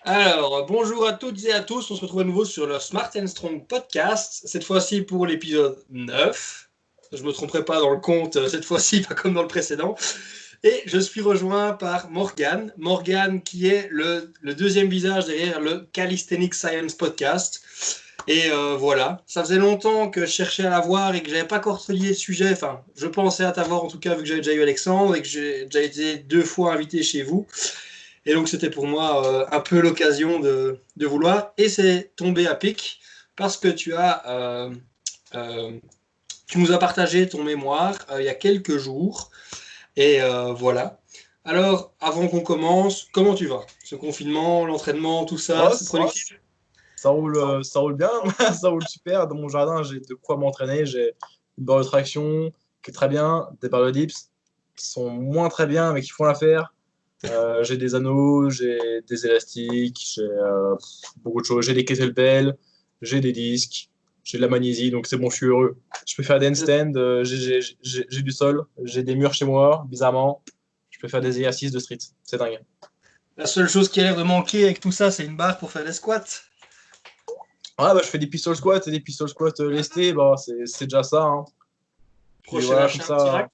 Alors, bonjour à toutes et à tous, on se retrouve à nouveau sur le Smart and Strong podcast, cette fois-ci pour l'épisode 9. Je ne me tromperai pas dans le compte, cette fois-ci, pas comme dans le précédent. Et je suis rejoint par Morgane. Morgane qui est le deuxième visage derrière le Calisthenics Science podcast. Et voilà, ça faisait longtemps que je cherchais à la voir et que j'avais pas encore relié le sujet. Enfin, je pensais à t'avoir en tout cas vu que j'avais déjà eu Alexandre et que j'ai déjà été 2 fois invité chez vous. Et donc c'était pour moi un peu l'occasion de vouloir. Et c'est tombé à pic parce que euh, tu nous as partagé ton mémoire il y a quelques jours. Et voilà. Alors, avant qu'on commence, comment tu vas? Ce confinement, l'entraînement, tout ça, Ouais, c'est productif? ça roule bien, ça roule super. Dans mon jardin, j'ai de quoi m'entraîner. J'ai une barre de traction qui est très bien, des barres de dips qui sont moins très bien, mais qui font l'affaire. J'ai des anneaux, j'ai des élastiques, j'ai beaucoup de choses. J'ai des kettlebells, j'ai des disques, j'ai de la magnésie, donc c'est bon, je suis heureux. Je peux faire des handstands, j'ai du sol, j'ai des murs chez moi, bizarrement. Je peux faire des exercices de street, c'est dingue. La seule chose qui a l'air de manquer avec tout ça, c'est une barre pour faire des squats. Ouais, bah, je fais des pistol squats et des pistol squats lestés, bah, c'est déjà ça, hein. Puis Prochain voilà, comme achat, un petit ça. rack.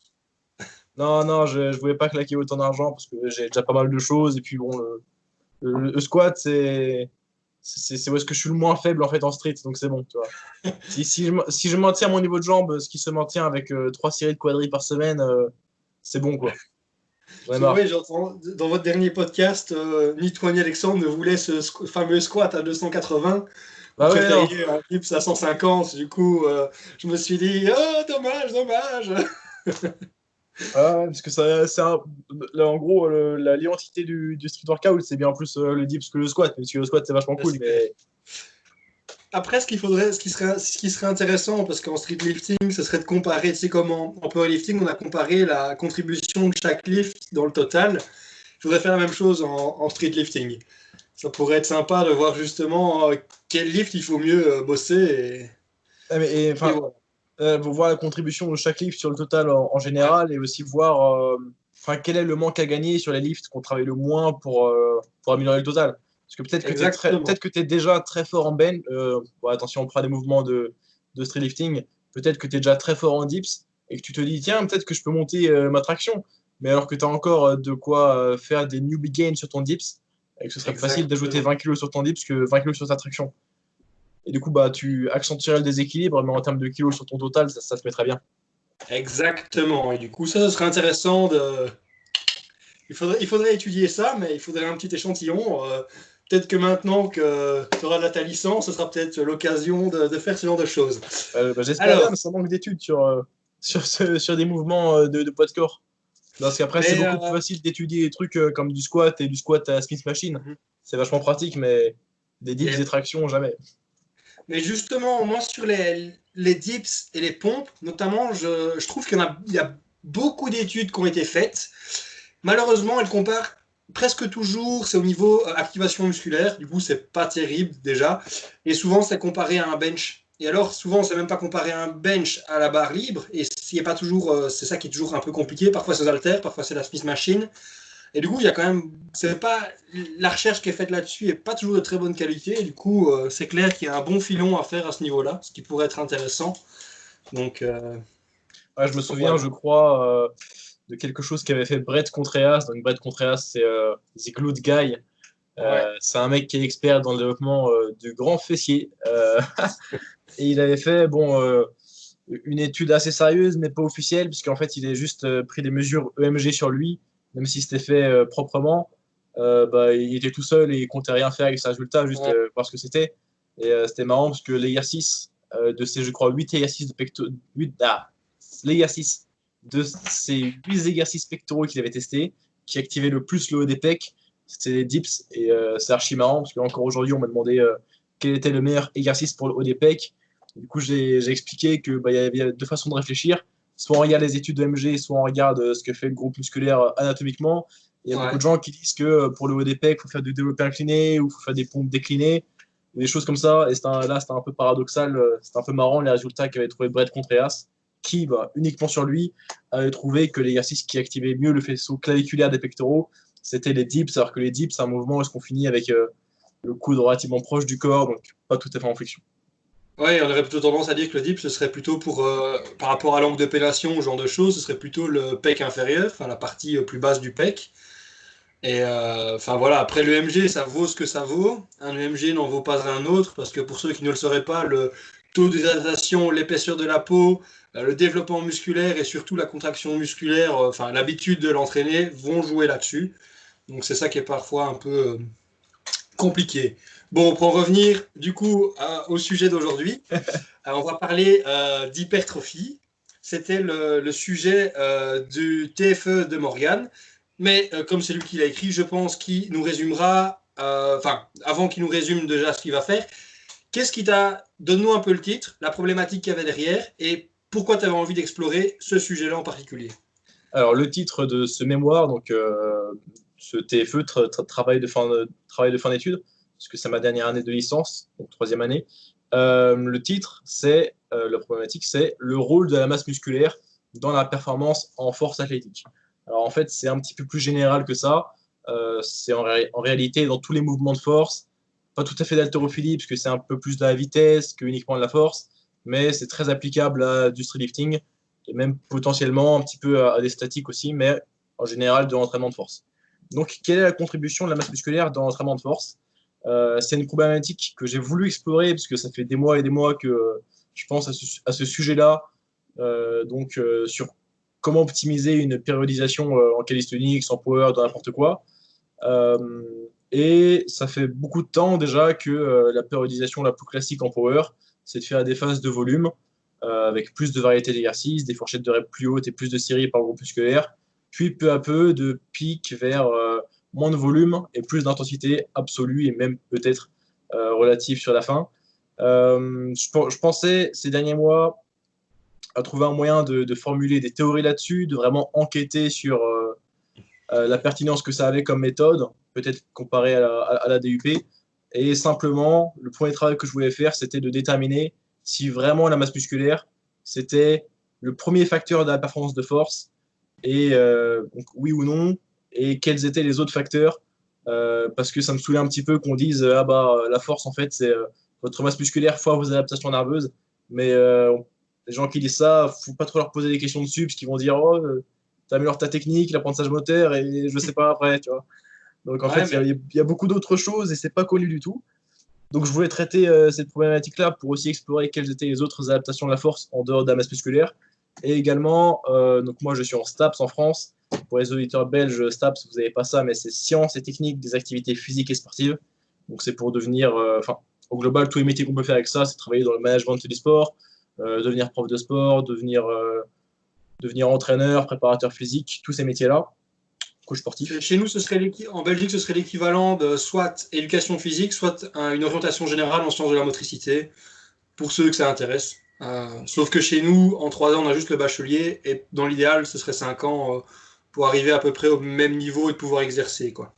Non, non, je voulais pas claquer autant d'argent parce que j'ai déjà pas mal de choses. Et puis bon, le squat, c'est où est-ce que je suis le moins faible en fait en street, donc c'est bon, tu vois. Si je maintiens mon niveau de jambe, ce qui se maintient avec 3 séries de quadris par semaine, c'est bon, quoi. J'en ai Parce que oui, marre. j'entends dans votre dernier podcast, ni toi ni Alexandre ne voulait ce fameux squat à 280. Vous Bah ouais, non. préfériez un dips à 150. Du coup, je me suis dit, oh, dommage, dommage. Ah, ouais, parce que ça, là, en gros, l'identité du street workout, c'est bien plus le dips que le squat. Parce que le squat, c'est vachement Là, cool, c'est clair. mais Après, ce qui serait intéressant, parce qu'en street lifting, ce serait de comparer, tu sais, comme en powerlifting, on a comparé la contribution de chaque lift dans le total. Je voudrais faire la même chose en street lifting. Ça pourrait être sympa de voir justement quel lift il faut mieux bosser. ah, Et enfin, voilà. pour voir la contribution de chaque lift sur le total en général et aussi voir enfin, quel est le manque à gagner sur les lifts qu'on travaille le moins pour améliorer le total. Parce que peut-être Exactement. que tu es déjà très fort en bench. Bon, attention, on fera des mouvements de street lifting. Peut-être que tu es déjà très fort en dips et que tu te dis, tiens, peut-être que je peux monter ma traction. Mais alors que tu as encore de quoi faire des newbie gains sur ton dips et que ce serait plus facile d'ajouter Exactement. 20 kilos sur ton dips que 20 kilos sur ta traction. Et du coup, bah, tu accentuerais le déséquilibre, mais en termes de kilos sur ton total, ça te met très bien. Exactement. Et du coup, ça serait intéressant de. Il faudrait étudier ça, mais il faudrait un petit échantillon. Peut-être que maintenant que tu auras ta licence, ce sera peut-être l'occasion de faire ce genre de choses. Bah, j'espère bien, Alors, mais ça manque d'études sur des mouvements de poids de corps. Parce qu'après, c'est mais, beaucoup plus facile d'étudier des trucs comme du squat et du squat à Smith Machine. mhm. C'est vachement pratique, mais des dips, des Yep. tractions, jamais. Mais justement, moi, sur les dips et les pompes, notamment, je trouve qu'il y a beaucoup d'études qui ont été faites. Malheureusement, elles comparent presque toujours, c'est au niveau activation musculaire, du coup, c'est pas terrible déjà. Et souvent, c'est comparé à un bench. Et alors, souvent, c'est même pas comparé à un bench à la barre libre. Et c'est pas toujours, c'est ça qui est toujours un peu compliqué. Parfois, c'est aux haltères, parfois, c'est la Smith Machine. Et du coup, il y a quand même, c'est pas la recherche qui est faite là-dessus est pas toujours de très bonne qualité. Et du coup, c'est clair qu'il y a un bon filon à faire à ce niveau-là, ce qui pourrait être intéressant. Donc, Ouais, je me souviens, voilà. je crois, de quelque chose qu'avait fait Brett Contreras. Donc, Brett Contreras, c'est The Glute Guy. Ouais. C'est un mec qui est expert dans le développement du grand fessier. Et il avait fait, bon, une étude assez sérieuse, mais pas officielle, puisqu'en fait, il a juste pris des mesures EMG sur lui, même si c'était fait proprement. Bah, il était tout seul et il comptait rien faire avec ses résultats, juste Ouais. voir ce que c'était. Et c'était marrant parce que l'exercice de ces, je crois, 8 exercices de pectoraux, l'exercice de ces 8 exercices pectoraux qu'il avait testés, qui activaient le plus le haut des pecs, c'était les dips. Et c'est archi marrant parce qu'encore aujourd'hui, on m'a demandé quel était le meilleur exercice pour le haut des pecs. Du coup, j'ai expliqué que bah, y avait 2 façons de réfléchir. Soit on regarde les études de MG, soit on regarde ce que fait le groupe musculaire anatomiquement. Il y a beaucoup Ouais. de gens qui disent que pour le haut des pecs, il faut faire du développé incliné ou il faut faire des pompes déclinées, des choses comme ça. Et là, c'était un peu paradoxal, c'était un peu marrant les résultats qu'avait trouvé Brett Contreras, qui, bah, uniquement sur lui, avait trouvé que l'exercice qui activait mieux le faisceau claviculaire des pectoraux, c'était les dips, alors que les dips, c'est un mouvement où est-ce qu'on finit avec le coude relativement proche du corps, donc pas tout à fait en flexion. Ouais, on aurait plutôt tendance à dire que le dip, ce serait plutôt pour, par rapport à l'angle de pénation, ce genre de choses, ce serait plutôt le pec inférieur, enfin la partie plus basse du pec. Et enfin voilà, après le l'EMG, ça vaut ce que ça vaut. Un EMG n'en vaut pas un autre, parce que pour ceux qui ne le sauraient pas, le taux d'hydratation, l'épaisseur de la peau, le développement musculaire et surtout la contraction musculaire, enfin l'habitude de l'entraîner, vont jouer là-dessus. Donc c'est ça qui est parfois un peu compliqué. Bon, pour en revenir du coup au sujet d'aujourd'hui, on va parler d'hypertrophie. C'était le sujet du TFE de Morgan. Mais comme c'est lui qui l'a écrit, je pense qu'il nous résumera, enfin, avant qu'il nous résume déjà ce qu'il va faire, qu'est-ce qui t'a... Donne-nous un peu le titre, la problématique qu'il y avait derrière, et pourquoi tu avais envie d'explorer ce sujet-là en particulier. Alors, le titre de ce mémoire, donc ce TFE, travail de fin d'études, parce que c'est ma dernière année de licence, donc troisième année. Le titre, la problématique, c'est le rôle de la masse musculaire dans la performance en force athlétique. Alors en fait, c'est un petit peu plus général que ça. C'est en réalité dans tous les mouvements de force, pas tout à fait d'haltérophilie, parce que c'est un peu plus de la vitesse que uniquement de la force, mais c'est très applicable à du streetlifting et même potentiellement un petit peu à des statiques aussi, mais en général de l'entraînement de force. Donc, quelle est la contribution de la masse musculaire dans l'entraînement de force? C'est une problématique que j'ai voulu explorer parce que ça fait des mois et des mois que je pense à ce sujet-là, sur comment optimiser une périodisation en calisthenics, en power, dans n'importe quoi. Et ça fait beaucoup de temps déjà que la périodisation la plus classique en power, c'est de faire des phases de volume avec plus de variétés d'exercices, des fourchettes de reps plus hautes et plus de séries par groupe musculaire, puis peu à peu de pics vers moins de volume et plus d'intensité absolue et même peut-être relative sur la fin. Je pensais ces derniers mois à trouver un moyen de formuler des théories là-dessus, de vraiment enquêter sur la pertinence que ça avait comme méthode, peut-être comparé à la DUP. Et simplement, le premier travail que je voulais faire, c'était de déterminer si vraiment la masse musculaire, c'était le premier facteur de la performance de force, et donc, oui ou non, et quels étaient les autres facteurs, parce que ça me saoulait un petit peu qu'on dise ah bah la force en fait c'est votre masse musculaire fois vos adaptations nerveuses, mais les gens qui disent ça, faut pas trop leur poser des questions dessus parce qu'ils vont dire oh t'améliores ta technique, l'apprentissage moteur et je sais pas après, tu vois. Donc en Ouais, fait, mais il y a beaucoup d'autres choses et c'est pas connu du tout. Donc je voulais traiter cette problématique-là pour aussi explorer quelles étaient les autres adaptations de la force en dehors de la masse musculaire. Et également, donc moi je suis en STAPS en France. Pour les auditeurs belges, STAPS, vous n'avez pas ça, mais c'est sciences et techniques des activités physiques et sportives. Donc c'est pour devenir, au global, tous les métiers qu'on peut faire avec ça, c'est travailler dans le management du sport, devenir prof de sport, devenir entraîneur, préparateur physique, tous ces métiers-là, coach sportif. chez nous, en Belgique, ce serait l'équivalent de soit éducation physique, soit une orientation générale en sciences de la motricité, pour ceux que ça intéresse. Sauf que chez nous, en 3 ans, on a juste le bachelier, et dans l'idéal, ce serait 5 ans pour arriver à peu près au même niveau et de pouvoir exercer, quoi.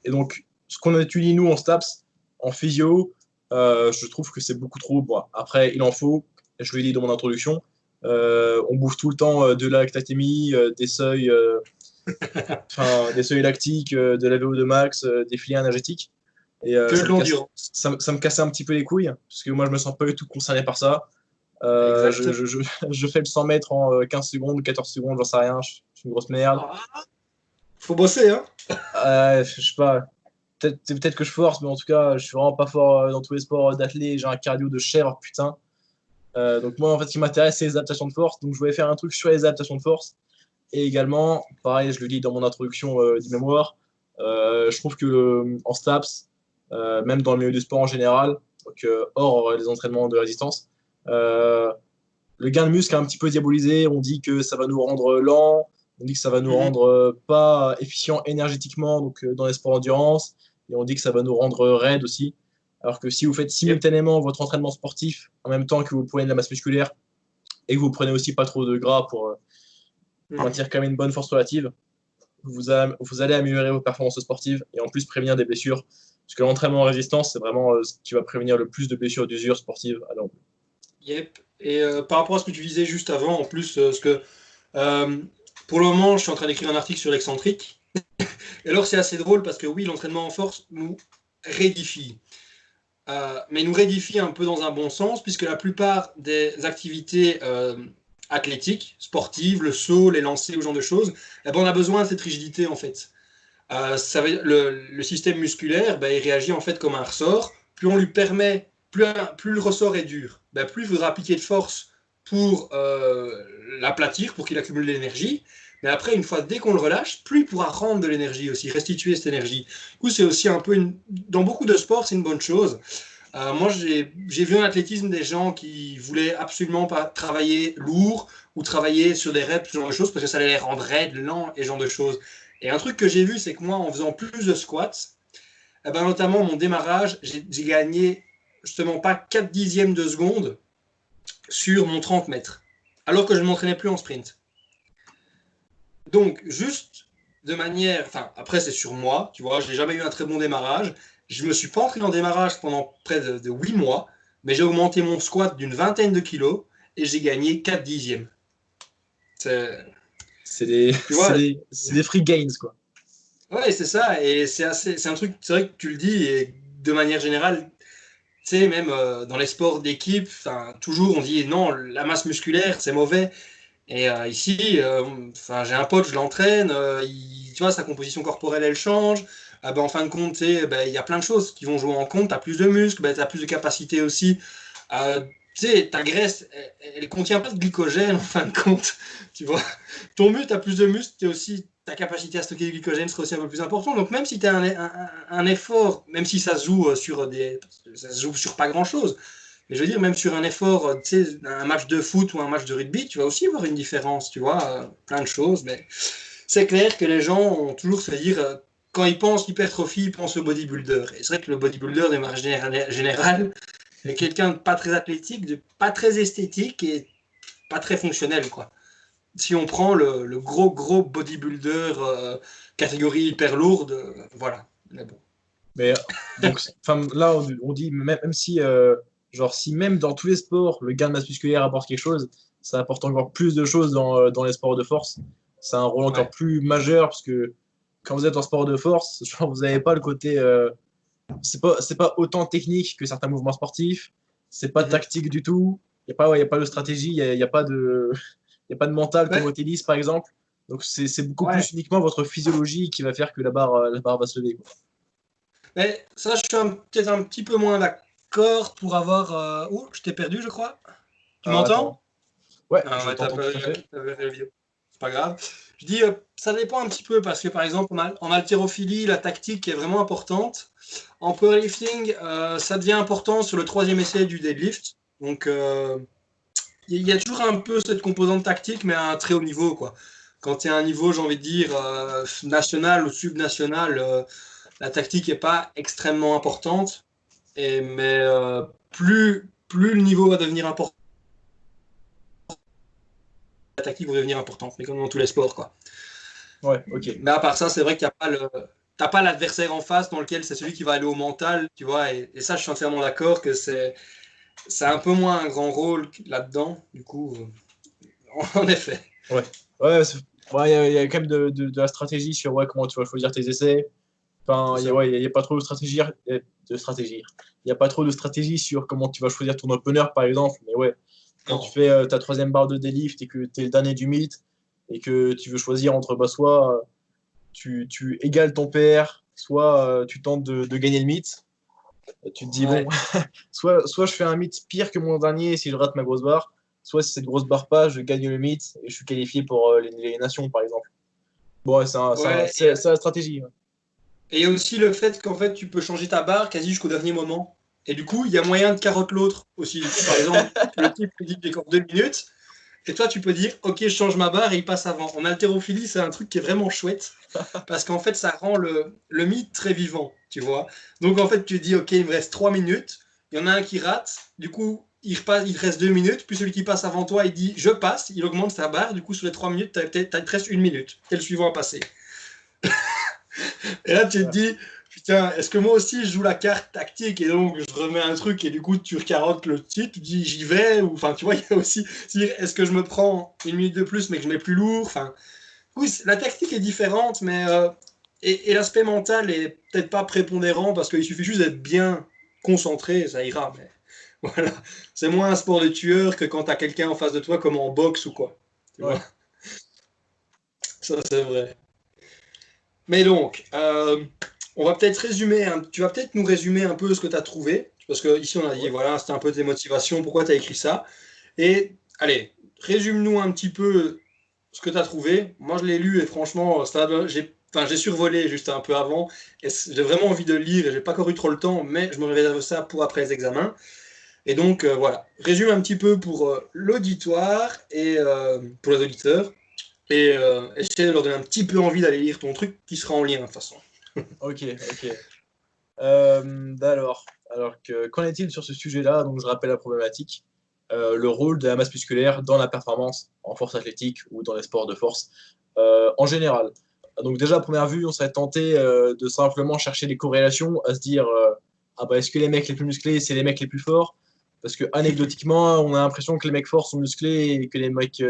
Et donc, ce qu'on étudie, nous, en STAPS, en physio, je trouve que c'est beaucoup trop. Bon, après, il en faut, je l'ai dit dans mon introduction, on bouffe tout le temps de la lactatémie, des seuils lactiques, de la VO2 max, des filets énergétiques. Et Que de l'endurance. ça me cassait un petit peu les couilles, parce que moi, je me sens pas du tout concerné par ça. Exact. Je fais le 100 mètres en 15 secondes, 14 secondes, j'en sais rien, je suis une grosse merde. Ah, faut bosser, hein. Je sais pas, peut-être que je force, mais en tout cas, je suis vraiment pas fort dans tous les sports d'athlète, j'ai un cardio de chèvre, putain. Donc moi, en fait, ce qui m'intéresse, c'est les adaptations de force, donc je voulais faire un truc sur les adaptations de force. Et également, pareil, je le dis dans mon introduction du mémoire, je trouve que en STAPS, même dans le milieu du sport en général, donc, hors les entraînements de résistance, le gain de muscle est un petit peu diabolisé. On dit que ça va nous rendre lent, on dit que ça va nous rendre pas efficient énergétiquement, donc dans les sports endurance, et on dit que ça va nous rendre raide aussi. Alors que si vous faites simultanément votre entraînement sportif en même temps que vous prenez de la masse musculaire et que vous prenez aussi pas trop de gras pour maintenir quand même une bonne force relative, vous allez améliorer vos performances sportives et en plus prévenir des blessures. Parce que l'entraînement en résistance, c'est vraiment ce qui va prévenir le plus de blessures d'usure sportive à long. Yep. Et par rapport à ce que tu disais juste avant, en plus, pour le moment, je suis en train d'écrire un article sur l'excentrique. Et alors, c'est assez drôle parce que oui, l'entraînement en force, nous, réédifie. Mais nous réédifie un peu dans un bon sens, puisque la plupart des activités athlétiques, sportives, le saut, les lancers, ce genre de choses, eh ben, on a besoin de cette rigidité en fait. Le système musculaire, ben, il réagit en fait comme un ressort. Plus on lui permet, plus le ressort est dur, ben, plus il faudra appliquer de force pour l'aplatir, pour qu'il accumule de l'énergie. Mais après, une fois, dès qu'on le relâche, plus il pourra rendre de l'énergie aussi, restituer cette énergie. Du coup, c'est aussi un peu dans beaucoup de sports, c'est une bonne chose. Moi, j'ai vu en athlétisme des gens qui voulaient absolument pas travailler lourd ou travailler sur des reps, ce genre de choses, parce que ça allait les rendre raides, lents et ce genre de choses. Et un truc que j'ai vu, c'est que moi, en faisant plus de squats, eh ben, notamment mon démarrage, j'ai gagné justement pas 4 dixièmes de seconde sur mon 30 mètres, alors que je ne m'entraînais plus en sprint. Donc, juste de manière, enfin, après c'est sur moi, tu vois, je n'ai jamais eu un très bon démarrage. Je ne me suis pas entraîné en démarrage pendant près de 8 mois, mais j'ai augmenté mon squat d'une vingtaine de kilos et j'ai gagné 4 dixièmes. C'est des, Tu vois, c'est des free gains, quoi. ouais, c'est ça, et c'est un truc, c'est vrai que tu le dis, et de manière générale, tu sais, même dans les sports d'équipe, toujours on dit non, la masse musculaire, c'est mauvais. Et ici, j'ai un pote, je l'entraîne, tu vois, sa composition corporelle, elle change. Ben, en fin de compte, ben, il y a plein de choses qui vont jouer en compte. Tu as plus de muscles, ben, tu as plus de capacité aussi. Tu sais, ta graisse, elle contient pas de glycogène, en fin de compte. Tu vois, ton muscle, tu as plus de muscles, aussi, ta capacité à stocker du glycogène sera aussi un peu plus importante. Donc, même si tu as un effort, même si ça se joue ça se joue sur pas grand-chose, mais je veux dire, même sur un effort, tu sais, un match de foot ou un match de rugby, tu vas aussi voir une différence, tu vois, plein de choses. Mais c'est clair que les gens ont toujours se dire, quand ils pensent hypertrophie, ils pensent au bodybuilder. Et c'est vrai que le bodybuilder, de manière générale, est quelqu'un de pas très athlétique, de pas très esthétique et pas très fonctionnel, quoi. Si on prend le gros bodybuilder catégorie hyper lourde, voilà. Mais bon. Mais donc, enfin, là, on dit, même si, genre, si même dans tous les sports, le gain de masse musculaire apporte quelque chose, ça apporte encore plus de choses dans les sports de force. C'est un rôle encore Ouais. plus majeur parce que quand vous êtes en sport de force, genre, vous n'avez pas le côté. C'est pas autant technique que certains mouvements sportifs. C'est pas Mhm. tactique du tout. Il n'y a, pas, ouais, y a pas de stratégie, il n'y a, pas de, y a pas de mental comme Ouais. au tennis, par exemple. Donc, c'est beaucoup Ouais. plus uniquement votre physiologie qui va faire que la barre va se lever, quoi. Mais ça, je suis peut-être un petit peu moins d'accord pour avoir. Ouh, je t'ai perdu, je crois. Tu Alors, m'entends? attends. Ouais, Ah je ouais, t'as t'entends tout pas à fait. t'as pas la vidéo. C'est pas grave. Je dis, ça dépend un petit peu parce que par exemple, en haltérophilie, la tactique est vraiment importante. En powerlifting, ça devient important sur le troisième essai du deadlift. Donc, il y a toujours un peu cette composante tactique, mais à un très haut niveau, quoi. Quand tu es à un niveau, j'ai envie de dire, national ou subnational, la tactique n'est pas extrêmement importante. Mais plus le niveau va devenir important, la tactique va devenir importante, mais comme dans tous les sports, quoi. Ouais, ok. Mais à part ça, c'est vrai qu'il n'y a pas t'as pas l'adversaire en face dans lequel c'est celui qui va aller au mental, tu vois, et ça, je suis entièrement d'accord que c'est un peu moins un grand rôle là-dedans, du coup, en effet. Ouais. Ouais, ouais, y a quand même de la stratégie sur ouais, comment tu vas choisir tes essais. C'est Enfin, ça. ouais, y a pas trop de stratégie. De stratégie. Il n'y a pas trop de stratégie sur comment tu vas choisir ton opener, par exemple. Mais ouais, quand tu Non. fais ta troisième barre de deadlift et que tu es le dernier du meet et que tu veux choisir entre bah, soit tu égales ton PR, soit tu tentes de gagner le meet, tu te dis, bon, Ouais. soit je fais un meet pire que mon dernier si je rate ma grosse barre, soit si cette grosse barre pas, je gagne le meet et je suis qualifié pour les nations, par exemple. Bon, ouais, Ouais. c'est la stratégie. Ouais. Et il y a aussi le fait qu'en fait, tu peux changer ta barre quasi jusqu'au dernier moment. Et du coup, il y a moyen de carotte l'autre aussi. Par exemple, le type qui dit qu'il est encore 2 minutes. Et toi, tu peux dire, ok, je change ma barre et il passe avant. En haltérophilie, c'est un truc qui est vraiment chouette parce qu'en fait, ça rend le mythe très vivant, tu vois. Donc, en fait, tu dis, ok, il me reste 3 minutes. Il y en a un qui rate. Du coup, il te reste 2 minutes. Puis celui qui passe avant toi, il dit, je passe. Il augmente sa barre. Du coup, sur les 3 minutes, il te reste 1 minute. T'es le suivant à passer. Et là, tu te dis, putain, est-ce que moi aussi je joue la carte tactique et donc je remets un truc et du coup tu recarottes le titre, tu dis j'y vais, ou enfin tu vois, il y a aussi, est-ce que je me prends 1 minute de plus mais que je mets plus lourd, enfin, oui, la tactique est différente, mais et l'aspect mental est peut-être pas prépondérant parce qu'il suffit juste d'être bien concentré, ça ira. Mais voilà, c'est moins un sport de tueur que quand t'as quelqu'un en face de toi comme en boxe ou quoi. Tu vois, Ouais. ça c'est vrai. Mais donc, on va peut-être résumer, tu vas peut-être nous résumer un peu ce que tu as trouvé, parce que ici on a dit, Ouais. voilà, c'était un peu tes motivations, pourquoi tu as écrit ça. Et allez, résume-nous un petit peu ce que tu as trouvé. Moi je l'ai lu et franchement, j'ai survolé juste un peu avant, et j'ai vraiment envie de le lire et j'ai pas encore eu trop le temps, mais je me réserve ça pour après les examens. Et donc voilà, résume un petit peu pour l'auditoire et pour les auditeurs, et essaie de leur donner un petit peu envie d'aller lire ton truc qui sera en lien de toute façon. Ok, ok. Qu'en est-il sur ce sujet-là? Donc, je rappelle la problématique. Le rôle de la masse musculaire dans la performance en force athlétique ou dans les sports de force en général. Donc, déjà, à première vue, on serait tenté de simplement chercher des corrélations, à se dire ah bah, est-ce que les mecs les plus musclés, c'est les mecs les plus forts? Parce que, anecdotiquement, on a l'impression que les mecs forts sont musclés et que les mecs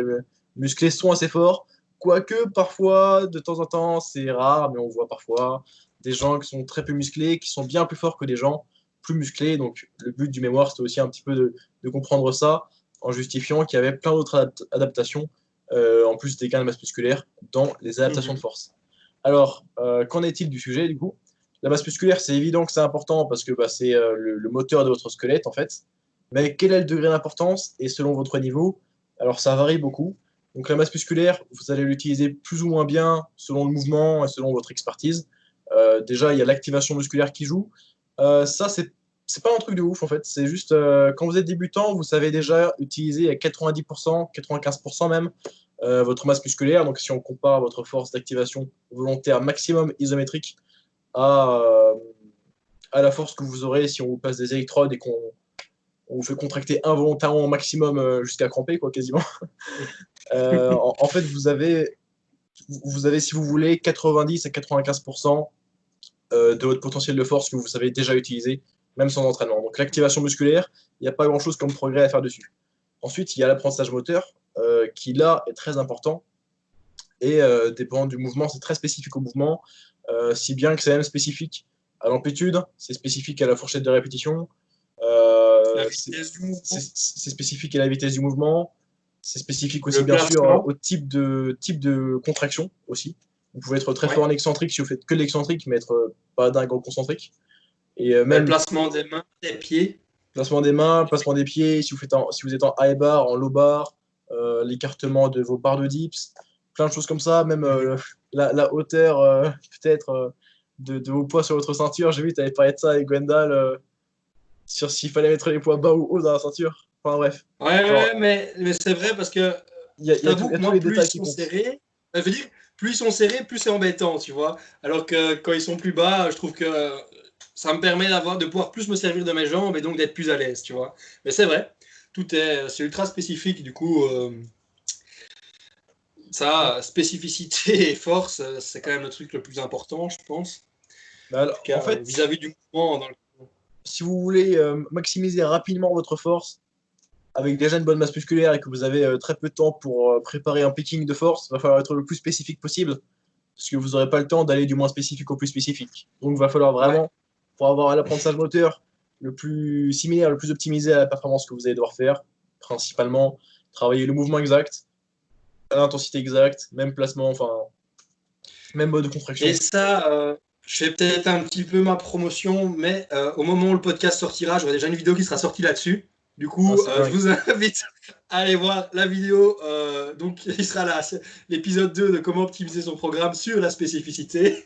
musclés sont assez forts. Quoique, parfois, de temps en temps, c'est rare, mais on voit parfois des gens qui sont très peu musclés, qui sont bien plus forts que des gens plus musclés. Donc, le but du mémoire, c'était aussi un petit peu de comprendre ça en justifiant qu'il y avait plein d'autres adaptations, en plus des gains de masse musculaire, dans les adaptations de Mhm. force. Alors, qu'en est-il du sujet, du coup? La masse musculaire, c'est évident que c'est important parce que bah, c'est le moteur de votre squelette, en fait. Mais quel est le degré d'importance et selon votre niveau? Alors, ça varie beaucoup. Donc, la masse musculaire, vous allez l'utiliser plus ou moins bien selon le mouvement et selon votre expertise. Déjà, il y a l'activation musculaire qui joue. Ça, c'est pas un truc de ouf en fait. C'est juste quand vous êtes débutant, vous savez déjà utiliser à 90%, 95% même votre masse musculaire. Donc, si on compare votre force d'activation volontaire maximum isométrique à, euh, à la force que vous aurez si on vous passe des électrodes et qu'on on vous fait contracter involontairement au maximum jusqu'à cramper, quoi, quasiment. En fait, vous avez, si vous voulez, 90 à 95% de votre potentiel de force que vous savez déjà utiliser, même sans entraînement. Donc l'activation musculaire, il n'y a pas grand-chose comme progrès à faire dessus. Ensuite, il y a l'apprentissage moteur, qui là est très important et dépend du mouvement, c'est très spécifique au mouvement, si bien que c'est même spécifique à l'amplitude, c'est spécifique à la fourchette de répétition, La c'est vitesse du mouvement, spécifique à la vitesse du mouvement, c'est spécifique aussi le bien sûr placement, au type de contraction aussi. Vous pouvez être très fort ouais. en excentrique si vous faites que de l'excentrique, mais être pas dingue en concentrique. Et Le même placement des mains, des pieds. placement des mains, placement des pieds, si vous êtes en high bar, en low bar, l'écartement de vos barres de dips, plein de choses comme ça, même Mhm. la hauteur peut-être de vos poids sur votre ceinture. J'ai vu, tu avais parlé de ça avec Gwendal, sur s'il fallait mettre les poids bas ou haut dans la ceinture. Enfin bref, Ouais, genre, ouais, mais c'est vrai parce que je il t'avoue y a que tous moi, les plus détails ils qui sont comptent. serrés, je veux dire, plus ils sont serrés, plus c'est embêtant, tu vois. Alors que quand ils sont plus bas, je trouve que ça me permet de pouvoir plus me servir de mes jambes et donc d'être plus à l'aise, tu vois. Mais c'est vrai, c'est ultra spécifique, du coup, Donc, ça, spécificité et force, c'est quand même le truc le plus important, je pense. bah, En tout en cas, fait, vis-à-vis du mouvement. si vous voulez maximiser rapidement votre force, avec déjà une bonne masse musculaire et que vous avez très peu de temps pour préparer un picking de force, il va falloir être le plus spécifique possible, parce que vous n'aurez pas le temps d'aller du moins spécifique au plus spécifique. Donc il va falloir Ouais. vraiment, pour avoir l'apprentissage moteur le plus similaire, le plus optimisé à la performance que vous allez devoir faire, principalement travailler le mouvement exact, à l'intensité exacte, même placement, enfin, même mode de Et contraction. ça, je fais peut-être un petit peu ma promotion, mais au moment où le podcast sortira, j'aurai déjà une vidéo qui sera sortie là-dessus. Du Ah, coup, c'est je dingue. vous invite à aller voir la vidéo. Donc, il sera là, c'est l'épisode 2 de comment optimiser son programme sur la spécificité.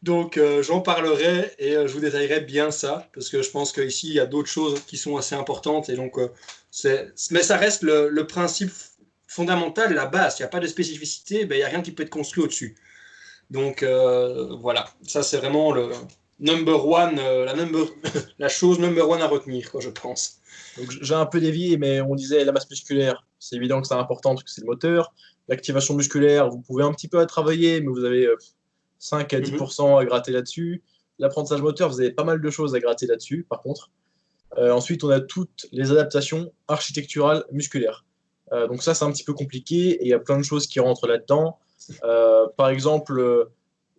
Donc, j'en parlerai et je vous détaillerai bien ça, parce que je pense qu'ici, il y a d'autres choses qui sont assez importantes. Et donc, mais ça reste le principe fondamental, la base. Il n'y a pas de spécificité, ben, il n'y a rien qui peut être construit au-dessus. Donc voilà, ça c'est vraiment le number one, la chose number one à retenir, quoi, je pense. Donc j'ai un peu dévié, mais on disait la masse musculaire, c'est évident que c'est important parce que c'est le moteur. L'activation musculaire, vous pouvez un petit peu la travailler, mais vous avez 5 à Mhm. 10% à gratter là-dessus. L'apprentissage moteur, vous avez pas mal de choses à gratter là-dessus, par contre. Ensuite, on a toutes les adaptations architecturales musculaires. Donc ça, c'est un petit peu compliqué et il y a plein de choses qui rentrent là-dedans. Par exemple,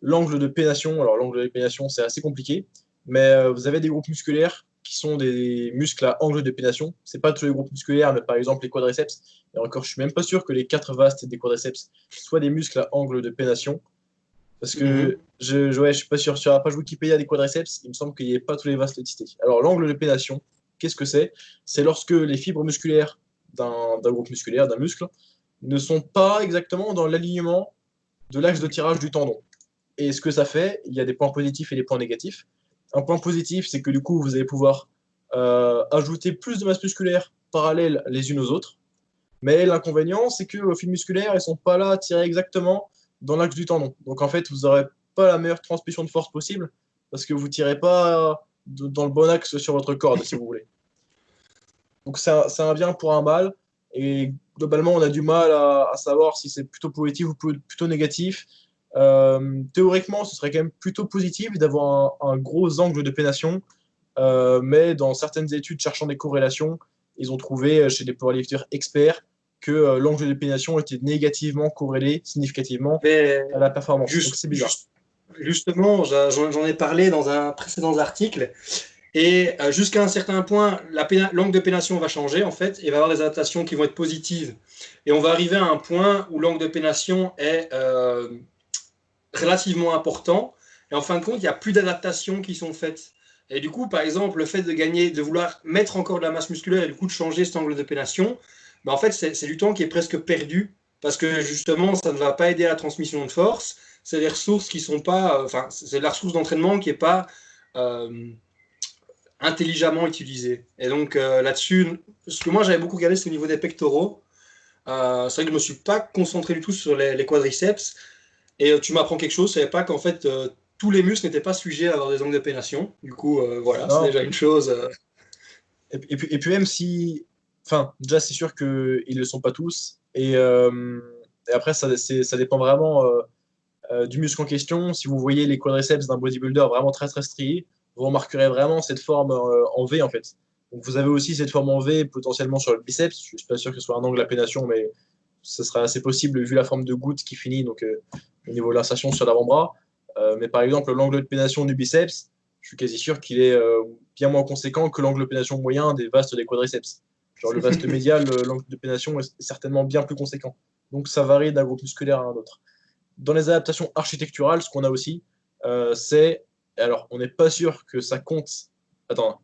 l'angle de pénation. Alors, l'angle de pénation, c'est assez compliqué, mais vous avez des groupes musculaires qui sont des muscles à angle de pénation. C'est pas tous les groupes musculaires, mais par exemple les quadriceps. Et encore, je suis même pas sûr que les 4 vastes des quadriceps soient des muscles à angle de pénation. Parce que ouais, je suis pas sûr. Sur la page Wikipédia des quadriceps, il me semble qu'il n'y ait pas tous les vastes listés. Alors, l'angle de pénation, qu'est-ce que c'est? C'est lorsque les fibres musculaires d'un groupe musculaire, d'un muscle, ne sont pas exactement dans l'alignement de l'axe de tirage du tendon. Et ce que ça fait, il y a des points positifs et des points négatifs. Un point positif, c'est que du coup, vous allez pouvoir ajouter plus de masse musculaire parallèle les unes aux autres. Mais l'inconvénient, c'est que vos fibres musculaires, elles ne sont pas là à tirer exactement dans l'axe du tendon. Donc en fait, vous n'aurez pas la meilleure transmission de force possible parce que vous ne tirez pas dans le bon axe sur votre corde, si vous voulez. Donc c'est un bien pour un mal. Et globalement, on a du mal à savoir si c'est plutôt positif ou plutôt négatif. Théoriquement, ce serait quand même plutôt positif d'avoir un gros angle de pénation. Mais dans certaines études cherchant des corrélations, ils ont trouvé chez des powerlifters experts que l'angle de pénation était négativement corrélé significativement à la performance. Donc c'est bizarre. Justement, j'en ai parlé dans un précédent article. Et jusqu'à un certain point, l'angle de pénation va changer en fait, et il va y avoir des adaptations qui vont être positives. Et on va arriver à un point où l'angle de pénation est relativement important. Et en fin de compte, il n'y a plus d'adaptations qui sont faites. Et du coup, par exemple, le fait de vouloir mettre encore de la masse musculaire et du coup de changer cet angle de pénation, ben en fait, c'est du temps qui est presque perdu parce que justement, ça ne va pas aider à la transmission de force. C'est des ressources qui sont pas, enfin, c'est la ressource d'entraînement qui n'est pas intelligemment utilisée. Et donc là-dessus, ce que moi j'avais beaucoup regardé, c'est au niveau des pectoraux. C'est vrai que je ne me suis pas concentré du tout sur les quadriceps. Et tu m'apprends quelque chose, je ne savais pas qu'en fait tous les muscles n'étaient pas sujets à avoir des angles de pénation. Du coup, voilà, c'est déjà une chose. Et puis même si, enfin, déjà c'est sûr qu'ils ne le sont pas tous. Et après, ça dépend vraiment du muscle en question. Si vous voyez les quadriceps d'un bodybuilder vraiment très très striés, vous remarquerez vraiment cette forme en V en fait. Donc vous avez aussi cette forme en V potentiellement sur le biceps. Je ne suis pas sûr que ce soit un angle à pénation, mais ce serait assez possible vu la forme de goutte qui finit donc, au niveau de l'insertion sur l'avant-bras. Mais par exemple, l'angle de pénation du biceps, je suis quasi sûr qu'il est bien moins conséquent que l'angle de pénation moyen des vastes des quadriceps. Genre le vaste médial, l'angle de pénation est certainement bien plus conséquent. Donc ça varie d'un groupe musculaire à un autre. Dans les adaptations architecturales, ce qu'on a aussi, c'est. Alors, on n'est pas sûr que ça compte. Attends,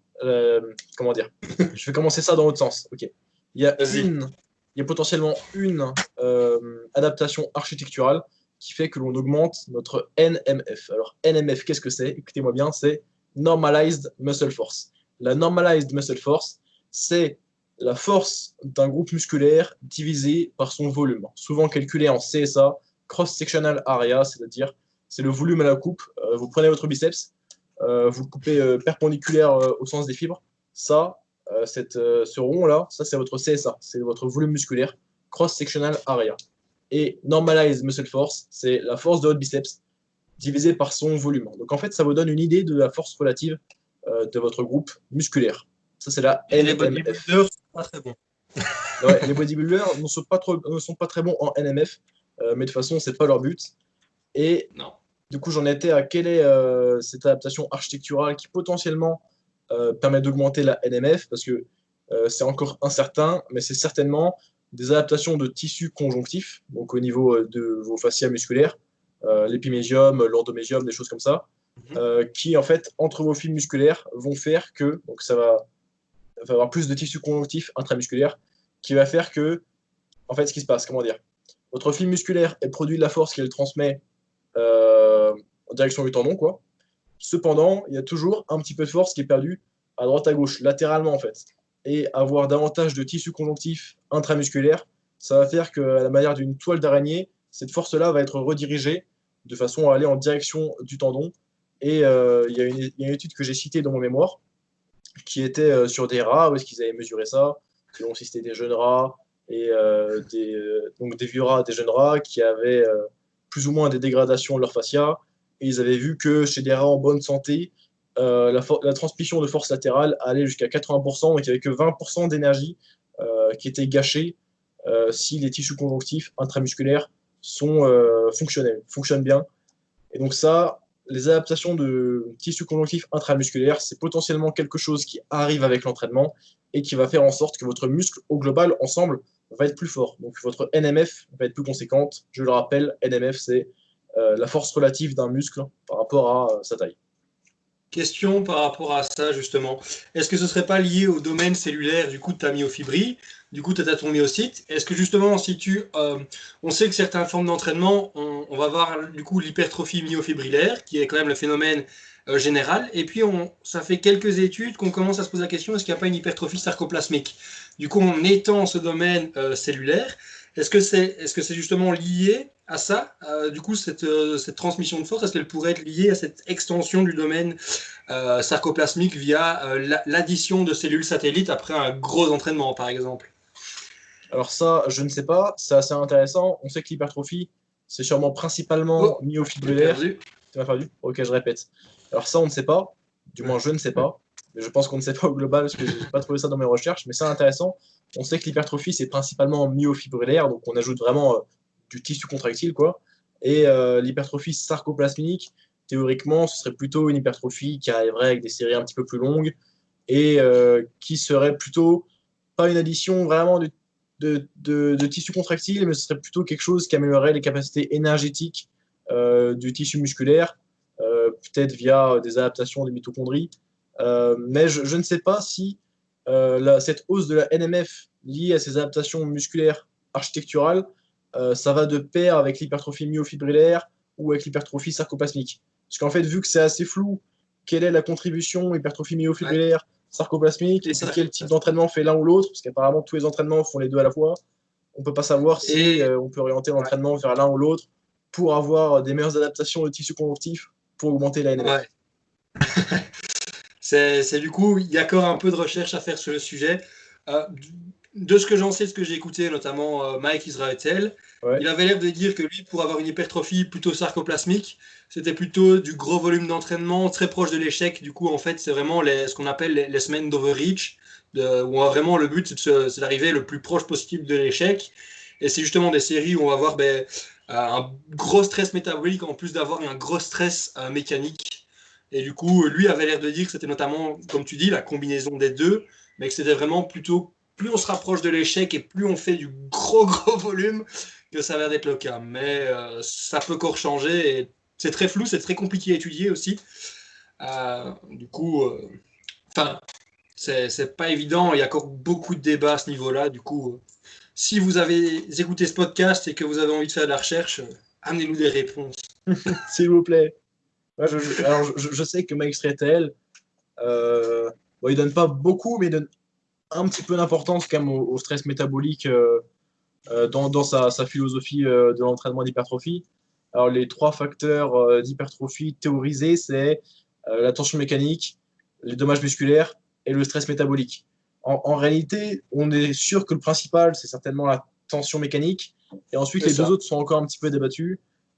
comment dire? Je vais commencer ça dans l'autre sens. Ok. Il y a potentiellement une adaptation architecturale qui fait que l'on augmente notre NMF. Alors, NMF, qu'est-ce que c'est? Écoutez-moi bien, c'est Normalized Muscle Force. La Normalized Muscle Force, c'est la force d'un groupe musculaire divisé par son volume, souvent calculé en CSA, cross-sectional area, c'est-à-dire c'est le volume à la coupe. Vous prenez votre biceps, vous le coupez perpendiculaire au sens des fibres. Ça, ce rond-là, ça c'est votre CSA, c'est votre volume musculaire, cross-sectional area. Et normalized muscle force, c'est la force de votre biceps divisée par son volume. Donc en fait, ça vous donne une idée de la force relative de votre groupe musculaire. Ça, c'est la NMF. Les bodybuilders sont pas très bons. Ouais, les bodybuilders ne sont pas très bons en NMF, mais de toute façon, c'est pas leur but. Et non. Du coup, j'en étais à quelle est cette adaptation architecturale qui potentiellement permet d'augmenter la NMF, parce que c'est encore incertain, mais c'est certainement des adaptations de tissus conjonctifs, donc au niveau de vos fascias musculaires, l'épimésium, l'endomésium, des choses comme ça, qui en fait, entre vos fibres musculaires, vont faire que, donc ça va avoir plus de tissus conjonctifs intramusculaires, qui va faire que, en fait, ce qui se passe, comment dire, votre fibre musculaire, elle produit de la force qu'elle transmet en direction du tendon, quoi. Cependant, il y a toujours un petit peu de force qui est perdue à droite à gauche, latéralement en fait. Et avoir davantage de tissu conjonctif intramusculaire, ça va faire qu'à la manière d'une toile d'araignée, cette force-là va être redirigée de façon à aller en direction du tendon. Et il y a une étude que j'ai citée dans mon mémoire qui était sur des rats, où est-ce qu'ils avaient mesuré ça, selon si c'était des jeunes rats et donc des vieux rats, des jeunes rats qui avaient plus ou moins des dégradations de leur fascia. Et ils avaient vu que chez des rats en bonne santé, la transmission de force latérale allait jusqu'à 80%, donc il n'y avait que 20% d'énergie qui était gâchée si les tissus conjonctifs intramusculaires fonctionnent bien. Et donc ça, les adaptations de tissu conjonctif intramusculaire, c'est potentiellement quelque chose qui arrive avec l'entraînement et qui va faire en sorte que votre muscle au global, ensemble, va être plus fort. Donc votre NMF va être plus conséquente. Je le rappelle, NMF, c'est la force relative d'un muscle par rapport à sa taille. Question par rapport à ça, justement. Est-ce que ce serait pas lié au domaine cellulaire du coup de ta myofibrie, du coup de ton myocyte? Est-ce que justement, si on sait que certaines formes d'entraînement, on va voir du coup l'hypertrophie myofibrillaire, qui est quand même le phénomène général, et puis ça fait quelques études qu'on commence à se poser la question, est-ce qu'il n'y a pas une hypertrophie sarcoplasmique? Du coup, on étend ce domaine cellulaire. Est-ce que c'est justement lié à ça? Du coup, cette transmission de force, est-ce qu'elle pourrait être liée à cette extension du domaine sarcoplasmique via l'addition de cellules satellites après un gros entraînement, par exemple? Alors ça, je ne sais pas, c'est assez intéressant. On sait que l'hypertrophie, c'est sûrement principalement Oh, j'ai myofibrillaire. perdu. Tu m'as perdu? Ok, je répète. Alors ça, on ne sait pas. Du moins, je ne sais pas. Mais je pense qu'on ne sait pas au global parce que je n'ai pas trouvé ça dans mes recherches. Mais c'est intéressant. On sait que l'hypertrophie, c'est principalement myofibrillaire. Donc on ajoute vraiment du tissu contractile, quoi. Et l'hypertrophie sarcoplasmique, théoriquement, ce serait plutôt une hypertrophie qui arriverait avec des séries un petit peu plus longues et qui serait plutôt pas une addition vraiment de tissu contractile, mais ce serait plutôt quelque chose qui améliorerait les capacités énergétiques du tissu musculaire, peut-être via des adaptations des mitochondries. Mais je ne sais pas si cette hausse de la NMF liée à ces adaptations musculaires architecturales, ça va de pair avec l'hypertrophie myofibrillaire ou avec l'hypertrophie sarcoplasmique. Parce qu'en fait, vu que c'est assez flou, quelle est la contribution hypertrophie Ouais. myofibrillaire, sarcoplasmique, Et et puis ça, quel type d'entraînement fait l'un ou l'autre, parce qu'apparemment tous les entraînements font les deux à la fois. On ne peut pas savoir si et on peut orienter ouais, l'entraînement vers l'un ou l'autre pour avoir des meilleures adaptations de tissu conjonctif pour augmenter la NMF. ouais. C'est du coup, il y a encore un peu de recherche à faire sur le sujet. Euh, de ce que j'en sais, de ce que j'ai écouté, notamment Mike Israetel, Ouais, il avait l'air de dire que lui, pour avoir une hypertrophie plutôt sarcoplasmique, c'était plutôt du gros volume d'entraînement, très proche de l'échec. Du coup, en fait, c'est vraiment ce qu'on appelle les semaines d'overreach, où vraiment le but, c'est d'arriver le plus proche possible de l'échec. Et c'est justement des séries où on va avoir un gros stress métabolique en plus d'avoir un gros stress mécanique. Et du coup, lui avait l'air de dire que c'était notamment, comme tu dis, la combinaison des deux, mais que c'était vraiment plutôt, plus on se rapproche de l'échec et plus on fait du gros gros volume, que ça a l'air d'être le cas. Mais ça peut encore changer et c'est très flou, c'est très compliqué à étudier aussi. Du coup, enfin, c'est pas évident, il y a encore beaucoup de débats à ce niveau-là. Du coup, si vous avez écouté ce podcast et que vous avez envie de faire de la recherche, amenez-nous des réponses. s'il vous plaît. Ouais, alors, je sais que Mike Streetel, bon, il donne pas beaucoup, mais il donne un petit peu d'importance quand même au stress métabolique dans sa philosophie de l'entraînement d'hypertrophie. Alors, les trois facteurs d'hypertrophie théorisés, c'est la tension mécanique, les dommages musculaires et le stress métabolique. En réalité, on est sûr que le principal, c'est certainement la tension mécanique. Et ensuite, C'est les deux ça. autres sont encore un petit peu débattus.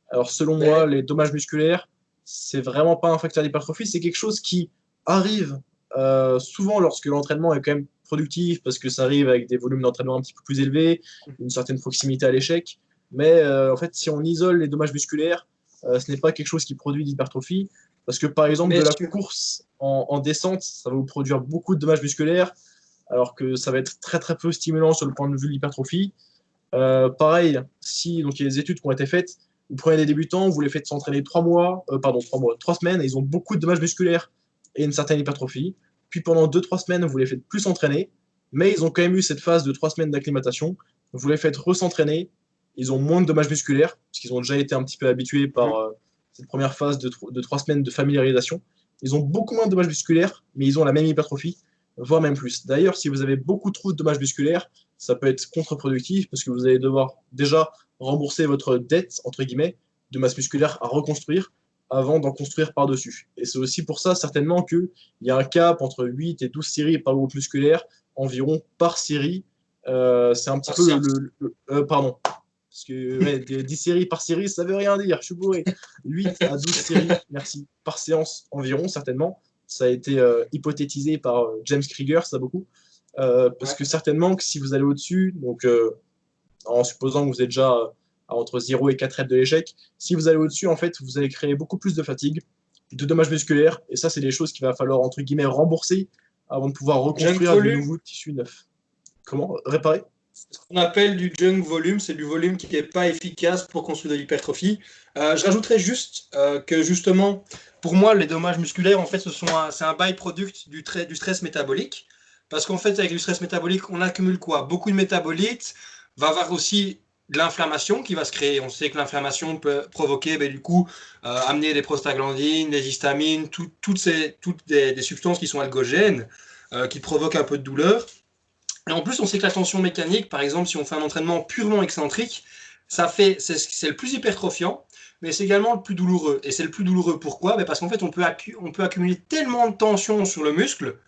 Alors, selon moi, Mais les dommages musculaires, c'est vraiment pas un facteur d'hypertrophie, c'est quelque chose qui arrive souvent lorsque l'entraînement est quand même productif, parce que ça arrive avec des volumes d'entraînement un petit peu plus élevés, une certaine proximité à l'échec. Mais en fait, si on isole les dommages musculaires, ce n'est pas quelque chose qui produit d'hypertrophie. Parce que par exemple, de mais la course en descente, ça va vous produire beaucoup de dommages musculaires, alors que ça va être très très peu stimulant sur le point de vue de l'hypertrophie. Pareil, si donc il y a des études qui ont été faites, vous prenez des débutants, vous les faites s'entraîner 3 mois, pardon, 3 mois, 3 semaines, et ils ont beaucoup de dommages musculaires et une certaine hypertrophie. Puis pendant 2-3 semaines, vous les faites plus s'entraîner, mais ils ont quand même eu cette phase de 3 semaines d'acclimatation. Vous les faites re-s'entraîner, ils ont moins de dommages musculaires, parce qu'ils ont déjà été un petit peu habitués par cette première phase de 3 semaines de familiarisation. Ils ont beaucoup moins de dommages musculaires, mais ils ont la même hypertrophie, voire même plus. D'ailleurs, si vous avez beaucoup trop de dommages musculaires, ça peut être contre-productif parce que vous allez devoir déjà rembourser votre dette, entre guillemets, de masse musculaire à reconstruire avant d'en construire par-dessus. Et c'est aussi pour ça, certainement, qu'il y a un cap entre 8 et 12 séries par groupe musculaire, environ par série. C'est un petit peu pardon. Parce que ouais, 10 séries par série, ça veut rien dire, je suis bourré. 8 à 12 séries, merci, par séance environ, certainement. Ça a été hypothétisé par James Krieger, ça beaucoup. Parce ouais. que certainement que si vous allez au-dessus, donc en supposant que vous êtes déjà entre 0 et 4 reps de l'échec. Si vous allez au-dessus, en fait, vous allez créer beaucoup plus de fatigue, de dommages musculaires, et ça, c'est des choses qu'il va falloir, entre guillemets, rembourser avant de pouvoir Junk reconstruire du volume, nouveau tissu neuf. Comment? Réparer? ce qu'on appelle du junk volume, c'est du volume qui n'est pas efficace pour construire de l'hypertrophie. Je rajouterais juste que justement, pour moi, les dommages musculaires, en fait, c'est un byproduct du stress métabolique. Parce qu'en fait, avec du stress métabolique, on accumule quoi? Beaucoup de métabolites, va avoir aussi de l'inflammation qui va se créer. On sait que l'inflammation peut provoquer, du coup, amener des prostaglandines, des histamines, toutes des substances qui sont algogènes, qui provoquent un peu de douleur. Et en plus, on sait que la tension mécanique, par exemple, si on fait un entraînement purement excentrique, c'est le plus hypertrophiant, mais c'est également le plus douloureux. Et c'est le plus douloureux pourquoi? Parce qu'en fait, on peut accumuler tellement de tension sur le muscle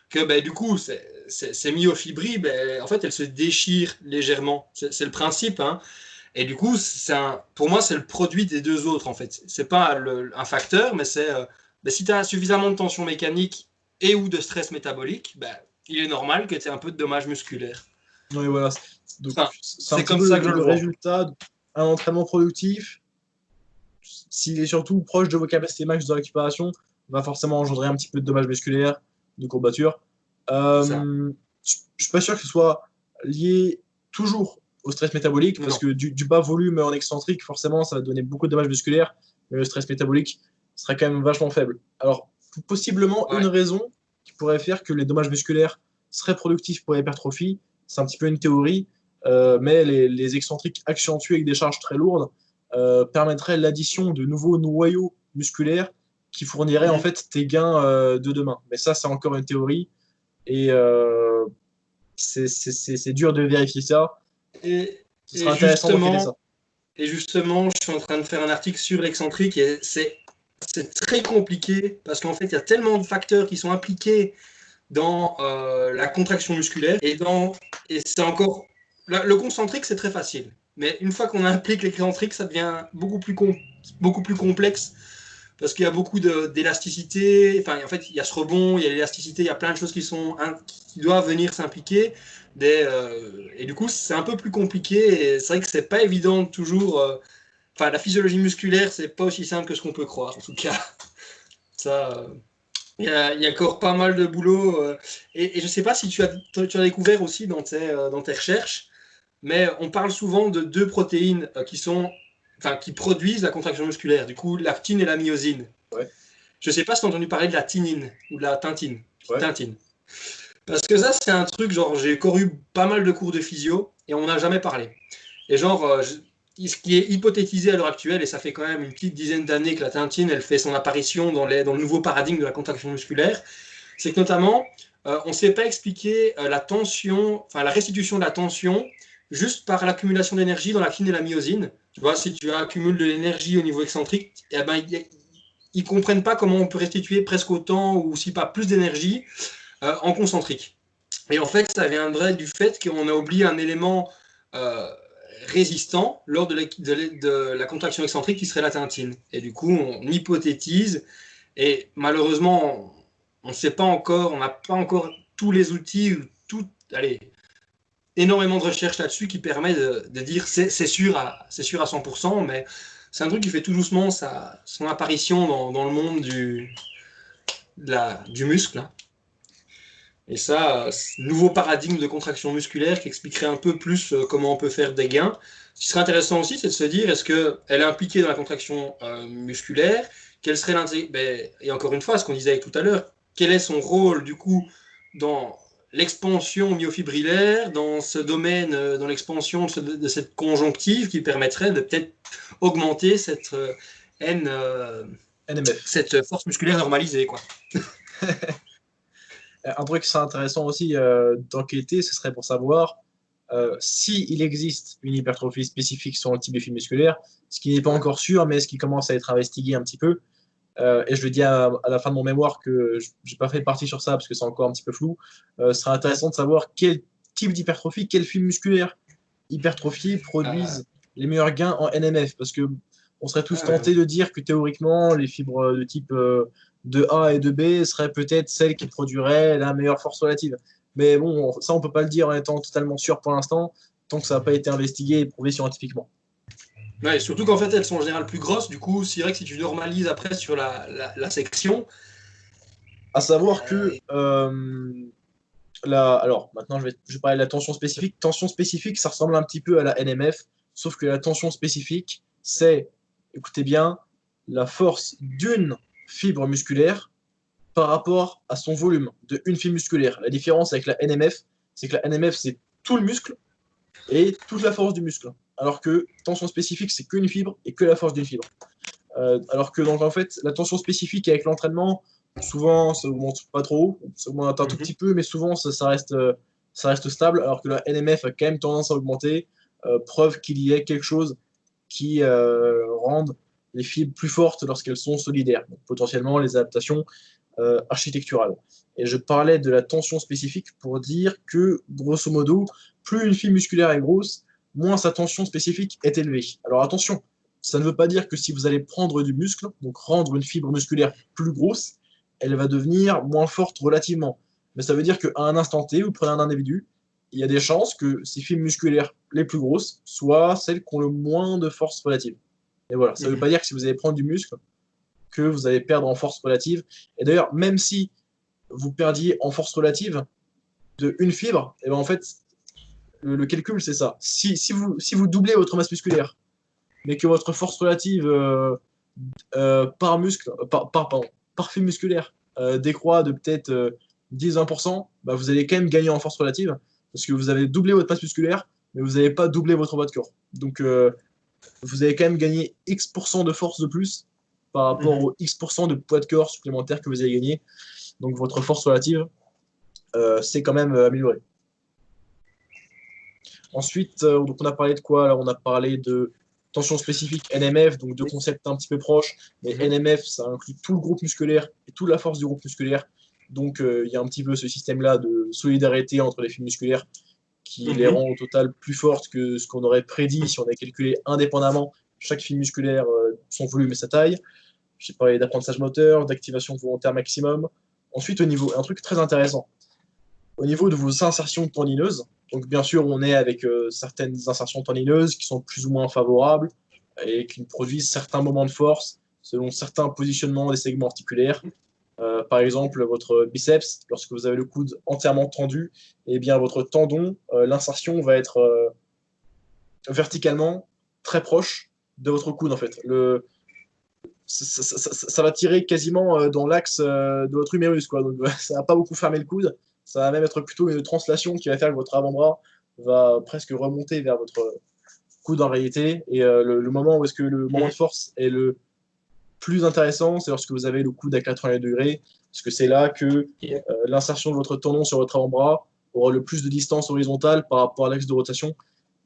que du coup, ces myofibrilles, en fait, elles se déchirent légèrement. C'est le principe, hein. Et du coup, pour moi, c'est le produit des deux autres, en fait. C'est pas un facteur, mais si tu as suffisamment de tension mécanique et ou de stress métabolique, il est normal que tu aies un peu de dommages musculaires. Oui, voilà. Donc, Enfin, c'est un c'est petit comme peu ça que je le le vois. résultat d'un entraînement productif. S'il est surtout proche de vos capacités max de récupération, va forcément engendrer un petit peu de dommages musculaires, de courbatures. C'est ça. Je ne suis pas sûr que ce soit lié toujours au stress métabolique, parce Non. que du bas volume en excentrique, forcément, ça va donner beaucoup de dommages musculaires, mais le stress métabolique sera quand même vachement faible. Alors, possiblement, une Ouais. raison qui pourrait faire que les dommages musculaires seraient productifs pour l'hypertrophie, c'est un petit peu une théorie, mais les excentriques accentués avec des charges très lourdes permettrait l'addition de nouveaux noyaux musculaires qui fourniraient en Mhm. fait tes gains de demain. Mais ça, c'est encore une théorie et c'est dur de vérifier ça. Et, Ce et sera intéressant d'enquêter ça. justement, et justement, je suis en train de faire un article sur l'excentrique et c'est très compliqué parce qu'en fait, il y a tellement de facteurs qui sont impliqués dans la contraction musculaire et c'est encore le concentrique, c'est très facile. Mais une fois qu'on implique l'excentrique, ça devient beaucoup plus complexe parce qu'il y a beaucoup d'élasticité. Enfin, en fait, il y a ce rebond, il y a l'élasticité, il y a plein de choses qui doivent venir s'impliquer. Et du coup, c'est un peu plus compliqué. Et c'est vrai que c'est pas évident toujours. Enfin, la physiologie musculaire, c'est pas aussi simple que ce qu'on peut croire, en tout cas. Ça, il y a encore pas mal de boulot. Et je sais pas si tu as découvert aussi dans tes recherches, mais on parle souvent de deux protéines qui produisent la contraction musculaire. Du coup, l'actine et la myosine. Ouais, Je sais pas si tu as entendu parler de la tinine ou de la tintine. ouais. Tintine. Parce que ça, c'est un truc, genre, j'ai encore eu pas mal de cours de physio et on n'a jamais parlé. Et genre, ce qui est hypothétisé à l'heure actuelle, et ça fait quand même une petite dizaine d'années que la tintine, elle fait son apparition dans le nouveau paradigme de la contraction musculaire, c'est que notamment, on ne sait pas expliquer la tension, enfin la restitution de la tension juste par l'accumulation d'énergie dans l'actine et la myosine. Tu vois, si tu accumules de l'énergie au niveau excentrique, eh ben, ils comprennent pas comment on peut restituer presque autant ou si pas plus d'énergie en concentrique. Et en fait, ça viendrait du fait qu'on a oublié un élément euh, résistant lors de la contraction excentrique qui serait la tintine. Et du coup, on hypothétise et malheureusement, on ne sait pas encore, on n'a pas encore tous les outils, allez, énormément de recherches là-dessus qui permet de dire c'est sûr à 100%, mais c'est un truc qui fait tout doucement son apparition dans le monde du muscle, hein. Et ça, nouveau paradigme de contraction musculaire qui expliquerait un peu plus comment on peut faire des gains. Ce qui serait intéressant aussi, c'est de se dire, est-ce qu'elle est impliquée dans la contraction musculaire? Quel serait l'intérêt, et encore une fois, ce qu'on disait tout à l'heure, quel est son rôle du coup dans l'expansion myofibrillaire, dans ce domaine, dans l'expansion de cette conjonctive qui permettrait de peut-être augmenter N, NMF. cette force musculaire normalisée, quoi. Un truc qui serait intéressant aussi d'enquêter, ce serait pour savoir s'il existe une hypertrophie spécifique sur le type musculaire, ce qui n'est pas Ouais. encore sûr, mais ce qui commence à être investigué un petit peu. Et je le dis à la fin de mon mémoire que je n'ai pas fait partie sur ça parce que c'est encore un petit peu flou. Ce serait intéressant de savoir quel type d'hypertrophie, quel fibres musculaires hypertrophiés Euh, produisent les meilleurs gains en NMF. Parce que on serait tous ouais. tentés de dire que théoriquement, les fibres de type de A et de B seraient peut-être celles qui produiraient la meilleure force relative. Mais bon, ça, on ne peut pas le dire en étant totalement sûr pour l'instant, tant que ça n'a pas été investigué et prouvé scientifiquement. Ouais, surtout qu'en fait, elles sont en général plus grosses. Du coup, c'est vrai que si tu normalises après sur la section. À savoir que alors maintenant je vais parler de la tension spécifique. Tension spécifique, ça ressemble un petit peu à la NMF, sauf que la tension spécifique, c'est, écoutez bien, la force d'une fibre musculaire par rapport à son volume de une fibre musculaire. La différence avec la NMF, c'est que la NMF, c'est tout le muscle et toute la force du muscle. Alors que tension spécifique, c'est qu'une fibre et que la force d'une fibre. Alors que donc en fait, la tension spécifique avec l'entraînement, souvent ça augmente pas trop, ça augmente un tout petit peu, mais souvent ça reste stable, alors que la NMF a quand même tendance à augmenter, preuve qu'il y ait quelque chose qui rende les fibres plus fortes lorsqu'elles sont solidaires, donc potentiellement les adaptations architecturales. Et je parlais de la tension spécifique pour dire que, grosso modo, plus une fibre musculaire est grosse, moins sa tension spécifique est élevée. Alors attention, ça ne veut pas dire que si vous allez prendre du muscle, donc rendre une fibre musculaire plus grosse, elle va devenir moins forte relativement. Mais ça veut dire qu'à un instant T, vous prenez un individu, il y a des chances que ces fibres musculaires les plus grosses soient celles qui ont le moins de force relative. Et voilà, ça ne veut pas dire que si vous allez prendre du muscle, que vous allez perdre en force relative. Et d'ailleurs, même si vous perdiez en force relative de une fibre, et ben en fait, le calcul, c'est ça. Si vous doublez votre masse musculaire, mais que votre force relative par muscle, par fibre musculaire décroît de peut-être 10-20%, bah, vous allez quand même gagner en force relative, parce que vous avez doublé votre masse musculaire, mais vous n'avez pas doublé votre poids de corps. Donc, vous avez quand même gagné X% de force de plus par rapport au X% de poids de corps supplémentaire que vous avez gagné. Donc, votre force relative, c'est quand même amélioré. Ensuite, donc on a parlé de quoi? Alors, on a parlé de tension spécifique NMF, donc deux concepts un petit peu proches. Mais NMF, ça inclut tout le groupe musculaire et toute la force du groupe musculaire. Donc, il y a un petit peu ce système-là de solidarité entre les fibres musculaires qui les rend au total plus fortes que ce qu'on aurait prédit si on avait calculé indépendamment chaque fibre musculaire, son volume et sa taille. J'ai parlé d'apprentissage moteur, d'activation volontaire maximum. Ensuite, au niveau, un truc très intéressant, au niveau de vos insertions tendineuses, donc bien sûr, on est avec certaines insertions tendineuses qui sont plus ou moins favorables et qui produisent certains moments de force selon certains positionnements des segments articulaires. Par exemple, votre biceps, lorsque vous avez le coude entièrement tendu, eh bien, votre tendon, l'insertion va être verticalement très proche de votre coude, en fait. Ça va tirer quasiment dans l'axe de votre humérus, quoi. Donc, ça va pas beaucoup fermer le coude. Ça va même être plutôt une translation qui va faire que votre avant-bras va presque remonter vers votre coude en réalité. Et le moment où est-ce que le moment de force est le plus intéressant, c'est lorsque vous avez le coude à 80 degrés, parce que c'est là que l'insertion de votre tendon sur votre avant-bras aura le plus de distance horizontale par rapport à l'axe de rotation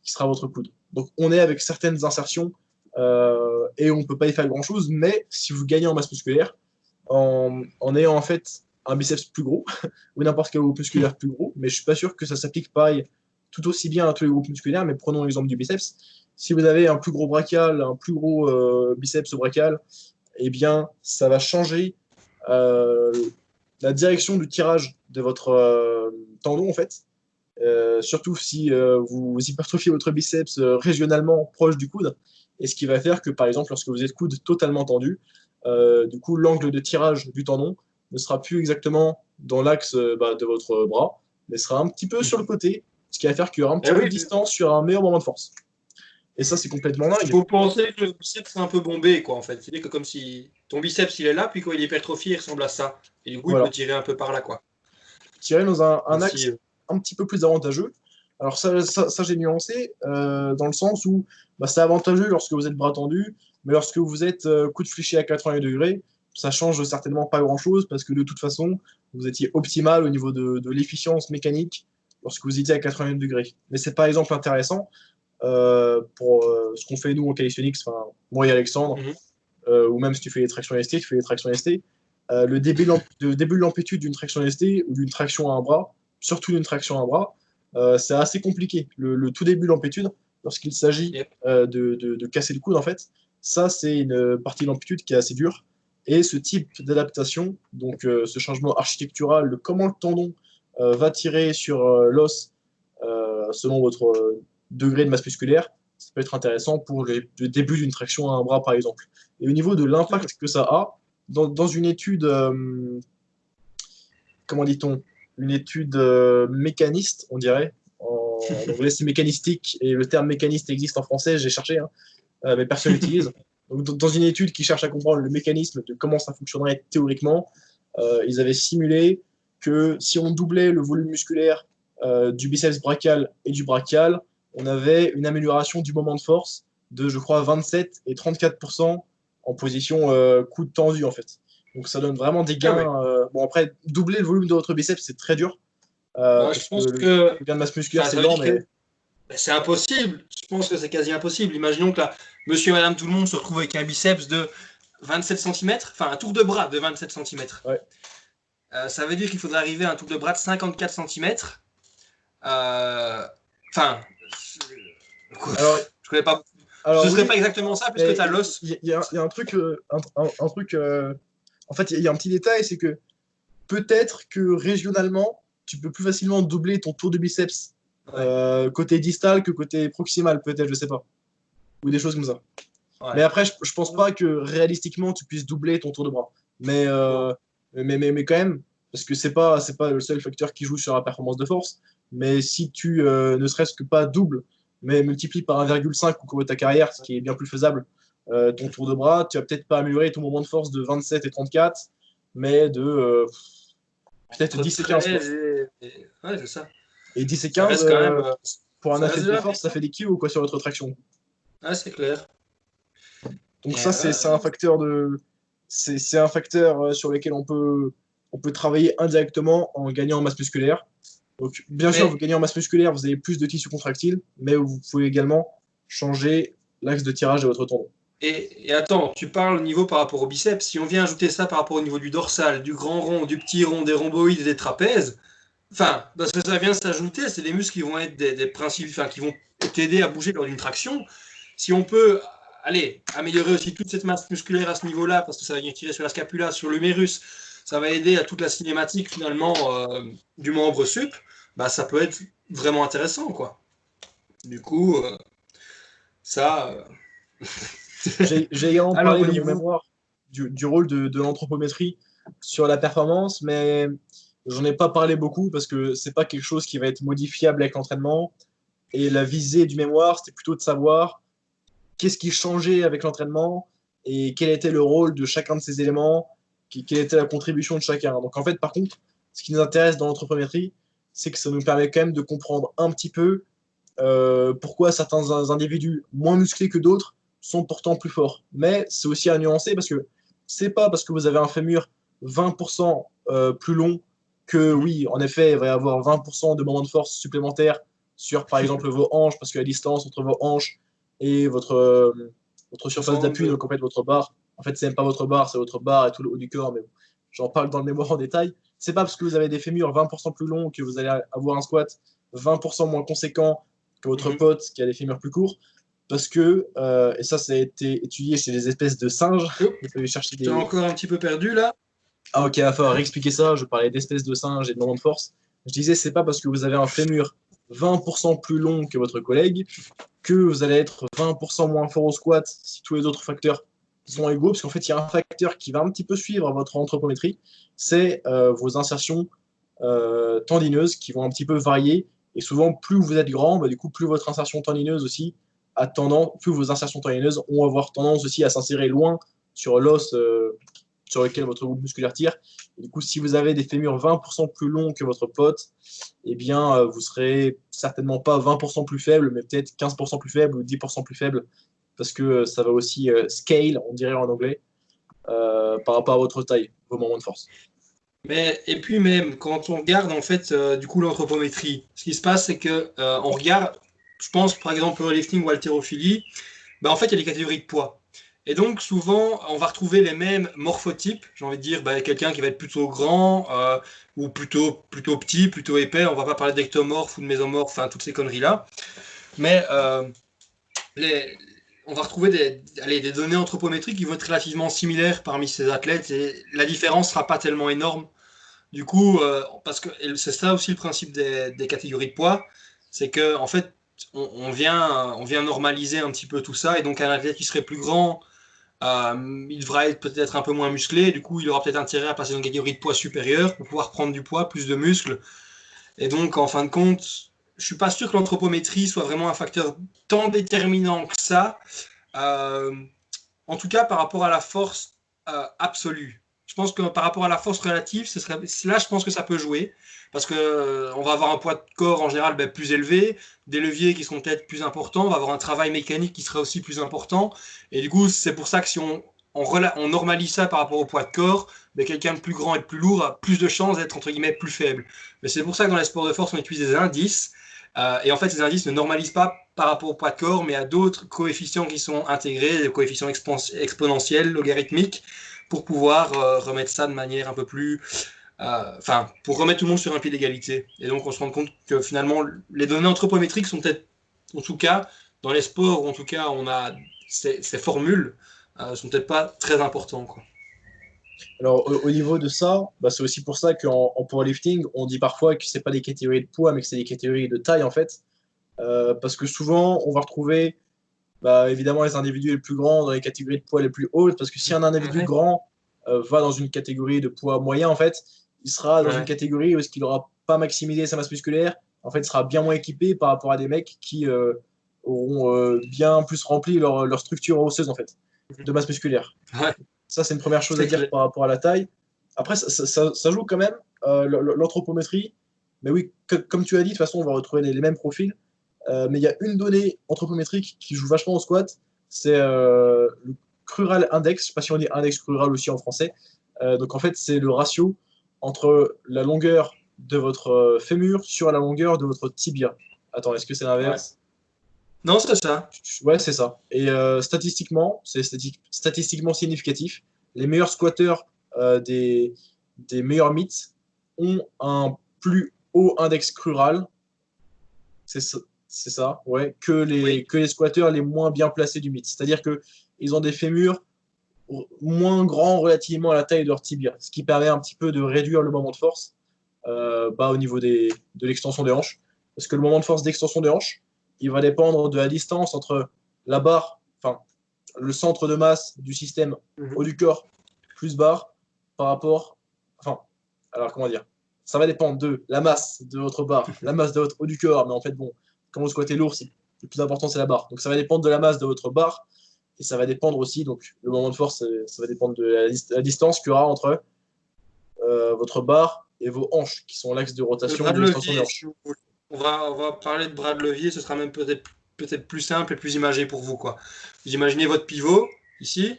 qui sera votre coude. Donc on est avec certaines insertions et on ne peut pas y faire grand-chose, mais si vous gagnez en masse musculaire, en ayant en fait un biceps plus gros, ou n'importe quel groupe musculaire plus gros, mais je ne suis pas sûr que ça s'applique pareil tout aussi bien à tous les groupes musculaires, mais prenons l'exemple du biceps. Si vous avez un plus gros brachial, un plus gros biceps au brachial, eh bien, ça va changer la direction du tirage de votre tendon, en fait. Surtout si vous hypertrophiez votre biceps régionalement proche du coude. Et ce qui va faire que, par exemple, lorsque vous êtes coude totalement tendu, du coup, l'angle de tirage du tendon ne sera plus exactement dans l'axe de votre bras, mais sera un petit peu sur le côté, ce qui va faire qu'il y aura un petit peu de distance sur un meilleur moment de force. Et ça, c'est complètement dingue. Il faut penser que le biceps est un peu bombé, quoi, en fait. C'est que comme si ton biceps, il est là, puis quand il est hypertrophié, il ressemble à ça. Et du coup, il peut tirer un peu par là, quoi. Tirer dans un axe un petit peu plus avantageux. Alors ça j'ai nuancé, dans le sens où c'est avantageux lorsque vous êtes bras tendu, mais lorsque vous êtes coude fléché à 80 degrés, ça change certainement pas grand-chose, parce que de toute façon, vous étiez optimal au niveau de l'efficience mécanique lorsque vous étiez à 80 degrés. Mais c'est par exemple intéressant pour ce qu'on fait nous en calisthenics, enfin moi et Alexandre, ou même si tu fais les tractions ST, tu fais les tractions ST, le début de l'amplitude d'une traction ST ou d'une traction à un bras, surtout d'une traction à un bras, c'est assez compliqué. Le tout début de l'amplitude, lorsqu'il s'agit de casser le coude, en fait, ça, c'est une partie de l'amplitude qui est assez dure. Et ce type d'adaptation, donc ce changement architectural de comment le tendon va tirer sur l'os selon votre degré de masse musculaire, ça peut être intéressant pour le début d'une traction à un bras, par exemple. Et au niveau de l'impact que ça a, dans une étude, comment dit-on, une étude mécaniste, on dirait. En anglais, c'est mécanistique, et le terme mécaniste existe en français, j'ai cherché, hein, mais personne l'utilise. Donc, dans une étude qui cherche à comprendre le mécanisme de comment ça fonctionnerait théoriquement, ils avaient simulé que si on doublait le volume musculaire du biceps brachial et du brachial, on avait une amélioration du moment de force de, je crois, 27 et 34% en position coude tendu, en fait. Donc ça donne vraiment des gains. Bon, après, doubler le volume de votre biceps, c'est très dur. Je Parce pense que que le gain de masse musculaire, c'est ça veut lent, dire mais que c'est impossible. Je pense que c'est quasi impossible. Imaginons que là, monsieur et madame tout le monde se retrouve avec un biceps de 27 centimètres, enfin un tour de bras de 27 centimètres. ouais. Ça veut dire qu'il faudrait arriver à un tour de bras de 54 centimètres. Enfin, Alors, je connais pas. Ce alors serait oui, pas exactement ça, puisque tu as l'os. il y a un truc, un truc en fait, il y a un petit détail, c'est que peut-être que régionalement, tu peux plus facilement doubler ton tour de biceps côté distal que côté proximal, peut-être, je sais pas. Ou des choses comme ça. Ouais. Mais après, je pense pas que réalistiquement, tu puisses doubler ton tour de bras. Mais, mais quand même, parce que c'est pas le seul facteur qui joue sur la performance de force. Mais si tu ne serait-ce que pas double, mais multiplie par 1,5 au cours de ta carrière, ce qui est bien plus faisable, ton tour de bras, tu vas peut-être pas améliorer ton moment de force de 27 et 34, mais de peut-être 10 et 15. Quoi. Ouais, c'est ça. Et 10 et Ça 15, reste quand même. pour un Ça reste athlète de déjà force, ça fait des kilos quoi, sur votre traction. Ah, c'est clair. Donc Et ça, c'est un facteur c'est un facteur sur lequel on peut travailler indirectement en gagnant en masse musculaire. Donc, bien sûr, vous mais gagnez en masse musculaire, vous avez plus de tissu contractile, mais vous pouvez également changer l'axe de tirage de votre tendon. et attends, tu parles au niveau par rapport au biceps. Si on vient ajouter ça par rapport au niveau du dorsal, du grand rond, du petit rond, des rhomboïdes et des trapèzes, enfin, parce que ça vient s'ajouter, c'est des muscles qui vont être des principes, enfin, qui vont t'aider à bouger lors d'une traction. Si on peut, allez, améliorer aussi toute cette masse musculaire à ce niveau-là, parce que ça va venir tirer sur la scapula, sur l'humérus, ça va aider à toute la cinématique finalement du membre sup, bah ça peut être vraiment intéressant, quoi. Du coup, ça. J'ai également Alors parlé au de mon niveau. mémoire du rôle de l'anthropométrie sur la performance, mais j'en ai pas parlé beaucoup parce que c'est pas quelque chose qui va être modifiable avec l'entraînement. Et la visée du mémoire, c'était plutôt de savoir qu'est-ce qui changeait avec l'entraînement et quel était le rôle de chacun de ces éléments, quelle était la contribution de chacun. Donc en fait, par contre, ce qui nous intéresse dans l'anthropométrie, c'est que ça nous permet quand même de comprendre un petit peu pourquoi certains individus moins musclés que d'autres sont pourtant plus forts. Mais c'est aussi à nuancer parce que c'est pas parce que vous avez un fémur 20% plus long que oui, en effet, il va y avoir 20% de moment de force supplémentaire sur, par exemple, vos hanches, parce que la distance entre vos hanches et votre surface d'appui, donc en fait votre barre, en fait c'est même pas votre barre, c'est votre barre et tout le haut du corps, mais bon, j'en parle dans le mémoire en détail. C'est pas parce que vous avez des fémurs 20% plus longs que vous allez avoir un squat 20% moins conséquent que votre pote qui a des fémurs plus courts, parce que, et ça a été étudié chez les espèces de singes, il fallait chercher T'es des... encore un petit peu perdu là. Ah ok, il va falloir réexpliquer ça, je parlais d'espèces de singes et de moments de force. Je disais, c'est pas parce que vous avez un fémur 20% plus long que votre collègue que vous allez être 20% moins fort au squat si tous les autres facteurs sont égaux, parce qu'en fait, il y a un facteur qui va un petit peu suivre votre anthropométrie, c'est vos insertions tendineuses qui vont un petit peu varier. Et souvent, plus vous êtes grand, bah, du coup, plus votre insertion tendineuse aussi a tendance, plus vos insertions tendineuses ont avoir tendance aussi à s'insérer loin sur l'os sur lequel votre groupe musculaire tire. Et du coup, si vous avez des fémurs 20% plus longs que votre pote, eh bien, vous serez certainement pas 20% plus faible, mais peut-être 15% plus faible ou 10% plus faible, parce que ça va aussi scale, on dirait en anglais, par rapport à votre taille, vos moments de force. Mais, et puis même, quand on regarde en fait du coup l'anthropométrie, ce qui se passe c'est que on regarde, je pense par exemple powerlifting ou haltérophilie, bah, en fait il y a des catégories de poids. Et donc souvent on va retrouver les mêmes morphotypes, j'ai envie de dire bah, quelqu'un qui va être plutôt grand ou plutôt petit, plutôt épais, on va pas parler d'ectomorphe ou de mésomorphe, enfin toutes ces conneries là. Mais les, on va retrouver des données anthropométriques qui vont être relativement similaires parmi ces athlètes et la différence sera pas tellement énorme. Parce que c'est ça aussi le principe des catégories de poids, c'est que en fait, on vient normaliser un petit peu tout ça. Et donc, un athlète qui serait plus grand, il devra être peut-être un peu moins musclé. Du coup, il aura peut-être intérêt à passer dans une catégorie de poids supérieure pour pouvoir prendre du poids, plus de muscles. Et donc, en fin de compte, je suis pas sûr que l'anthropométrie soit vraiment un facteur tant déterminant que ça. Euh, En tout cas, par rapport à la force absolue. Je pense que par rapport à la force relative, là, je pense que ça peut jouer. Parce que on va avoir un poids de corps en général plus élevé, des leviers qui seront peut-être plus importants, on va avoir un travail mécanique qui sera aussi plus important. Et du coup, c'est pour ça que si on normalise ça par rapport au poids de corps, quelqu'un de plus grand et de plus lourd a plus de chances d'être entre guillemets plus faible. Mais c'est pour ça que dans les sports de force, on utilise des indices. Et en fait, ces indices ne normalisent pas par rapport au poids de corps, mais à d'autres coefficients qui sont intégrés, des coefficients exponentiels, logarithmiques, pour pouvoir remettre ça de manière un peu plus... pour remettre tout le monde sur un pied d'égalité. Et donc, on se rend compte que finalement, les données anthropométriques sont peut-être, en tout cas, dans les sports où en tout cas on a ces formules, sont peut-être pas très importantes, quoi. Alors, au niveau de ça, bah, c'est aussi pour ça qu'en powerlifting, on dit parfois que c'est pas des catégories de poids, mais que c'est des catégories de taille, en fait. Parce que souvent, on va retrouver bah, évidemment les individus les plus grands dans les catégories de poids les plus hautes, parce que si un individu Ouais. grand va dans une catégorie de poids moyen, en fait, il sera dans une Ouais. catégorie où est-ce qu'il n'aura pas maximisé sa masse musculaire, en fait, il sera bien moins équipé par rapport à des mecs qui auront bien plus rempli leur structure osseuse, en fait, de masse musculaire. Ouais. Ça, c'est une première chose à C'est dire clair. par rapport à la taille. Après, ça joue quand même, l'anthropométrie. Mais oui, comme tu as dit, de toute façon, on va retrouver les mêmes profils. Mais il y a une donnée anthropométrique qui joue vachement au squat, c'est le crural index. Je ne sais pas si on dit index crural aussi en français. Donc en fait, c'est le ratio entre la longueur de votre fémur sur la longueur de votre tibia. Attends, est-ce que c'est Ouais. l'inverse? Non, c'est ça. Ouais, c'est ça. Et statistiquement, c'est statistiquement significatif. Les meilleurs squatteurs des meilleurs mythes ont un plus haut index crural, c'est ça, ouais, Oui. que les squatteurs les moins bien placés du mythe. C'est-à-dire qu'ils ont des fémurs moins grands relativement à la taille de leur tibia, ce qui permet un petit peu de réduire le moment de force au niveau de l'extension des hanches. Parce que le moment de force d'extension des hanches, il va dépendre de la distance entre la barre, enfin, le centre de masse du système haut Mhm. du corps plus barre par rapport. Enfin, alors comment dire? Ça va dépendre de la masse de votre barre, la masse de votre haut du corps, mais en fait, bon, quand vous squattez lourd, le plus important, c'est la barre. Donc ça va dépendre de la masse de votre barre et ça va dépendre aussi, donc le moment de force, ça va dépendre de la distance qu'il y aura entre votre barre et vos hanches, qui sont l'axe de Le rotation bras de de l'extension des levier, si hanches. vous voulez. On va parler de bras de levier, ce sera même peut-être plus simple et plus imagé pour vous, quoi. Vous imaginez votre pivot, ici.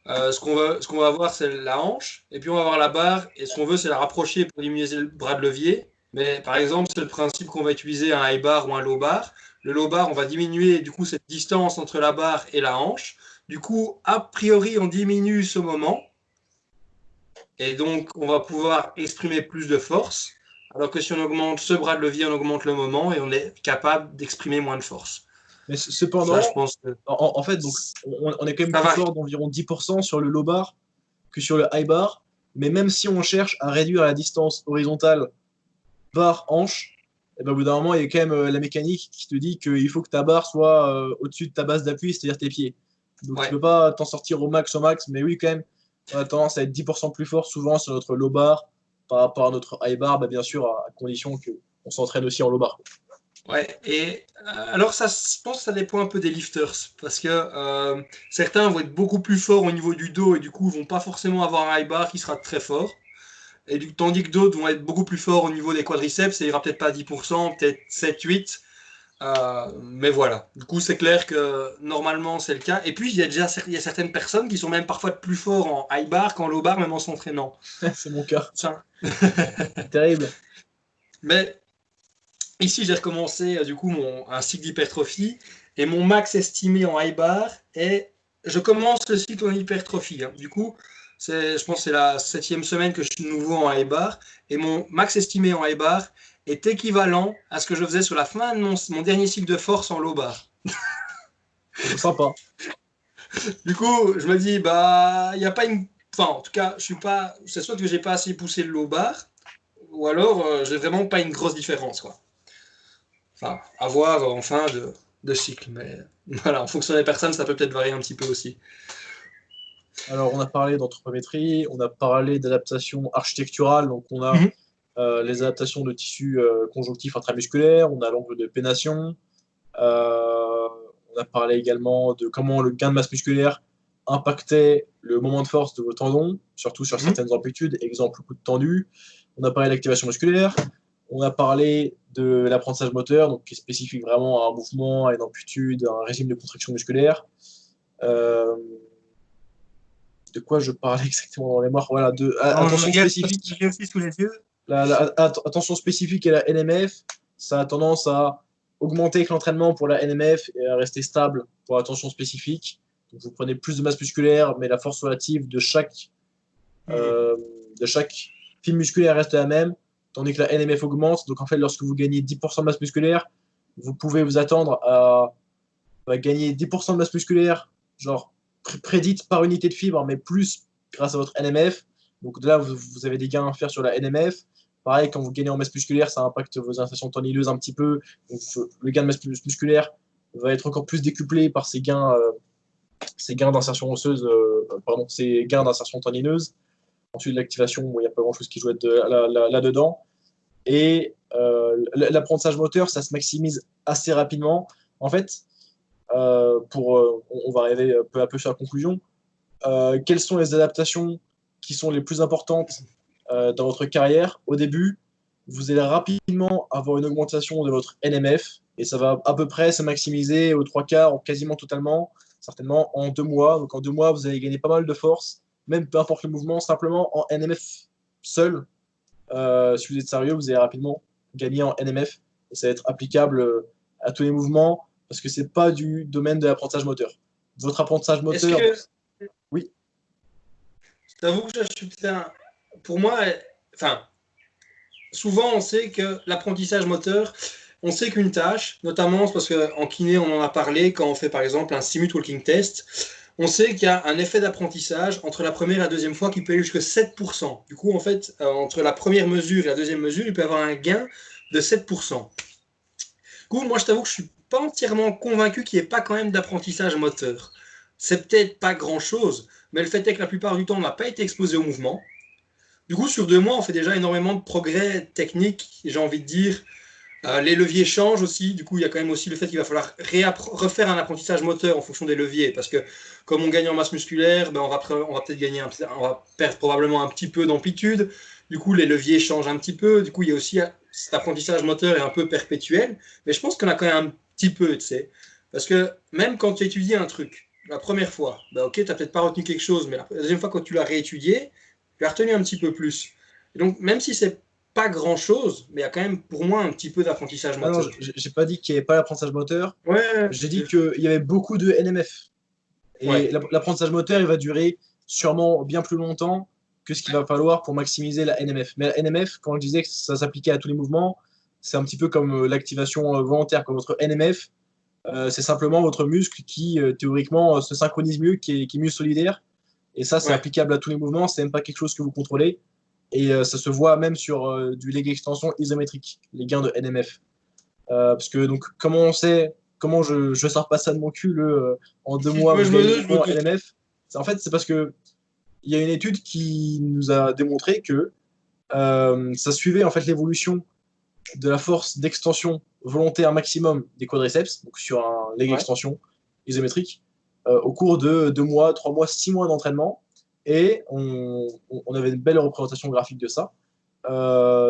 Ce qu'on va avoir, c'est la hanche, et puis on va avoir la barre, et ce qu'on veut, c'est la rapprocher pour diminuer le bras de levier. Mais par exemple, c'est le principe qu'on va utiliser un high bar ou un low bar. Le low bar, on va diminuer du coup cette distance entre la barre et la hanche. Du coup, a priori, on diminue ce moment, et donc on va pouvoir exprimer plus de force. Alors que si on augmente ce bras de levier, on augmente le moment et on est capable d'exprimer moins de force. Mais Ça, je cependant, pense que en fait, donc, on est quand même ça plus va. fort d'environ 10% sur le low bar que sur le high bar. Mais même si on cherche à réduire la distance horizontale barre-hanche, et ben, au bout d'un moment, il y a quand même la mécanique qui te dit qu'il faut que ta barre soit au-dessus de ta base d'appui, c'est-à-dire tes pieds. Donc tu Ouais. peux pas t'en sortir au max, mais oui, quand même, on a tendance à être 10% plus fort souvent sur notre low bar par rapport à notre high bar, bien sûr, à condition qu'on s'entraîne aussi en low bar. Ouais, et alors ça, je pense que ça dépend un peu des lifters, parce que certains vont être beaucoup plus forts au niveau du dos et du coup vont pas forcément avoir un high bar qui sera très fort, tandis que d'autres vont être beaucoup plus forts au niveau des quadriceps, et il n'y aura peut-être pas 10%, peut-être 7-8, mais voilà. Du coup, c'est clair que normalement c'est le cas. Et puis il y a certaines personnes qui sont même parfois plus forts en high bar qu'en low bar, même en s'entraînant. C'est mon cas. Ça. C'est terrible. Mais ici, j'ai recommencé du coup un cycle d'hypertrophie et mon max estimé en high bar est. Je commence le cycle en hypertrophie, hein. Du coup, je pense que c'est la 7e semaine que je suis nouveau en high bar et mon max estimé en high bar est équivalent à ce que je faisais sur la fin de mon dernier cycle de force en low bar. Sympa. Du coup, je me dis, bah, il n'y a pas une. Enfin, en tout cas, je suis pas. C'est soit que j'ai pas assez poussé le low bar ou alors j'ai vraiment pas une grosse différence, quoi. enfin, à voir en fin de cycle. Mais voilà, en fonction des personnes, ça peut peut-être varier un petit peu aussi. Alors, on a parlé d'anthropométrie, on a parlé d'adaptation architecturale, donc on a Mhm. les adaptations de tissus conjonctifs intramusculaires, on a l'angle de pénation, on a parlé également de comment le gain de masse musculaire impactait le moment de force de vos tendons, surtout sur Mhm. certaines amplitudes, exemple le coup de tendu. On a parlé de l'activation musculaire, on a parlé de l'apprentissage moteur, donc qui est spécifique vraiment à un mouvement, à une amplitude, à un régime de contraction musculaire. Euh, de quoi je parlais exactement dans la mémoire? Voilà, attention spécifique. J'ai aussi sous les yeux. Attention spécifique à la NMF, ça a tendance à augmenter avec l'entraînement pour la NMF et à rester stable pour l'attention spécifique. Donc vous prenez plus de masse musculaire, mais la force relative euh, de chaque fil musculaire reste la même, tandis que la NMF augmente. Donc en fait, lorsque vous gagnez 10% de masse musculaire, vous pouvez vous attendre à gagner 10% de masse musculaire, genre prédite par unité de fibre, mais plus grâce à votre NMF. Donc de là, vous avez des gains à faire sur la NMF. Pareil, quand vous gagnez en masse musculaire, ça impacte vos insertions tendineuses un petit peu. Donc, le gain de masse musculaire va être encore plus décuplé par ces gains d'insertion osseuse, pardon, ces gains d'insertion tendineuse. Ensuite, l'activation, il n'y a pas grand-chose qui joue là-dedans. Et l'apprentissage moteur, ça se maximise assez rapidement. En fait, on va arriver peu à peu sur la conclusion. Quelles sont les adaptations qui sont les plus importantes dans votre carrière? Au début, vous allez rapidement avoir une augmentation de votre NMF et ça va à peu près se maximiser aux trois quarts, quasiment totalement, certainement en 2 mois. Donc en 2 mois, vous allez gagner pas mal de force, même peu importe le mouvement, simplement en NMF seul. Si vous êtes sérieux, vous allez rapidement gagner en NMF et ça va être applicable à tous les mouvements parce que c'est pas du domaine de l'apprentissage moteur. Votre apprentissage Est-ce moteur, que, oui. je t'avoue que je suis pour moi, enfin, souvent on sait que l'apprentissage moteur, on sait qu'une tâche, notamment parce qu'en kiné on en a parlé quand on fait par exemple un simut walking test, on sait qu'il y a un effet d'apprentissage entre la première et la deuxième fois qui peut aller jusqu'à 7%. Du coup, en fait, entre la première mesure et la deuxième mesure, il peut y avoir un gain de 7%. Du coup, moi je t'avoue que je suis pas entièrement convaincu qu'il n'y ait pas quand même d'apprentissage moteur. C'est peut-être pas grand-chose, mais le fait est que la plupart du temps on n'a pas été exposé au mouvement. Du coup, sur 2 mois, on fait déjà énormément de progrès techniques, j'ai envie de dire. Les leviers changent aussi, du coup, il y a quand même aussi le fait qu'il va falloir refaire un apprentissage moteur en fonction des leviers, parce que comme on gagne en masse musculaire, ben on va peut-être gagner, on va perdre probablement un petit peu d'amplitude. Du coup, les leviers changent un petit peu. Du coup, il y a aussi cet apprentissage moteur est un peu perpétuel, mais je pense qu'on a quand même un petit peu, tu sais, parce que même quand tu étudies un truc la première fois, ben ok, tu n'as peut-être pas retenu quelque chose, mais la deuxième fois quand tu l'as réétudié, tu as retenu un petit peu plus. Et donc, même si c'est pas grand-chose, mais il y a quand même pour moi un petit peu d'apprentissage Ah non, moteur. j'ai pas dit qu'il n'y avait pas l'apprentissage moteur. Ouais, J'ai dit qu'il y avait beaucoup de NMF. Et ouais, l'apprentissage moteur, il va durer sûrement bien plus longtemps que ce qu'il va falloir pour maximiser la NMF. Mais la NMF, quand je disais que ça s'appliquait à tous les mouvements, c'est un petit peu comme l'activation volontaire, comme votre NMF. C'est simplement votre muscle qui, théoriquement, se synchronise mieux, qui est mieux solidaire. Et ça, c'est ouais. applicable à tous les mouvements. C'est même pas quelque chose que vous contrôlez. Et ça se voit même sur du leg extension isométrique, les gains de NMF. Parce que, donc, comment on sait, comment je sors pas ça de mon cul, en 2 mois, Ouais, vous gagnez je beaucoup me en doute. NMF. En fait, c'est parce que il y a une étude qui nous a démontré que ça suivait en fait l'évolution de la force d'extension volontaire maximum des quadriceps, donc sur un leg Ouais. extension isométrique, au cours de 2 mois, 3 mois, 6 mois d'entraînement. Et on avait une belle représentation graphique de ça.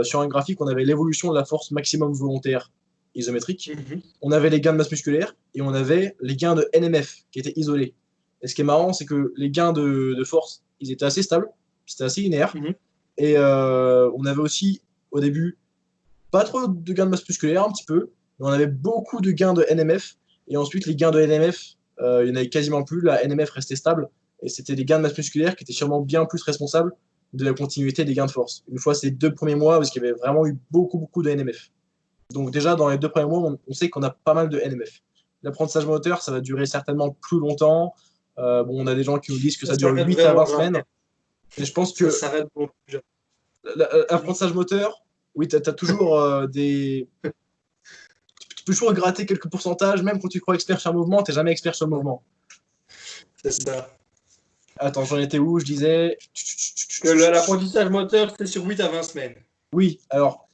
Sur un graphique, on avait l'évolution de la force maximum volontaire isométrique, Mhm. on avait les gains de masse musculaire et on avait les gains de NMF qui étaient isolés. Et ce qui est marrant, c'est que les gains de force, ils étaient assez stables, c'était assez linéaire. Mhm. Et on avait aussi, au début, pas trop de gains de masse musculaire, un petit peu, mais on avait beaucoup de gains de NMF. Et ensuite, les gains de NMF, il n'y en avait quasiment plus. La NMF restait stable. Et c'était des gains de masse musculaire qui étaient sûrement bien plus responsables de la continuité des gains de force. Une fois ces 2 premiers mois, parce qu'il y avait vraiment eu beaucoup, beaucoup de NMF. Donc déjà, dans les 2 premiers mois, on sait qu'on a pas mal de NMF. L'apprentissage moteur, ça va durer certainement plus longtemps. Bon, on a des gens qui nous disent que Ça ça dure s'arrête 8 à 20 vraiment semaines. jamais. Et je pense Ça que s'arrête beaucoup jamais. l'apprentissage moteur, oui, tu as toujours des... peux toujours gratter quelques pourcentages, même quand tu crois expert sur un mouvement, tu n'es jamais expert sur le mouvement. C'est ça. Attends, j'en étais où? Je disais. L'apprentissage moteur, c'est sur 8 à 20 semaines. Oui, alors,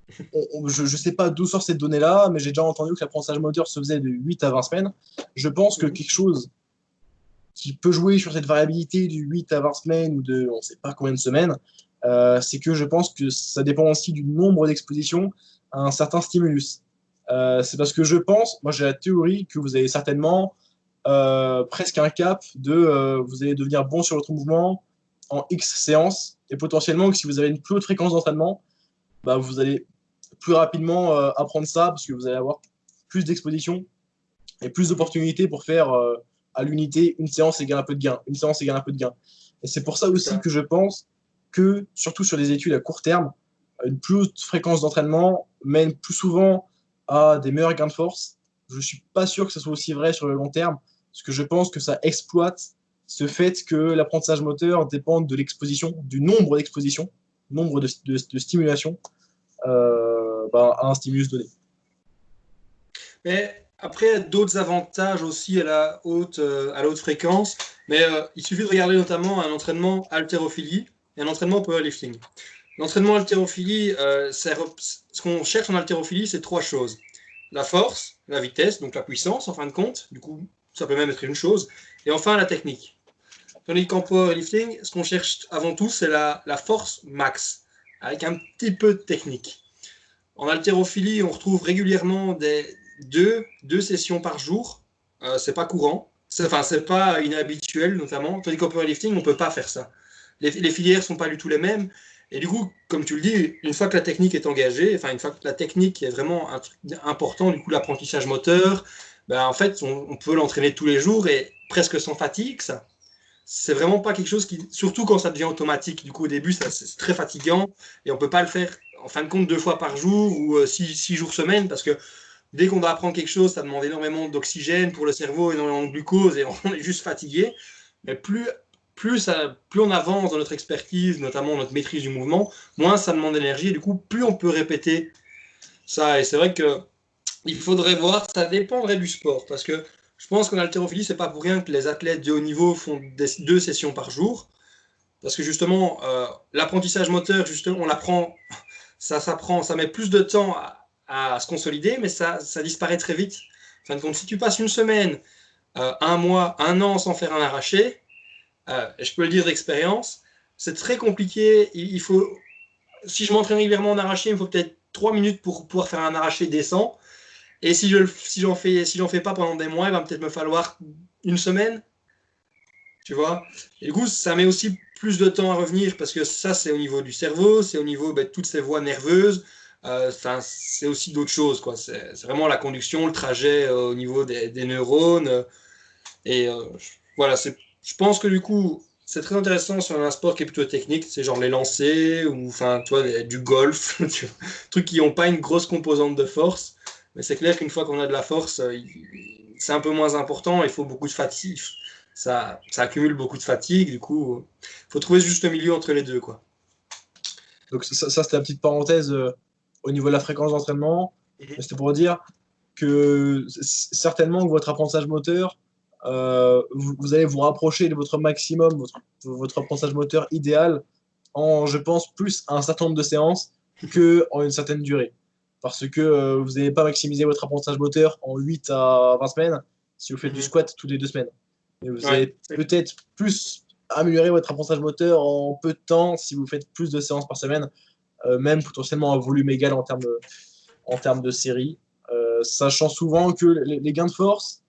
je ne sais pas d'où sort cette donnée-là, mais j'ai déjà entendu que l'apprentissage moteur se faisait de 8 à 20 semaines. Je pense que quelque chose qui peut jouer sur cette variabilité du 8 à 20 semaines ou de on ne sait pas combien de semaines, c'est que je pense que ça dépend aussi du nombre d'expositions à un certain stimulus. C'est parce que je pense, moi j'ai la théorie que vous avez certainement presque un cap de vous allez devenir bon sur votre mouvement en X séances et potentiellement que si vous avez une plus haute fréquence d'entraînement, bah, vous allez plus rapidement apprendre ça parce que vous allez avoir plus d'expositions et plus d'opportunités pour faire à l'unité une séance égale un peu de gain, une séance égale un peu de gain. Et c'est pour ça aussi que je pense que, surtout sur des études à court terme, une plus haute fréquence d'entraînement mène plus souvent à des meilleurs gains de force. Je ne suis pas sûr que ce soit aussi vrai sur le long terme, parce que je pense que ça exploite ce fait que l'apprentissage moteur dépend de l'exposition, du nombre d'expositions, nombre de stimulations à un stimulus donné. Mais après, il y a d'autres avantages aussi à la haute fréquence. Mais il suffit de regarder notamment un entraînement haltérophilie et un entraînement powerlifting. L'entraînement haltérophilie, ce qu'on cherche en haltérophilie, c'est 3 choses. La force, la vitesse, donc la puissance en fin de compte. Du coup, ça peut même être une chose. Et enfin, la technique. Tandis qu'en powerlifting, ce qu'on cherche avant tout, c'est la force max, avec un petit peu de technique. En haltérophilie, on retrouve régulièrement deux sessions par jour. C'est pas courant. C'est pas inhabituel, notamment. Tandis qu'en powerlifting, on peut pas faire ça. Les filières sont pas du tout les mêmes. Et du coup, comme tu le dis, une fois que la technique est engagée, une fois que la technique est vraiment un truc important, du coup, l'apprentissage moteur, en fait, on peut l'entraîner tous les jours et presque sans fatigue, ça. C'est vraiment pas quelque chose qui, surtout quand ça devient automatique. Du coup, au début, c'est très fatigant et on peut pas le faire en fin de compte 2 fois par jour ou 6 jours semaine parce que dès qu'on doit apprendre quelque chose, ça demande énormément d'oxygène pour le cerveau, énormément de glucose et on est juste fatigué. Mais plus on avance dans notre expertise, notamment notre maîtrise du mouvement, moins ça demande d'énergie et du coup, plus on peut répéter ça. Et c'est vrai que il faudrait voir, ça dépendrait du sport parce que je pense qu'en haltérophilie, c'est pas pour rien que les athlètes de haut niveau font 2 sessions par jour. Parce que justement, l'apprentissage moteur, justement, on l'apprend, ça met plus de temps à se consolider, mais ça disparaît très vite. En fin de compte, si tu passes une semaine, 1 mois, 1 an sans faire un arraché, je peux le dire d'expérience, c'est très compliqué. Si je m'entraîne régulièrement en arraché, il me faut peut-être 3 minutes pour pouvoir faire un arraché décent. Et si j'en fais pas pendant des mois, il va peut-être me falloir 1 semaine, tu vois. Et du coup, ça met aussi plus de temps à revenir parce que ça, c'est au niveau du cerveau, c'est au niveau de toutes ces voies nerveuses. C'est aussi d'autres choses, quoi. C'est vraiment la conduction, le trajet au niveau des neurones. Et voilà, je pense que du coup, c'est très intéressant sur un sport qui est plutôt technique, c'est genre les lancers ou du golf, trucs qui n'ont pas une grosse composante de force. Mais c'est clair qu'une fois qu'on a de la force, c'est un peu moins important, il faut beaucoup de fatigue. Ça accumule beaucoup de fatigue, du coup, il faut trouver ce juste milieu entre les deux, quoi. Donc ça c'était la petite parenthèse au niveau de la fréquence d'entraînement. Mais c'était pour dire que certainement que votre apprentissage moteur, vous allez vous rapprocher de votre maximum, votre apprentissage moteur idéal en, je pense, plus un certain nombre de séances qu'en une certaine durée. Parce que vous n'allez pas maximiser votre apprentissage moteur en 8 à 20 semaines si vous faites du squat toutes les 2 semaines. Et vous allez peut-être plus améliorer votre apprentissage moteur en peu de temps si vous faites plus de séances par semaine, même potentiellement un volume égal en termes de série, sachant souvent que les gains de force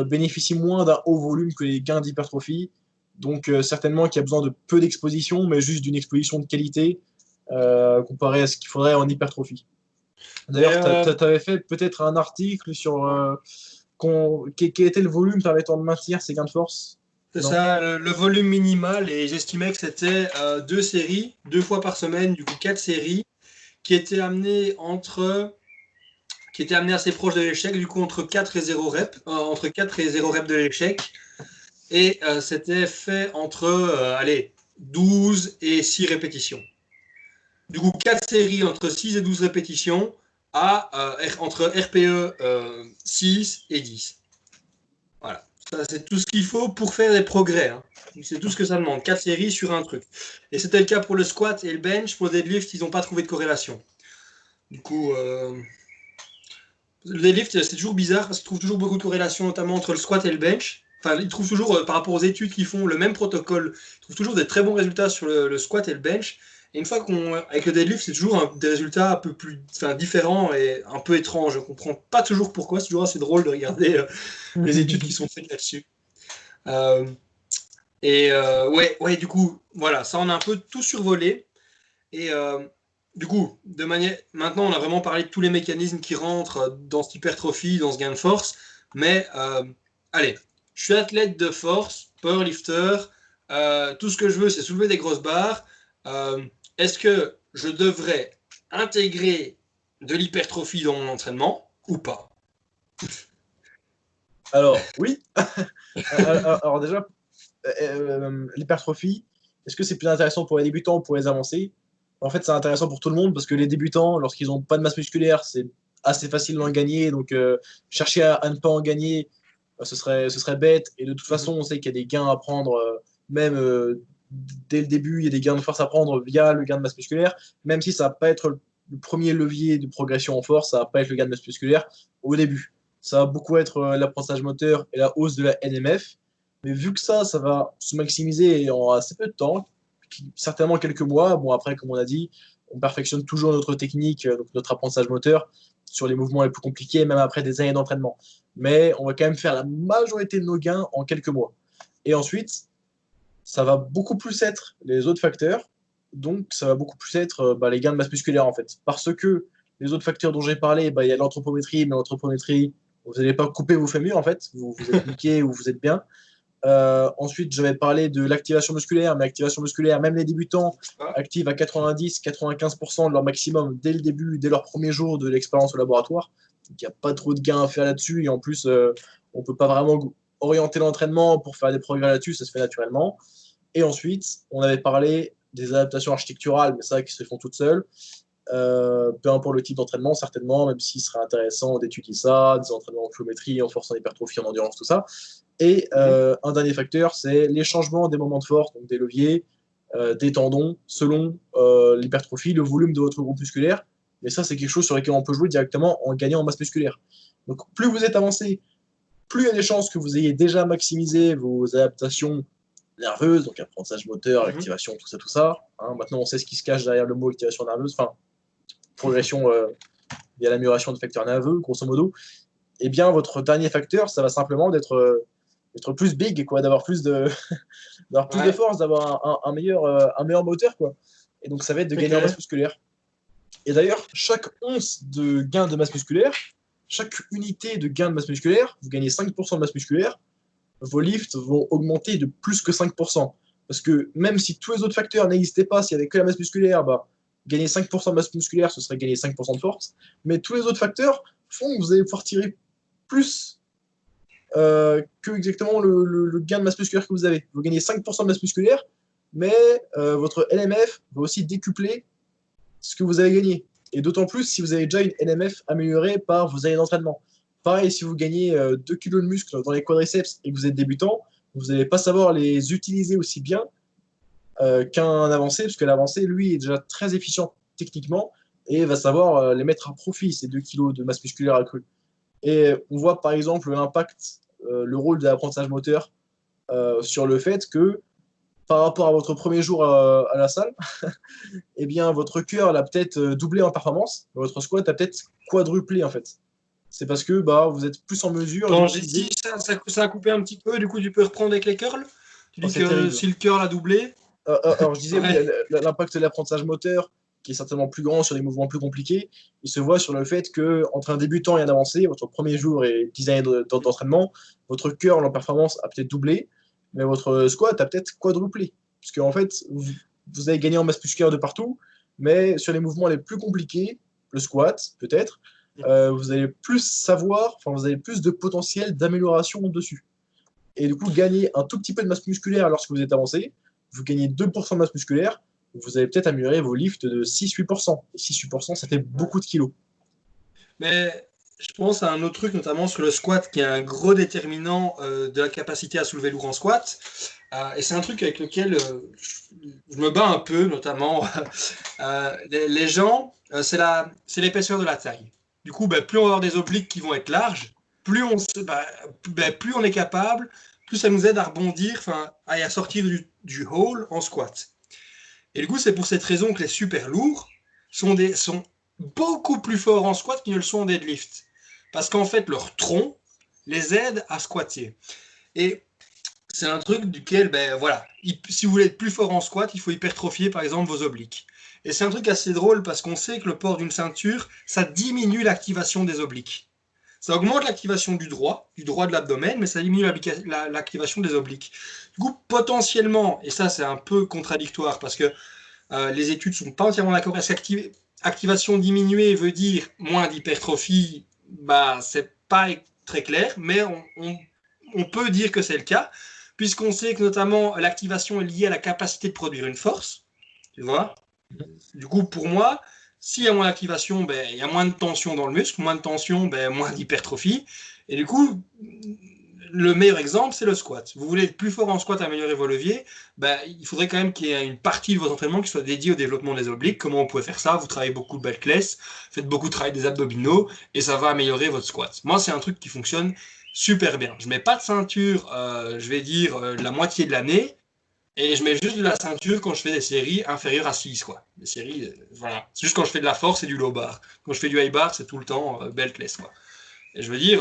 bénéficient moins d'un haut volume que les gains d'hypertrophie. Donc certainement qu'il y a besoin de peu d'exposition, mais juste d'une exposition de qualité comparé à ce qu'il faudrait en hypertrophie. D'ailleurs, tu avais fait peut-être un article sur quel était le volume permettant de maintenir ces gains de force. C'est ça, le volume minimal, et j'estimais que c'était 2 séries, 2 fois par semaine, du coup 4 séries, qui étaient amenées assez proches de l'échec, du coup entre 4 et 0 reps, entre 4 et 0 reps de l'échec. Et c'était fait entre 12 et 6 répétitions. Du coup, 4 séries entre 6 et 12 répétitions, entre RPE 6 et 10. Voilà. Ça, c'est tout ce qu'il faut pour faire des progrès. Hein. C'est tout ce que ça demande. 4 séries sur un truc. Et c'était le cas pour le squat et le bench. Pour le deadlift, ils n'ont pas trouvé de corrélation. Du coup, le deadlift, c'est toujours bizarre parce qu'ils trouvent toujours beaucoup de corrélation, notamment entre le squat et le bench. Enfin, ils trouvent toujours, par rapport aux études qu'ils font, le même protocole. Ils trouvent toujours des très bons résultats sur le squat et le bench. Et une fois avec le deadlift, c'est toujours des résultats un peu plus différents et un peu étranges. Je comprends pas toujours pourquoi. C'est toujours assez drôle de regarder les études qui sont faites là-dessus. Euh, ouais, du coup, voilà, ça on a un peu tout survolé. Et du coup, maintenant on a vraiment parlé de tous les mécanismes qui rentrent dans cette hypertrophie, dans ce gain de force. Mais allez, je suis athlète de force, powerlifter. Tout ce que je veux, c'est soulever des grosses barres. Est-ce que je devrais intégrer de l'hypertrophie dans mon entraînement ou pas? Alors, oui. Alors déjà, l'hypertrophie, est-ce que c'est plus intéressant pour les débutants ou pour les avancés? En fait, c'est intéressant pour tout le monde parce que les débutants, lorsqu'ils n'ont pas de masse musculaire, c'est assez facile d'en gagner. Donc, chercher à ne pas en gagner, ce serait bête. Et de toute façon, on sait qu'il y a des gains à prendre, même dès le début, il y a des gains de force à prendre via le gain de masse musculaire, même si ça va pas être le premier levier de progression en force, ça va pas être le gain de masse musculaire au début. Ça va beaucoup être l'apprentissage moteur et la hausse de la NMF. Mais vu que ça va se maximiser en assez peu de temps, certainement quelques mois, bon après, comme on a dit, on perfectionne toujours notre technique, donc notre apprentissage moteur sur les mouvements les plus compliqués, même après des années d'entraînement. Mais on va quand même faire la majorité de nos gains en quelques mois. Et ensuite, ça va beaucoup plus être les autres facteurs. Donc, ça va beaucoup plus être les gains de masse musculaire, en fait. Parce que les autres facteurs dont j'ai parlé, il y a l'anthropométrie, mais l'anthropométrie, vous n'allez pas couper vos fémurs, en fait. Vous êtes niqué ou vous êtes bien. Ensuite, j'avais parlé de l'activation musculaire, mais l'activation musculaire, même les débutants activent à 90-95% de leur maximum dès le début, dès leur premier jour de l'expérience au laboratoire. Donc, il n'y a pas trop de gains à faire là-dessus. Et en plus, on ne peut pas vraiment orienter l'entraînement pour faire des progrès là-dessus, ça se fait naturellement. Et ensuite, on avait parlé des adaptations architecturales, mais ça qui se font toutes seules. Peu importe le type d'entraînement, certainement, même s'il serait intéressant d'étudier ça, des entraînements en pliométrie, en force, en hypertrophie, en endurance, tout ça. Et un dernier facteur, c'est les changements des moments de force, donc des leviers, des tendons, selon l'hypertrophie, le volume de votre groupe musculaire. Mais ça, c'est quelque chose sur lequel on peut jouer directement en gagnant en masse musculaire. Donc, plus vous êtes avancé, plus il y a des chances que vous ayez déjà maximisé vos adaptations nerveuses, donc apprentissage moteur, activation, tout ça, tout ça. Hein, maintenant, on sait ce qui se cache derrière le mot activation nerveuse, enfin, progression via l'amélioration de facteurs nerveux, grosso modo. Eh bien, votre dernier facteur, ça va simplement d'être plus big, quoi, d'avoir plus de, d'avoir plus de force, d'avoir un meilleur moteur, quoi. Et donc, ça va être de gagner en masse musculaire. Et d'ailleurs, chaque once de gain de masse musculaire, chaque unité de gain de masse musculaire, vous gagnez 5% de masse musculaire, vos lifts vont augmenter de plus que 5%. Parce que même si tous les autres facteurs n'existaient pas, s'il n'y avait que la masse musculaire, gagner 5% de masse musculaire, ce serait gagner 5% de force. Mais tous les autres facteurs font que vous allez pouvoir tirer plus que exactement le gain de masse musculaire que vous avez. Vous gagnez 5% de masse musculaire, mais votre LMF va aussi décupler ce que vous avez gagné. Et d'autant plus si vous avez déjà une LMF améliorée par vos années d'entraînement. Pareil, si vous gagnez 2 kg de muscle dans les quadriceps et que vous êtes débutant, vous n'allez pas savoir les utiliser aussi bien qu'un avancé, parce que l'avancé, lui, est déjà très efficient techniquement et va savoir les mettre à profit, ces 2 kg de masse musculaire accrue. Et on voit par exemple l'impact, le rôle de l'apprentissage moteur sur le fait que par rapport à votre premier jour à la salle, eh bien, votre cœur l'a peut-être doublé en performance, mais votre squat a peut-être quadruplé en fait. C'est parce que vous êtes plus en mesure. Quand j'ai dit ça a coupé un petit peu, du coup tu peux reprendre avec les curls. Tu dis que terrible. Si le curl a doublé. Alors je disais, oui, l'impact de l'apprentissage moteur, qui est certainement plus grand sur des mouvements plus compliqués, il se voit sur le fait qu'entre un débutant et un avancé, votre premier jour et 10 années d'entraînement, votre curl en performance a peut-être doublé, mais votre squat a peut-être quadruplé. Parce qu'en fait, vous avez gagné en masse musculaire de partout, mais sur les mouvements les plus compliqués, le squat peut-être, vous allez plus savoir, enfin vous avez plus de potentiel d'amélioration dessus. Et du coup, gagner un tout petit peu de masse musculaire lorsque vous êtes avancé, vous gagnez 2% de masse musculaire, vous allez peut-être améliorer vos lifts de 6-8%. Et 6-8%, ça fait beaucoup de kilos. Mais je pense à un autre truc, notamment sur le squat, qui est un gros déterminant de la capacité à soulever lourd en squat. Et c'est un truc avec lequel je me bats un peu, notamment. Les gens, c'est l'épaisseur de la taille. Du coup, plus on va avoir des obliques qui vont être larges, plus on est capable, plus ça nous aide à rebondir, enfin, à sortir du hole en squat. Et du coup, c'est pour cette raison que les super lourds sont beaucoup plus forts en squat qu'ils ne le sont en deadlift. Parce qu'en fait, leur tronc les aide à squatter. Et c'est un truc duquel, voilà, si vous voulez être plus fort en squat, il faut hypertrophier par exemple vos obliques. Et c'est un truc assez drôle parce qu'on sait que le port d'une ceinture, ça diminue l'activation des obliques. Ça augmente l'activation du droit de l'abdomen, mais ça diminue l'activation des obliques. Du coup, potentiellement, et ça c'est un peu contradictoire parce que les études ne sont pas entièrement d'accord. Est-ce qu'activation diminuée veut dire moins d'hypertrophie? C'est pas très clair, mais on peut dire que c'est le cas, puisqu'on sait que notamment l'activation est liée à la capacité de produire une force. Tu vois? Du coup, pour moi, s'il y a moins d'activation, il y a moins de tension dans le muscle, moins de tension, moins d'hypertrophie. Et du coup, le meilleur exemple, c'est le squat. Vous voulez être plus fort en squat, améliorer vos leviers, il faudrait quand même qu'il y ait une partie de votre entraînement qui soit dédiée au développement des obliques. Comment on peut faire ça? Vous travaillez beaucoup de belt press, faites beaucoup de travail des abdominaux, et ça va améliorer votre squat. Moi, c'est un truc qui fonctionne super bien. Je mets pas de ceinture, je vais dire, la moitié de l'année, et je mets juste de la ceinture quand je fais des séries inférieures à 6, quoi. Des séries, voilà. C'est juste quand je fais de la force et du low bar. Quand je fais du high bar, c'est tout le temps beltless, quoi. Et je veux dire,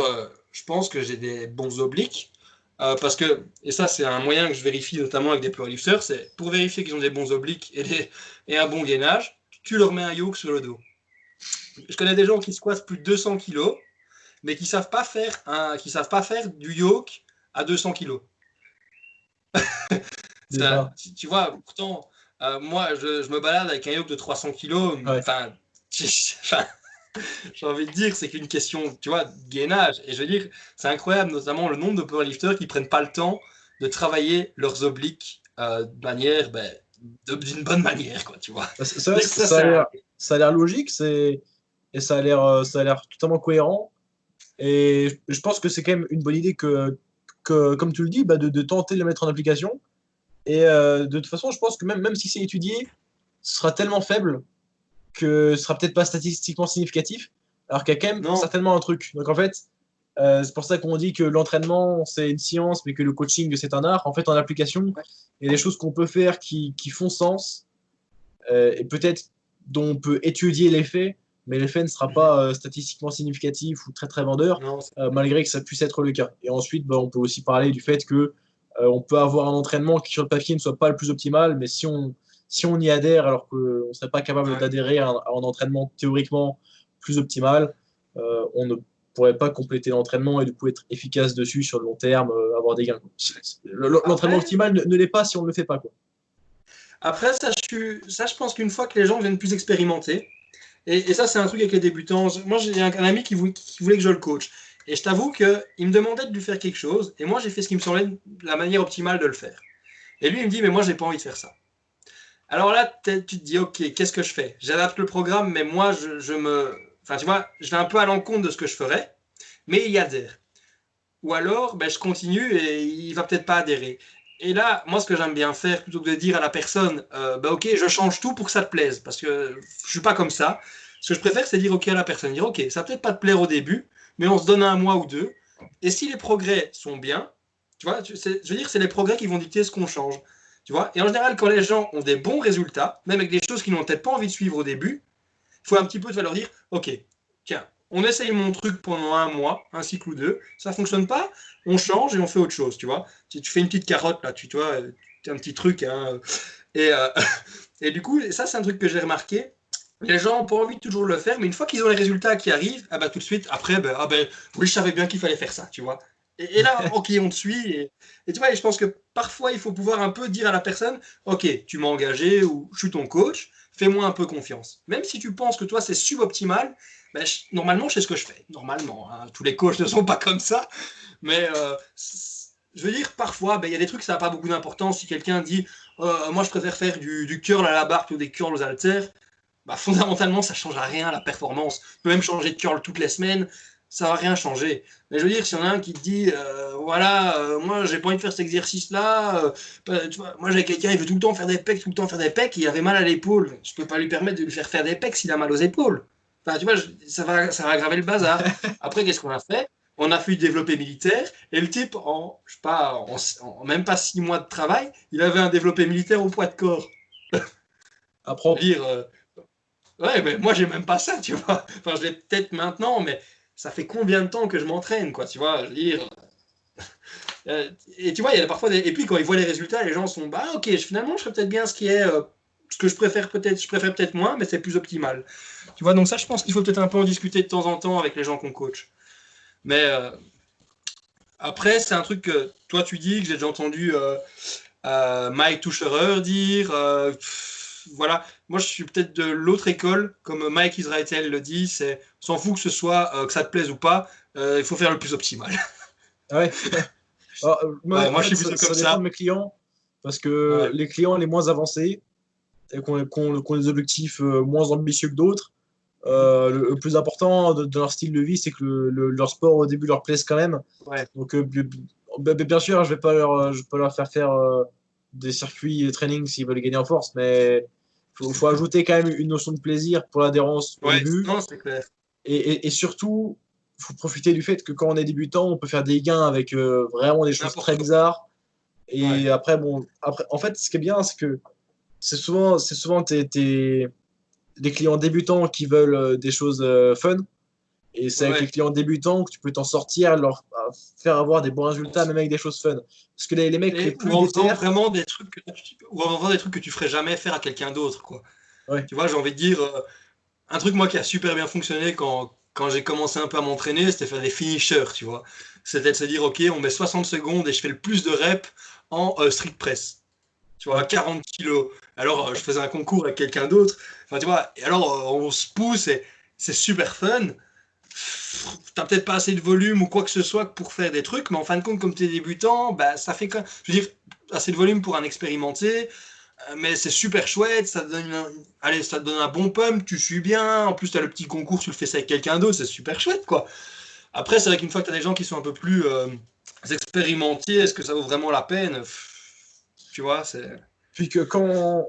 je pense que j'ai des bons obliques. Parce que, et ça c'est un moyen que je vérifie notamment avec des powerlifters, c'est pour vérifier qu'ils ont des bons obliques et un bon gainage, tu leur mets un yoke sur le dos. Je connais des gens qui squattent plus de 200 kilos, mais qui savent pas faire du yoke à 200 kilos. Déjà. Tu vois, pourtant, moi je me balade avec un yoke de 300 kilos, Ouais. enfin, j'ai envie de dire, c'est qu'une question, tu vois, de gainage. Et je veux dire, c'est incroyable, notamment le nombre de powerlifters qui prennent pas le temps de travailler leurs obliques de manière, d'une bonne manière, quoi, tu vois. C'est vrai, Dès que ça, c'est ça a l'air logique, et ça a l'air totalement cohérent. Et je pense que c'est quand même une bonne idée comme tu le dis, de tenter de le mettre en application. Et de toute façon, je pense que même si c'est étudié, ce sera tellement faible que ce sera peut-être pas statistiquement significatif, alors qu'il y a quand même Non, certainement un truc. Donc en fait, c'est pour ça qu'on dit que l'entraînement, c'est une science, mais que le coaching, c'est un art. En fait, en application, il y a des choses qu'on peut faire qui font sens, et peut-être dont on peut étudier l'effet, mais l'effet ne sera pas statistiquement significatif ou très très vendeur, non, malgré que ça puisse être le cas. Et ensuite, on peut aussi parler du fait que on peut avoir un entraînement qui sur le papier ne soit pas le plus optimal, mais si on y adhère alors qu'on ne serait pas capable ouais. d'adhérer à un entraînement théoriquement plus optimal, on ne pourrait pas compléter l'entraînement et du coup être efficace dessus sur le long terme, avoir des gains. L'entraînement Après, optimal ne l'est pas si on ne le fait pas, quoi. après je pense qu'une fois que les gens deviennent plus expérimentés, et ça, c'est un truc avec les débutants. Moi, j'ai un ami qui voulait que je le coach. Et je t'avoue qu'il me demandait de lui faire quelque chose, et moi, j'ai fait ce qui me semblait la manière optimale de le faire. Et lui, il me dit, mais moi, j'ai pas envie de faire ça. Alors là, tu te dis, ok, qu'est-ce que je fais? J'adapte le programme, mais moi, Enfin, tu vois, je vais un peu à l'encontre de ce que je ferais, mais il y adhère. Ou alors, je continue et il va peut-être pas adhérer. Et là, moi, ce que j'aime bien faire, plutôt que de dire à la personne, ok, je change tout pour que ça te plaise, parce que je suis pas comme ça. Ce que je préfère, c'est dire ok à la personne, dire ok, ça va peut-être pas te plaire au début, mais on se donne un mois ou deux. Et si les progrès sont bien, tu vois, je veux dire, c'est les progrès qui vont dicter ce qu'on change. Tu vois, et en général, quand les gens ont des bons résultats, même avec des choses qu'ils n'ont peut-être pas envie de suivre au début, il faut un petit peu leur dire, ok, tiens, on essaye mon truc pendant un mois, un cycle ou deux, ça fonctionne pas, on change et on fait autre chose, tu vois. Si tu fais une petite carotte là, tu vois, un petit truc, hein, et, et du coup, ça c'est un truc que j'ai remarqué. Les gens n'ont pas envie de toujours le faire, mais une fois qu'ils ont les résultats qui arrivent, tout de suite, après, oui, je savais bien qu'il fallait faire ça, tu vois. Et là, ok, on te suit. Et tu vois, et je pense que parfois, il faut pouvoir un peu dire à la personne, ok, tu m'as engagé ou je suis ton coach, fais-moi un peu confiance. Même si tu penses que toi, c'est suboptimal, normalement, je sais ce que je fais. Normalement, hein. Tous les coachs ne sont pas comme ça. Mais je veux dire, parfois, il y a des trucs, ça n'a pas beaucoup d'importance. Si quelqu'un dit, moi, je préfère faire du curl à la barre ou des curls aux haltères, bah, fondamentalement, ça ne change à rien la performance. Tu peux même changer de curl toutes les semaines, ça ne va rien changer. Mais je veux dire, s'il y en a un qui te dit, moi, j'ai pas envie de faire cet exercice-là, tu vois, moi, j'ai quelqu'un, il veut tout le temps faire des pecs, tout le temps faire des pecs, il avait mal à l'épaule. Je peux pas lui permettre de lui faire des pecs s'il a mal aux épaules. Enfin, tu vois, ça va aggraver le bazar. Après, qu'est-ce qu'on a fait? On a fait du développé militaire, et le type, je sais pas, en même pas 6 mois de travail, il avait un développé militaire au poids de corps. Après, Dire, ouais, mais moi, j'ai même pas ça, tu vois. Enfin, je l'ai peut-être maintenant, mais ça fait combien de temps que je m'entraîne, quoi, tu vois. Je veux dire. Et tu vois, il y a parfois Et puis, quand ils voient les résultats, les gens sont, bah, ok, finalement, je ferais peut-être bien ce qui est. Ce que je préfère peut-être moins, mais c'est plus optimal. Tu vois, donc ça, je pense qu'il faut peut-être un peu en discuter de temps en temps avec les gens qu'on coach. Mais après, c'est un truc que toi, tu dis, que j'ai déjà entendu Mike Tucherer dire. Voilà, moi je suis peut-être de l'autre école, comme Mike Israetel le dit, c'est on s'en fout que ce soit que ça te plaise ou pas, il faut faire le plus optimal. ouais. Alors, moi, Ouais, en moi je fait, suis plutôt comme ça dépend de ça. mes clients, parce que Ouais. les clients les moins avancés et qui ont des objectifs moins ambitieux que d'autres, le plus important de leur style de vie, c'est que leur sport au début leur plaise quand même. Ouais. Donc, bien sûr, je vais pas leur faire des circuits de training s'ils veulent gagner en force, mais faut ajouter quand même une notion de plaisir pour l'adhérence au Ouais, début. non, c'est clair. Et surtout, il faut profiter du fait que quand on est débutant, on peut faire des gains avec vraiment des choses N'importe très comment. bizarres. Ouais. Et après, en fait, ce qui est bien, c'est que c'est souvent des clients débutants qui veulent des choses fun. Et c'est avec les Ouais. clients débutants que tu peux t'en sortir, leur faire avoir des bons résultats, même avec des choses fun. Parce que les mecs les Ou plus en faisant déter, vraiment des trucs ou en faisant des trucs que tu ferais jamais faire à quelqu'un d'autre, quoi. ouais, Tu vois, j'ai envie de dire, un truc moi qui a super bien fonctionné quand j'ai commencé un peu à m'entraîner, c'était faire des finishers, tu vois. C'était de se dire, ok, on met 60 secondes et je fais le plus de reps en strict press. Tu vois, ouais, 40 kilos. Alors, je faisais un concours avec quelqu'un d'autre. Enfin, tu vois, et alors, on se pousse et c'est super fun. T'as peut-être pas assez de volume ou quoi que ce soit pour faire des trucs, mais en fin de compte, comme tu es débutant, bah, ça fait quand je veux dire, assez de volume pour un expérimenté, mais c'est super chouette, allez, ça te donne un bon pump, tu suis bien, en plus tu as le petit concours, tu le fais ça avec quelqu'un d'autre, c'est super chouette, quoi. Après, c'est vrai qu'une fois que tu as des gens qui sont un peu plus expérimentés, est-ce que ça vaut vraiment la peine? Tu vois, c'est... puis que quand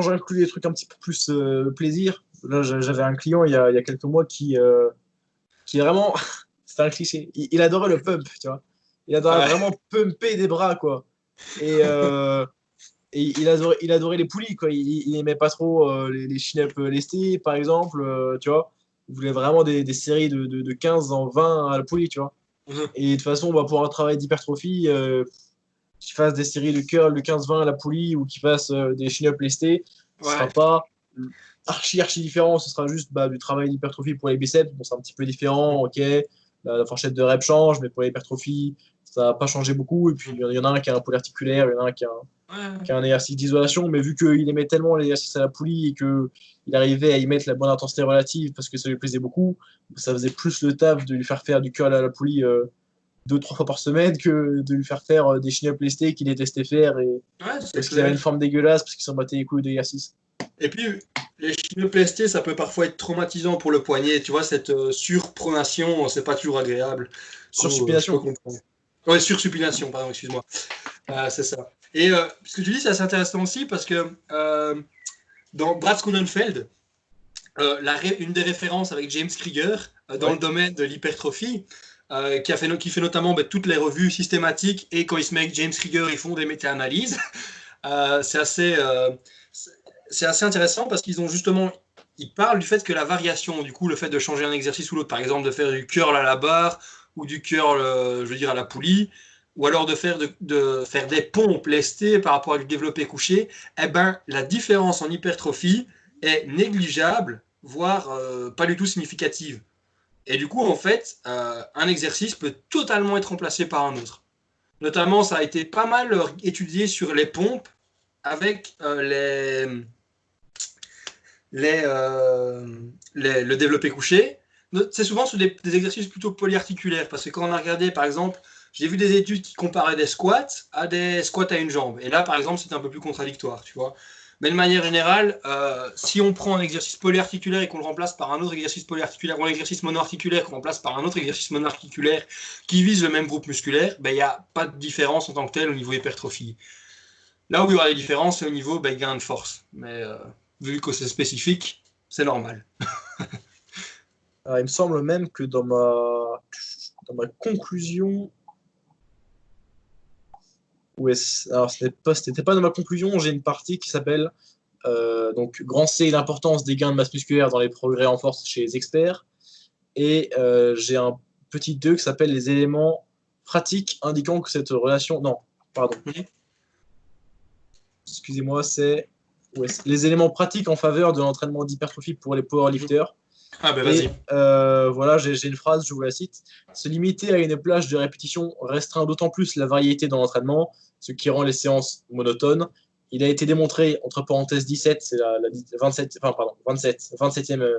j'inclus des trucs un petit peu plus plaisir, là j'avais un client il y a quelques mois qui est vraiment, c'était un cliché, il adorait le pump, tu vois. Il adorait Ouais, vraiment pumper des bras, quoi. Et, il adorait les poulies, quoi. Il aimait pas trop les chin-up lestés, par exemple, tu vois. Il voulait vraiment des séries de 15 en 20 à la poulie, tu vois. Et de toute façon, bah, pour un travail d'hypertrophie, qu'il fasse des séries de curl de 15-20 à la poulie ou qu'il fasse des chin-up lestés, ce ouais, sera pas archi différent. Ce sera juste bah, du travail d'hypertrophie pour les biceps. Bon, c'est un petit peu différent, ok. La fourchette de rep change, mais pour l'hypertrophie, ça va pas changer beaucoup. Et puis, il y en a un qui a un polyarticulaire, il y en a un qui a un exercice d'isolation, mais vu qu'il aimait tellement l'exercice à la poulie et qu'il arrivait à y mettre la bonne intensité relative parce que ça lui plaisait beaucoup, ça faisait plus le taf de lui faire faire du curl à la poulie 2-3 fois par semaine que de lui faire faire des chin-up lestés qu'il détestait faire et ouais, c'est parce qu'il avait une clair. forme dégueulasse parce qu'il s'en battait les couilles d'exercice. Et puis, les chimioplasties, ça peut parfois être traumatisant pour le poignet. Tu vois, cette surpronation, c'est pas toujours agréable. Du coup, je peux Sursupination. comprendre. Ouais, sursupination, pardon, excuse-moi. C'est ça. Et ce que tu dis, c'est assez intéressant aussi parce que dans Brad Schoenenfeld, une des références avec James Krieger dans le Ouais. domaine de l'hypertrophie, qui fait notamment toutes les revues systématiques et quand il se met avec James Krieger, ils font des méta-analyses. Euh, c'est assez, euh, c'est assez intéressant parce qu'ils ont justement, ils parlent du fait que la variation, du coup, le fait de changer un exercice ou l'autre, par exemple de faire du curl à la barre ou du curl, je veux dire, à la poulie, ou alors de faire des pompes lestées par rapport à du développé couché, eh ben, la différence en hypertrophie est négligeable, voire pas du tout significative. Et du coup, en fait, un exercice peut totalement être remplacé par un autre. Notamment, ça a été pas mal étudié sur les pompes avec le développé couché. C'est souvent sur des exercices plutôt polyarticulaires, parce que quand on a regardé, par exemple, j'ai vu des études qui comparaient des squats à une jambe. Et là, par exemple, c'était un peu plus contradictoire, tu vois. Mais de manière générale, si on prend un exercice polyarticulaire et qu'on le remplace par un autre exercice polyarticulaire, ou un exercice monoarticulaire qu'on remplace par un autre exercice monoarticulaire qui vise le même groupe musculaire, il n'y a pas de différence en tant que tel au niveau hypertrophie. Là où il y aura des différences, c'est au niveau gain de force. Mais vu que c'est spécifique, c'est normal. Alors, il me semble même que dans ma conclusion, alors c'était pas dans ma conclusion, j'ai une partie qui s'appelle donc grand C, l'importance des gains de masse musculaire dans les progrès en force chez les experts. Et j'ai un petit 2 qui s'appelle les éléments pratiques indiquant que cette relation. Non, pardon. Excusez-moi, c'est les éléments pratiques en faveur de l'entraînement d'hypertrophie pour les powerlifters. Ah ben vas-y. Voilà, j'ai une phrase, je vous la cite. Se limiter à une plage de répétition restreint d'autant plus la variété dans l'entraînement, ce qui rend les séances monotones. Il a été démontré, entre parenthèses 17, c'est la 27e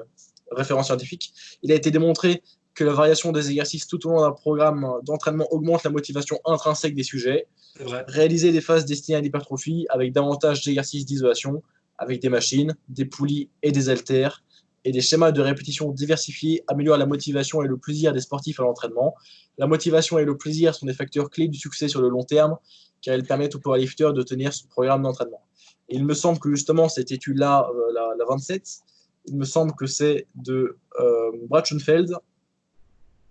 référence scientifique, il a été démontré que la variation des exercices tout au long d'un programme d'entraînement augmente la motivation intrinsèque des sujets. C'est vrai. Réaliser des phases destinées à l'hypertrophie avec davantage d'exercices d'isolation, avec des machines, des poulies et des haltères, et des schémas de répétition diversifiés améliorent la motivation et le plaisir des sportifs à l'entraînement. La motivation et le plaisir sont des facteurs clés du succès sur le long terme, car ils permettent au powerlifter de tenir son programme d'entraînement. Et il me semble que justement, cette étude-là, la 27, il me semble que c'est de Brachenfeld.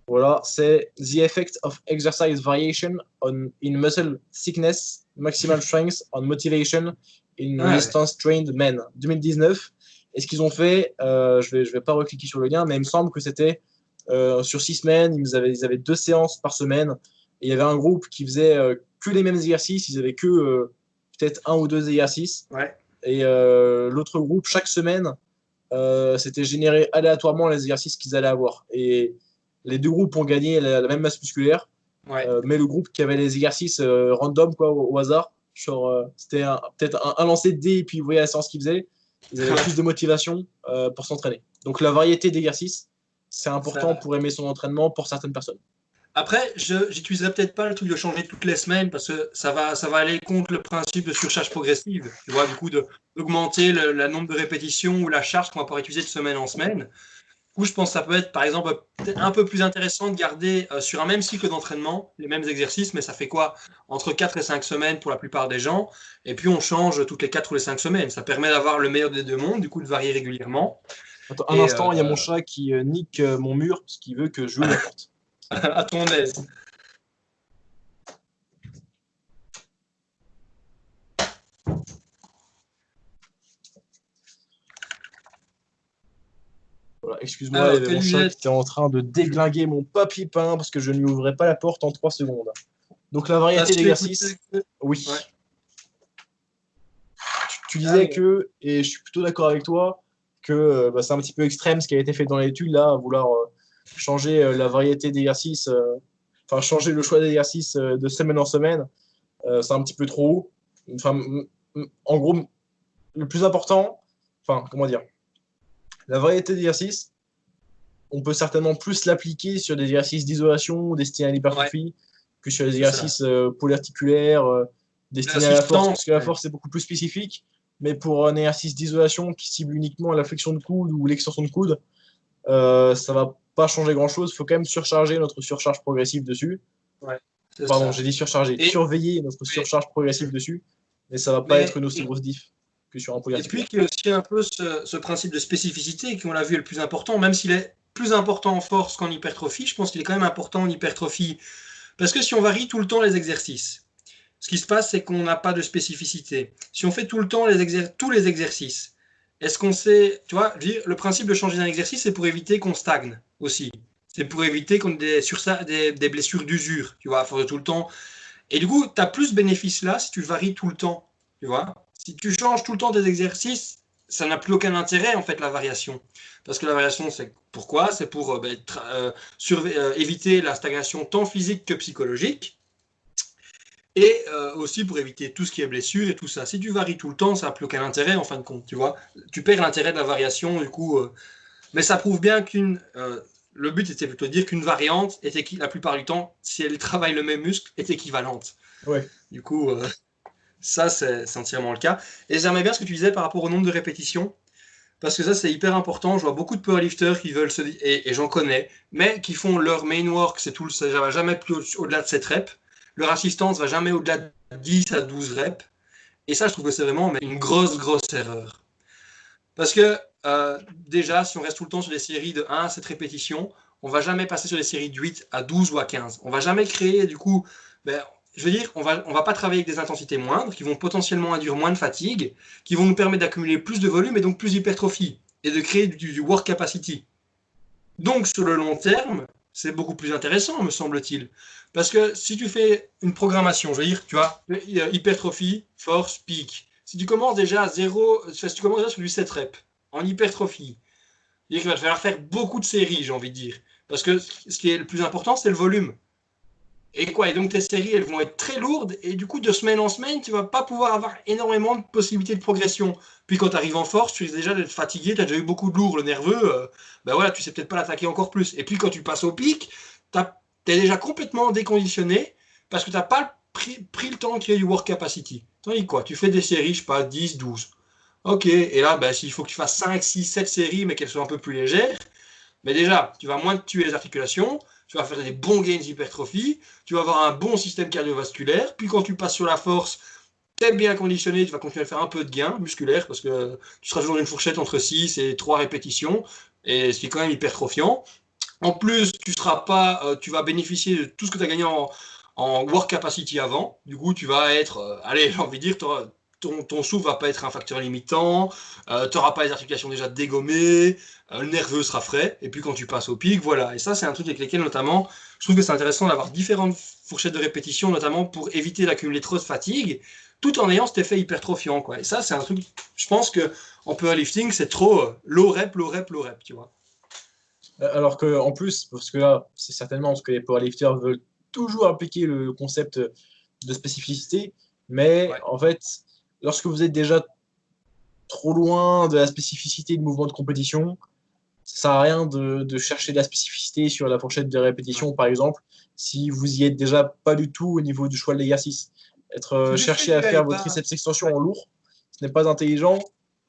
Voilà, c'est The Effect of Exercise Variation in Muscle Thickness, Maximal Strength on Motivation in Resistance Trained Men, 2019. Et ce qu'ils ont fait, je vais pas recliquer sur le lien, mais il me semble que c'était sur 6 semaines, ils avaient 2 séances par semaine. Et il y avait un groupe qui faisait que les mêmes exercices, ils avaient que peut-être 1 ou 2 exercices. Ouais. Et l'autre groupe, chaque semaine, c'était généré aléatoirement les exercices qu'ils allaient avoir. Et les 2 groupes ont gagné la même masse musculaire, mais le groupe qui avait les exercices random quoi, au hasard, genre c'était peut-être un lancer de dés et puis vous voyez la séance qu'ils faisaient, ils avaient plus de motivation pour s'entraîner. Donc la variété d'exercices, c'est important pour aimer son entraînement pour certaines personnes. Après, j'utiliserai peut-être pas le truc de changer toutes les semaines parce que ça va aller contre le principe de surcharge progressive. Tu vois, du coup, d'augmenter le nombre de répétitions ou la charge qu'on va pouvoir utiliser de semaine en semaine. Du coup, je pense que ça peut être, par exemple, peut-être un peu plus intéressant de garder sur un même cycle d'entraînement les mêmes exercices, mais ça fait quoi? Entre 4 et 5 semaines pour la plupart des gens. Et puis, on change toutes les 4 ou les 5 semaines. Ça permet d'avoir le meilleur des deux mondes, du coup, de varier régulièrement. Attends, un instant, il y a mon chat qui nique mon mur parce qu'il veut que je la porte. À ton aise. Voilà, excuse-moi, il y avait mon chat qui était en train de déglinguer mon papy peint parce que je ne lui ouvrais pas la porte en 3 secondes. Donc la variété d'exercices, oui. Ouais. Tu disais que, et je suis plutôt d'accord avec toi, que c'est un petit peu extrême ce qui a été fait dans l'étude, là, à vouloir changer la variété d'exercices, enfin changer le choix d'exercices de semaine en semaine, c'est un petit peu trop haut. Enfin, en gros, le plus important, enfin, comment dire, la variété d'exercices, on peut certainement plus l'appliquer sur des exercices d'isolation destinés à l'hypertrophie que sur les exercices polyarticulaires destinés à la force, parce que la force est beaucoup plus spécifique. Mais pour un exercice d'isolation qui cible uniquement la flexion de coude ou l'extension de coude, ça va pas changer grand-chose. Il faut quand même surcharger notre surcharge progressive dessus. Ouais, pardon, j'ai dit surcharger. Surveiller notre surcharge progressive dessus, mais ça va pas être une aussi grosse diff que sur un polyarticulaire. Et puis, il y a aussi un peu ce principe de spécificité qu'on l'a vu est le plus important, même s'il est plus important en force qu'en hypertrophie, je pense qu'il est quand même important en hypertrophie. Parce que si on varie tout le temps les exercices, ce qui se passe, c'est qu'on n'a pas de spécificité. Si on fait tout le temps tous les exercices, est-ce qu'on sait, tu vois, le principe de changer d'un exercice, c'est pour éviter qu'on stagne aussi. C'est pour éviter qu'on ait des blessures d'usure, tu vois, à force de tout le temps. Et du coup, tu as plus ce bénéfice-là si tu varies tout le temps, tu vois. Si tu changes tout le temps tes exercices, ça n'a plus aucun intérêt, en fait, la variation. Parce que la variation, c'est pourquoi? C'est pour éviter la stagnation tant physique que psychologique. Et aussi pour éviter tout ce qui est blessure et tout ça. Si tu varies tout le temps, ça n'a plus aucun intérêt en fin de compte, tu vois. Tu perds l'intérêt de la variation, du coup. Mais ça prouve bien le but était plutôt de dire qu'une variante la plupart du temps, si elle travaille le même muscle, est équivalente. Ouais. Du coup, Ça, c'est entièrement le cas. Et j'aimais bien ce que tu disais par rapport au nombre de répétitions. Parce que ça, c'est hyper important. Je vois beaucoup de powerlifters qui veulent et j'en connais, mais qui font leur main work, ça va jamais plus au-delà de 7 reps. Leur assistance va jamais au-delà de 10 à 12 reps. Et ça, je trouve que c'est vraiment une grosse, grosse erreur. Parce que déjà, si on reste tout le temps sur des séries de 1 à 7 répétitions, on va jamais passer sur des séries de 8 à 12 ou à 15. On va jamais créer, du coup, ben, je veux dire, on va pas travailler avec des intensités moindres, qui vont potentiellement induire moins de fatigue, qui vont nous permettre d'accumuler plus de volume et donc plus d'hypertrophie, et de créer du work capacity. Donc, sur le long terme, c'est beaucoup plus intéressant, me semble-t-il. Parce que si tu fais une programmation, je veux dire, tu vois, hypertrophie, force, pic. Si tu commences déjà à 0, si tu commences déjà sur du 7 reps, en hypertrophie, il va te falloir faire beaucoup de séries, j'ai envie de dire. Parce que ce qui est le plus important, c'est le volume. Et quoi? Et donc tes séries, elles vont être très lourdes, et du coup, de semaine en semaine, tu vas pas pouvoir avoir énormément de possibilités de progression. Puis quand tu arrives en force, tu risques déjà d'être fatigué, tu as déjà eu beaucoup de lourd, le nerveux, ben voilà, tu sais peut-être pas l'attaquer encore plus. Et puis quand tu passes au pic, tu es déjà complètement déconditionné, parce que tu n'as pas pris le temps de créer du work capacity. Tandis quoi, tu fais des séries, je sais pas, 10, 12. Ok, et là, ben, s'il faut que tu fasses 5, 6, 7 séries, mais qu'elles soient un peu plus légères, mais déjà, tu vas moins te tuer les articulations, tu vas faire des bons gains d'hypertrophie, tu vas avoir un bon système cardiovasculaire, puis quand tu passes sur la force, tu es bien conditionné, tu vas continuer à faire un peu de gains musculaires, parce que tu seras toujours dans une fourchette entre 6 et 3 répétitions, et ce qui est quand même hypertrophiant. En plus, tu vas bénéficier de tout ce que tu as gagné en work capacity avant. Du coup, tu vas être, allez, j'ai envie de dire, ton souffle va pas être un facteur limitant, tu n'auras pas les articulations déjà dégommées, le nerveux sera frais, et puis quand tu passes au pic, voilà. Et ça, c'est un truc avec lequel, notamment, je trouve que c'est intéressant d'avoir différentes fourchettes de répétition, notamment pour éviter d'accumuler trop de fatigue, tout en ayant cet effet hypertrophiant, quoi. Et ça, c'est un truc, je pense que en powerlifting, c'est trop low rep, low rep, low rep, tu vois. Alors que en plus, parce que là, c'est certainement parce que les powerlifters veulent toujours appliquer le concept de spécificité, mais Ouais. en fait, lorsque vous êtes déjà trop loin de la spécificité de mouvement de compétition, ça sert à rien de chercher de la spécificité sur la fourchette de Ouais. répétition, par exemple, si vous y êtes déjà pas du tout au niveau du choix de l'exercice. Si tu fais Chercher du à faire high votre bar, triceps extension ouais. en lourd, ce n'est pas intelligent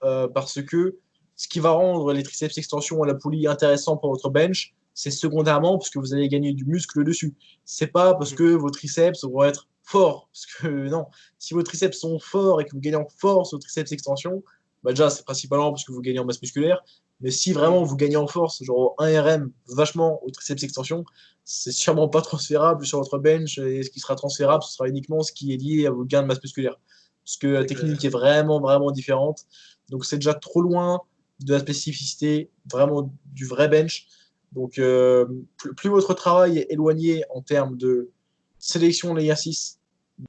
parce que ce qui va rendre les triceps extension à la poulie intéressant pour votre bench, c'est secondairement parce que vous allez gagner du muscle dessus. C'est pas parce Mhm. que vos triceps vont être forts. Parce que non, si vos triceps sont forts et que vous gagnez en force au triceps extension, bah déjà c'est principalement parce que vous gagnez en masse musculaire. Mais si vraiment Mhm. vous gagnez en force, genre 1 RM vachement au triceps extension, c'est sûrement pas transférable sur votre bench. Et ce qui sera transférable, ce sera uniquement ce qui est lié à vos gains de masse musculaire. Parce que la C'est technique clair. est vraiment, vraiment différente. Donc c'est déjà trop loin de la spécificité, vraiment du vrai bench. Donc plus votre travail est éloigné en termes de sélection de l'exercice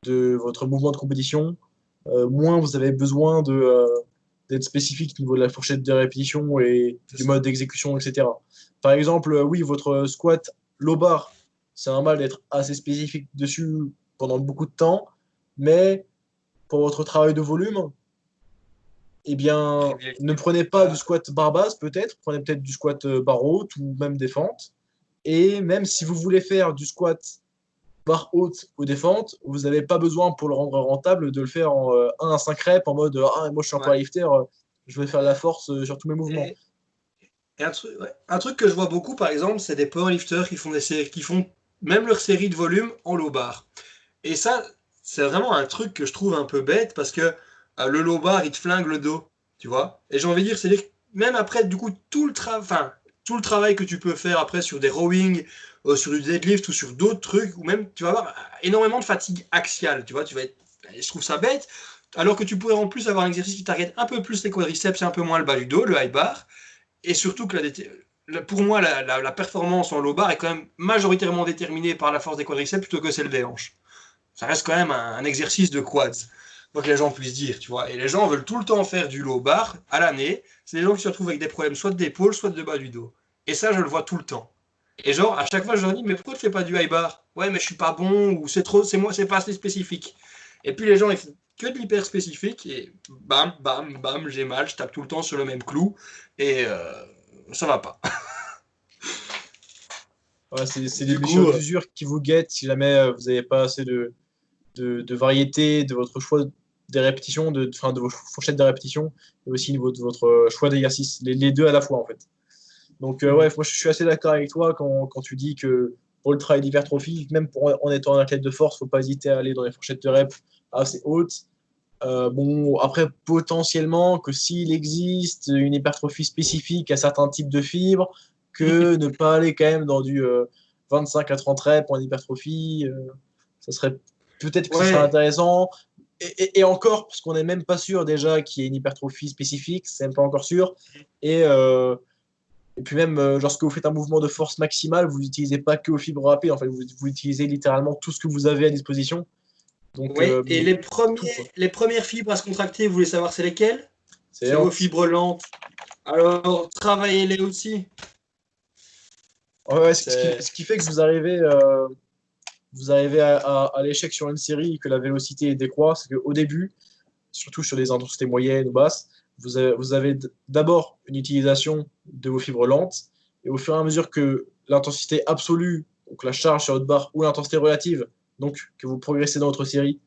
de votre mouvement de compétition, moins vous avez besoin d'être spécifique au niveau de la fourchette de répétition et C'est du ça. mode d'exécution, etc. Par exemple, oui, votre squat low bar, c'est normal d'être assez spécifique dessus pendant beaucoup de temps, mais pour votre travail de volume, eh bien, ne Privilégier prenez pas du pas. squat barre basse, peut-être, prenez peut-être du squat barre haute ou même des fentes. Et même si vous voulez faire du squat barre haute ou défente, vous n'avez pas besoin pour le rendre rentable de le faire en 1 à 5 reps en mode ah, moi je suis un Ouais. powerlifter, je vais faire de la force sur tous mes mouvements. Et, et un truc que je vois beaucoup, par exemple, c'est des powerlifters qui font des séries, qui font même leur série de volume en low bar. Et ça, c'est vraiment un truc que je trouve un peu bête parce que le low bar, il te flingue le dos, tu vois. Et j'ai envie de dire, c'est-à-dire que même après, du coup, tout le travail que tu peux faire après sur des rowing, sur du deadlift ou sur d'autres trucs, ou même, tu vas avoir énormément de fatigue axiale, tu vois. Je trouve ça bête. Alors que tu pourrais en plus avoir un exercice qui target un peu plus les quadriceps et un peu moins le bas du dos, le high bar. Et surtout que pour moi, la performance en low bar est quand même majoritairement déterminée par la force des quadriceps plutôt que celle des hanches. Ça reste quand même un exercice de quads. Faut que les gens puissent dire, tu vois. Et les gens veulent tout le temps faire du low bar à l'année. C'est des gens qui se retrouvent avec des problèmes soit d'épaule, soit de bas du dos. Et ça, je le vois tout le temps. Et genre, à chaque fois, je leur dis, mais pourquoi tu fais pas du high bar? Ouais, mais je suis pas bon, ou c'est trop, c'est moi, c'est pas assez spécifique. Et puis les gens, ils font que de l'hyper spécifique, et bam, bam, bam, j'ai mal, je tape tout le temps sur le même clou, et ça va pas. Ouais, c'est des Du blessures coup, d'usure qui vous guettent si jamais vous n'avez pas assez de variété, de votre choix des répétitions, de vos fourchettes de répétitions, et aussi niveau de votre choix d'exercice, les deux à la fois en fait. Donc ouais, moi je suis assez d'accord avec toi quand tu dis que pour le travail d'hypertrophie, même en étant un athlète de force, il ne faut pas hésiter à aller dans les fourchettes de reps assez hautes. Bon, après, potentiellement, que s'il existe une hypertrophie spécifique à certains types de fibres, que ne pas aller quand même dans du 25 à 30 reps en hypertrophie, ça serait peut-être que ce serait Ouais, intéressant. Et encore, parce qu'on n'est même pas sûr déjà qu'il y ait une hypertrophie spécifique, c'est même pas encore sûr. Et, euh, et puis même, lorsque vous faites un mouvement de force maximale, vous n'utilisez pas que vos fibres rapides, en fait, vous utilisez littéralement tout ce que vous avez à disposition. Donc, ouais. Et tout, quoi. les premières fibres à se contracter, vous voulez savoir c'est lesquelles? C'est C'est vos lent. fibres lentes. Alors, travaillez-les aussi. Ouais, ouais, C'est ce qui fait que vous arrivez à l'échec sur une série et que la vélocité décroît, c'est qu'au début, surtout sur les intensités moyennes ou basses, vous avez d'abord une utilisation de vos fibres lentes, et au fur et à mesure que l'intensité absolue, donc la charge sur votre barre, ou l'intensité relative, donc que vous progressez dans votre série,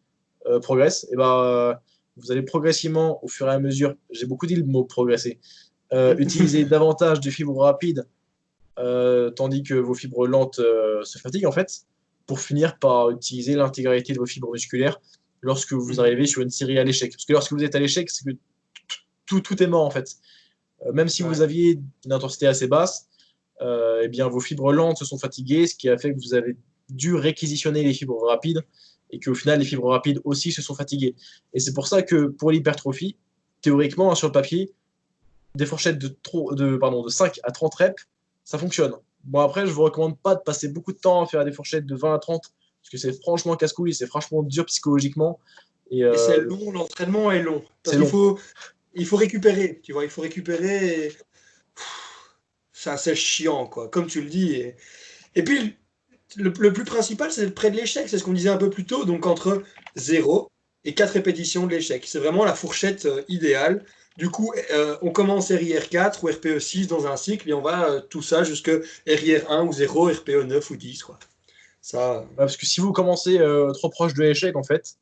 progresse, et vous allez progressivement, au fur et à mesure, j'ai beaucoup dit le mot progresser, utiliser davantage de fibres rapides, tandis que vos fibres lentes se fatiguent en fait, pour finir par utiliser l'intégralité de vos fibres musculaires lorsque vous arrivez sur une série à l'échec. Parce que lorsque vous êtes à l'échec, c'est que tout est mort en fait. Même si vous ouais. aviez une intensité assez basse, eh bien, vos fibres lentes se sont fatiguées, ce qui a fait que vous avez dû réquisitionner les fibres rapides et qu'au final, les fibres rapides aussi se sont fatiguées. Et c'est pour ça que pour l'hypertrophie, théoriquement, hein, sur le papier, des fourchettes de 5 à 30 reps, ça fonctionne. Bon, après, je vous recommande pas de passer beaucoup de temps à faire des fourchettes de 20 à 30, parce que c'est franchement casse-couille, c'est franchement dur psychologiquement, et Et c'est long, l'entraînement est long. Parce c'est long. il faut récupérer, tu vois, il faut récupérer. C'est assez chiant, quoi, comme tu le dis. Et puis, le plus principal, c'est près de l'échec, c'est ce qu'on disait un peu plus tôt, donc entre 0 et 4 répétitions de l'échec. C'est vraiment la fourchette idéale. Du coup, on commence RIR4 ou RPE6 dans un cycle et on va tout ça jusque RIR1 ou 0, RPE 9 ou 10, quoi. Ça, Ouais, parce que si vous commencez trop proche de l'échec, en fait,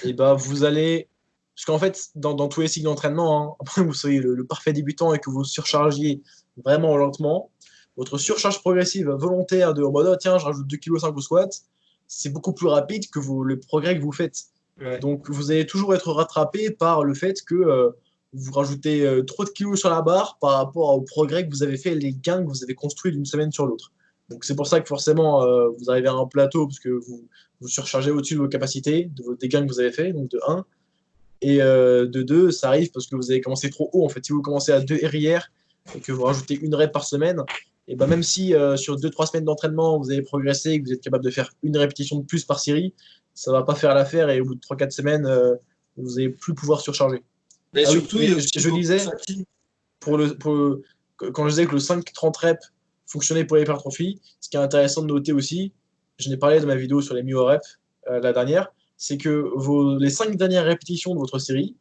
et vous allez. Parce qu'en fait, dans tous les cycles d'entraînement, hein, après que vous soyez le parfait débutant et que vous surchargiez vraiment lentement, votre surcharge progressive volontaire de en mode oh, tiens, je rajoute 2,5 kg au squat, c'est beaucoup plus rapide que le progrès que vous faites. ouais. Donc vous allez toujours être rattrapé par le fait que vous rajoutez trop de kilos sur la barre par rapport au progrès que vous avez fait, les gains que vous avez construits d'une semaine sur l'autre. Donc c'est pour ça que forcément vous arrivez à un plateau parce que vous surchargez au-dessus de vos capacités, des gains que vous avez fait, donc de 1. Et de 2, ça arrive parce que vous avez commencé trop haut. En fait, si vous commencez à 2 RIR et que vous rajoutez une rep par semaine, et même si sur 2-3 semaines d'entraînement, vous avez progressé et que vous êtes capable de faire une répétition de plus par série, ça ne va pas faire l'affaire et au bout de 3-4 semaines, vous n'allez plus pouvoir surcharger. Mais Ah oui, surtout, il y a et aussi je beaucoup de disais, fatigue. quand je disais que le 5-30 reps fonctionnait pour l'hypertrophie, ce qui est intéressant de noter aussi, je n'ai parlé de ma vidéo sur les myo-reps la dernière, c'est que les 5 dernières répétitions de votre série,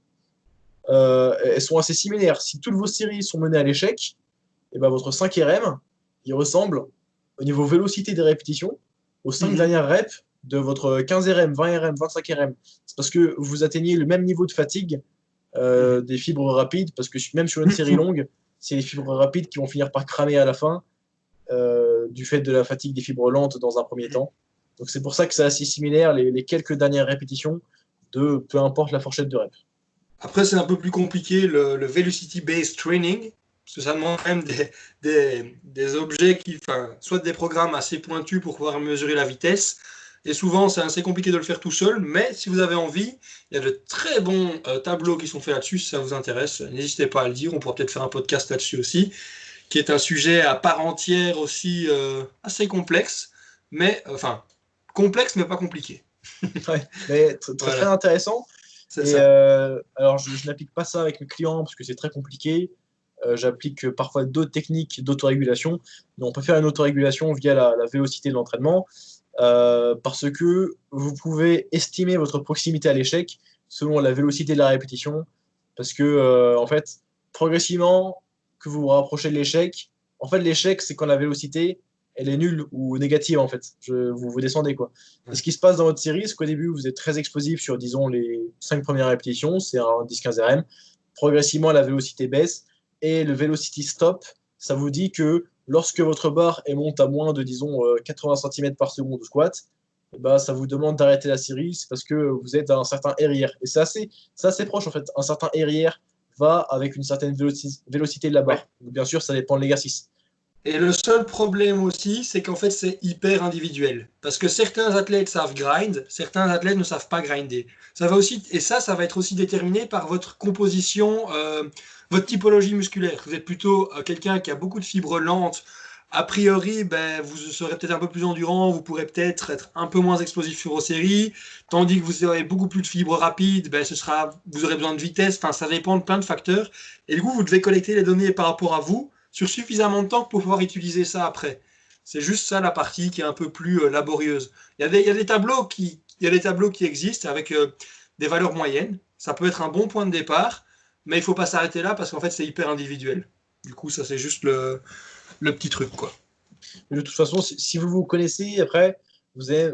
elles sont assez similaires. Si toutes vos séries sont menées à l'échec, et votre 5 RM, il ressemble au niveau vélocité des répétitions aux 5 Mhm. dernières reps de votre 15 RM, 20 RM, 25 RM. C'est parce que vous atteignez le même niveau de fatigue Mhm. des fibres rapides, parce que même sur une série longue, c'est les fibres rapides qui vont finir par cramer à la fin du fait de la fatigue des fibres lentes dans un premier temps. Donc c'est pour ça que c'est assez similaire les quelques dernières répétitions de peu importe la fourchette de reps. Après, c'est un peu plus compliqué, le velocity-based training, parce que ça demande quand même des objets enfin, soit des programmes assez pointus pour pouvoir mesurer la vitesse, et souvent c'est assez compliqué de le faire tout seul, mais si vous avez envie, il y a de très bons tableaux qui sont faits là-dessus, si ça vous intéresse, n'hésitez pas à le dire, on pourra peut-être faire un podcast là-dessus aussi, qui est un sujet à part entière aussi assez complexe, mais enfin, complexe mais pas compliqué. Ouais, mais très Voilà, intéressant. c'est Et ça. alors, je n'applique pas ça avec mes clients parce que c'est très compliqué. J'applique parfois d'autres techniques d'autorégulation, mais on peut faire une autorégulation via la vélocité de l'entraînement parce que vous pouvez estimer votre proximité à l'échec selon la vélocité de la répétition. Parce que, en fait, progressivement, que vous vous rapprochez de l'échec, en fait, l'échec, c'est quand la vélocité elle est nulle ou négative en fait. Vous descendez quoi. Ouais. Et ce qui se passe dans votre série, c'est qu'au début, vous êtes très explosif sur, disons, les 5 premières répétitions, c'est un 10-15 RM. Progressivement, la vélocité baisse et le velocity stop, ça vous dit que lorsque votre barre est monte à moins de, disons, 80 cm par seconde au squat, bah, ça vous demande d'arrêter la série, c'est parce que vous êtes à un certain RIR. Et c'est assez proche en fait. Un certain RIR va avec une certaine vélocité de la barre. Ouais. Donc, bien sûr, ça dépend de l'exercice. Et le seul problème aussi, c'est qu'en fait, c'est hyper individuel. Parce que certains athlètes savent grind, certains athlètes ne savent pas grinder. Ça va aussi, et ça va être aussi déterminé par votre composition, votre typologie musculaire. Vous êtes plutôt quelqu'un qui a beaucoup de fibres lentes. A priori, ben, vous serez peut-être un peu plus endurant, vous pourrez peut-être être un peu moins explosif sur vos séries, tandis que vous aurez beaucoup plus de fibres rapides, ben, vous aurez besoin de vitesse, enfin, ça dépend de plein de facteurs. Et du coup, vous devez collecter les données par rapport à vous sur suffisamment de temps pour pouvoir utiliser ça après. C'est juste ça la partie qui est un peu plus laborieuse. Il y a des tableaux qui existent avec des valeurs moyennes. Ça peut être un bon point de départ, mais il ne faut pas s'arrêter là parce qu'en fait c'est hyper individuel. Du coup, ça c'est juste le petit truc quoi. Mais de toute façon, si vous vous connaissez, après,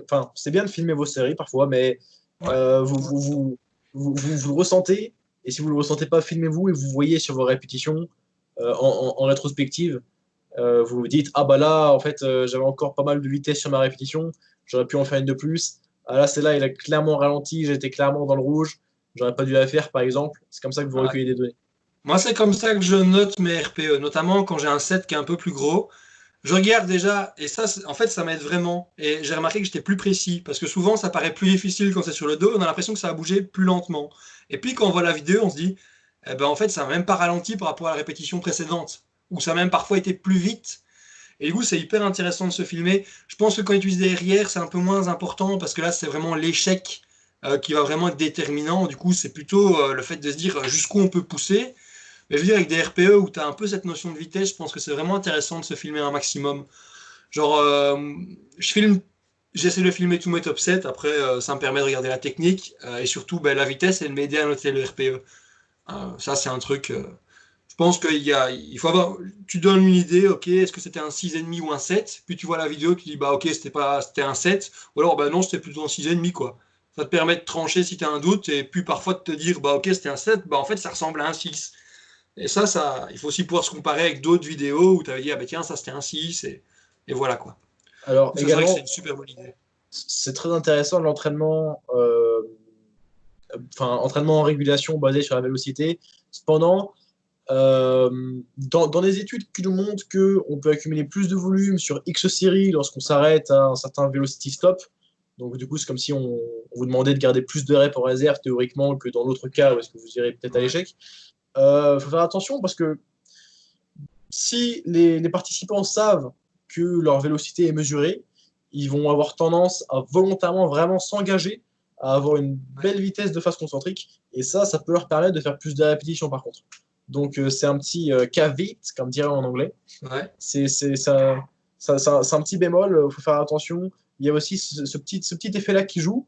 enfin, c'est bien de filmer vos séries parfois, mais Ouais. vous le ressentez. Et si vous ne le ressentez pas, filmez-vous et vous voyez sur vos répétitions en rétrospective. Vous vous dites, ah bah là, en fait, j'avais encore pas mal de vitesse sur ma répétition, j'aurais pu en faire une de plus. Ah là, c'est là, il a clairement ralenti, j'étais clairement dans le rouge, j'aurais pas dû la faire, par exemple. C'est comme ça que vous Ouais. recueillez des données. Moi, c'est comme ça que je note mes RPE, notamment quand j'ai un set qui est un peu plus gros. Je regarde déjà, et ça, en fait, ça m'aide vraiment. Et j'ai remarqué que j'étais plus précis, parce que souvent, ça paraît plus difficile quand c'est sur le dos, on a l'impression que ça a bougé plus lentement. Et puis, quand on voit la vidéo, on se dit, eh ben, en fait, ça n'a même pas ralenti par rapport à la répétition précédente, ou ça a même parfois été plus vite. Et du coup, c'est hyper intéressant de se filmer. Je pense que quand on utilise des RIR, c'est un peu moins important, parce que là, c'est vraiment l'échec qui va vraiment être déterminant. Du coup, c'est plutôt le fait de se dire jusqu'où on peut pousser. Mais je veux dire, avec des RPE où tu as un peu cette notion de vitesse, je pense que c'est vraiment intéressant de se filmer un maximum. Genre, je filme, j'essaie de filmer tous mes top 7, après ça me permet de regarder la technique, et surtout ben, la vitesse et de m'aider à noter le RPE. Ça, c'est un truc, je pense il faut avoir, tu donnes une idée, ok, est-ce que c'était un 6,5 ou un 7, puis tu vois la vidéo, tu dis, bah ok, c'était un 7, ou alors, bah non, c'était plutôt un 6,5, quoi. Ça te permet de trancher si tu as un doute, et puis parfois de te dire, bah ok, c'était un 7, bah en fait, ça ressemble à un 6. Et il faut aussi pouvoir se comparer avec d'autres vidéos où tu avais dit, ah bah tiens, ça c'était un 6, et voilà quoi. Alors, Ça, c'est vrai que c'est également, une super bonne idée. c'est très intéressant l'entraînement, enfin, entraînement en régulation basé sur la vélocité. Cependant, dans des études qui nous montrent qu'on peut accumuler plus de volume sur X séries lorsqu'on s'arrête à un certain velocity stop. Donc, du coup, c'est comme si on vous demandait de garder plus de reps en réserve théoriquement que dans l'autre cas où est-ce que vous irez peut-être à Ouais. l'échec. Faut faire attention parce que si les participants savent que leur vélocité est mesurée, ils vont avoir tendance à volontairement vraiment s'engager, à avoir une Ouais. belle vitesse de phase concentrique. Et ça peut leur permettre de faire plus de répétitions par contre. Donc c'est un petit caveat, comme dirait en anglais. Ouais. C'est un petit bémol, il faut faire attention. Il y a aussi ce petit effet-là qui joue,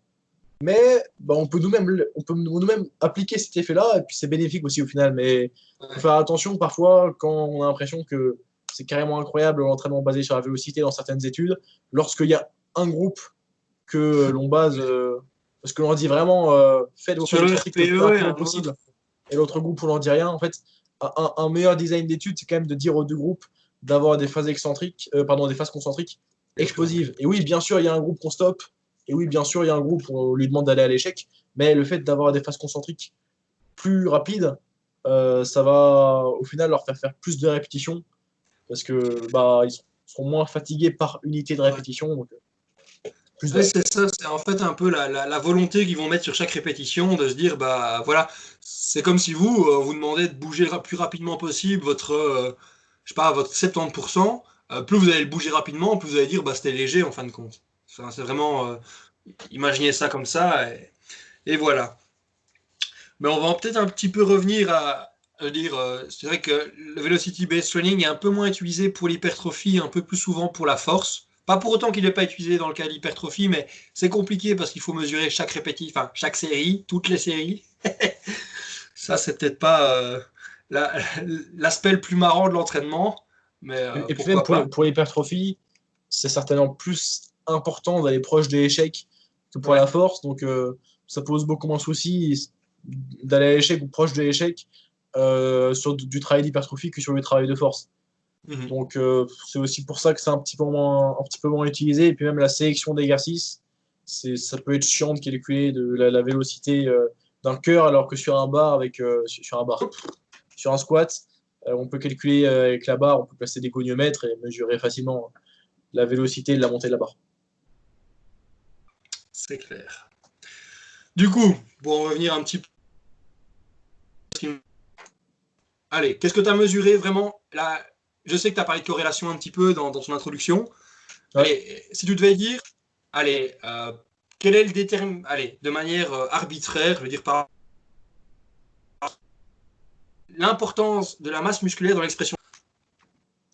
mais bah, on peut nous-mêmes appliquer cet effet-là, et puis c'est bénéfique aussi au final. Mais il faut Ouais. faire attention parfois quand on a l'impression que c'est carrément incroyable l'entraînement basé sur la vélocité dans certaines études, lorsqu'il y a un groupe que l'on base, parce que l'on dit vraiment faites vos Sur phases le excentriques le RPE plus et rapidement un possible, autre. et l'autre groupe on n'en dit rien. En fait, un meilleur design d'étude, c'est quand même de dire aux deux groupes d'avoir des phases excentriques, pardon, des phases concentriques Et plus rapide. explosives. Et oui, bien sûr, il y a un groupe qu'on stoppe, et oui, bien sûr, il y a un groupe où on lui demande d'aller à l'échec, mais le fait d'avoir des phases concentriques plus rapides, ça va au final leur faire plus de répétitions parce que bah, ils seront moins fatigués par unité de Ouais. répétition, donc plus de Ouais, reps. c'est ça, c'est en fait un peu la volonté qu'ils vont mettre sur chaque répétition, de se dire, bah voilà, c'est comme si vous, vous demandez de bouger le plus rapidement possible je sais pas, votre 70%, plus vous allez le bouger rapidement, plus vous allez dire, bah c'était léger en fin de compte. Enfin, c'est vraiment, imaginez ça comme ça, et voilà. Mais on va peut-être un petit peu revenir à dire, c'est vrai que le Velocity Based Training est un peu moins utilisé pour l'hypertrophie, un peu plus souvent pour la force. Pas pour autant qu'il n'est pas utilisé dans le cas de l'hypertrophie, mais c'est compliqué parce qu'il faut mesurer chaque répétition, enfin chaque série, toutes les séries. Ça, c'est peut-être pas la- l'aspect le plus marrant de l'entraînement, mais Et puis même pourquoi pas. pour l'hypertrophie, c'est certainement plus important d'aller proche de l'échec que pour la force. Donc, ça pose beaucoup moins de soucis d'aller à l'échec ou proche de l'échec sur du travail d'hypertrophie que sur le travail de force. Donc, c'est aussi pour ça que c'est un petit peu moins utilisé. Et puis, même la sélection d'exercices, ça peut être chiant de calculer la vélocité d'un cœur, alors que sur un bar, sur un squat, on peut calculer avec la barre, on peut placer des goniomètres et mesurer facilement la vélocité de la montée de la barre. C'est clair. Du coup, pour en revenir un petit peu. Allez, qu'est-ce que tu as mesuré vraiment là? Je sais que tu as parlé de corrélation un petit peu dans ton introduction. Ouais. Allez, si tu devais dire, allez, quel est le déterminant, allez, de manière arbitraire, je veux dire par l'importance de la masse musculaire dans l'expression.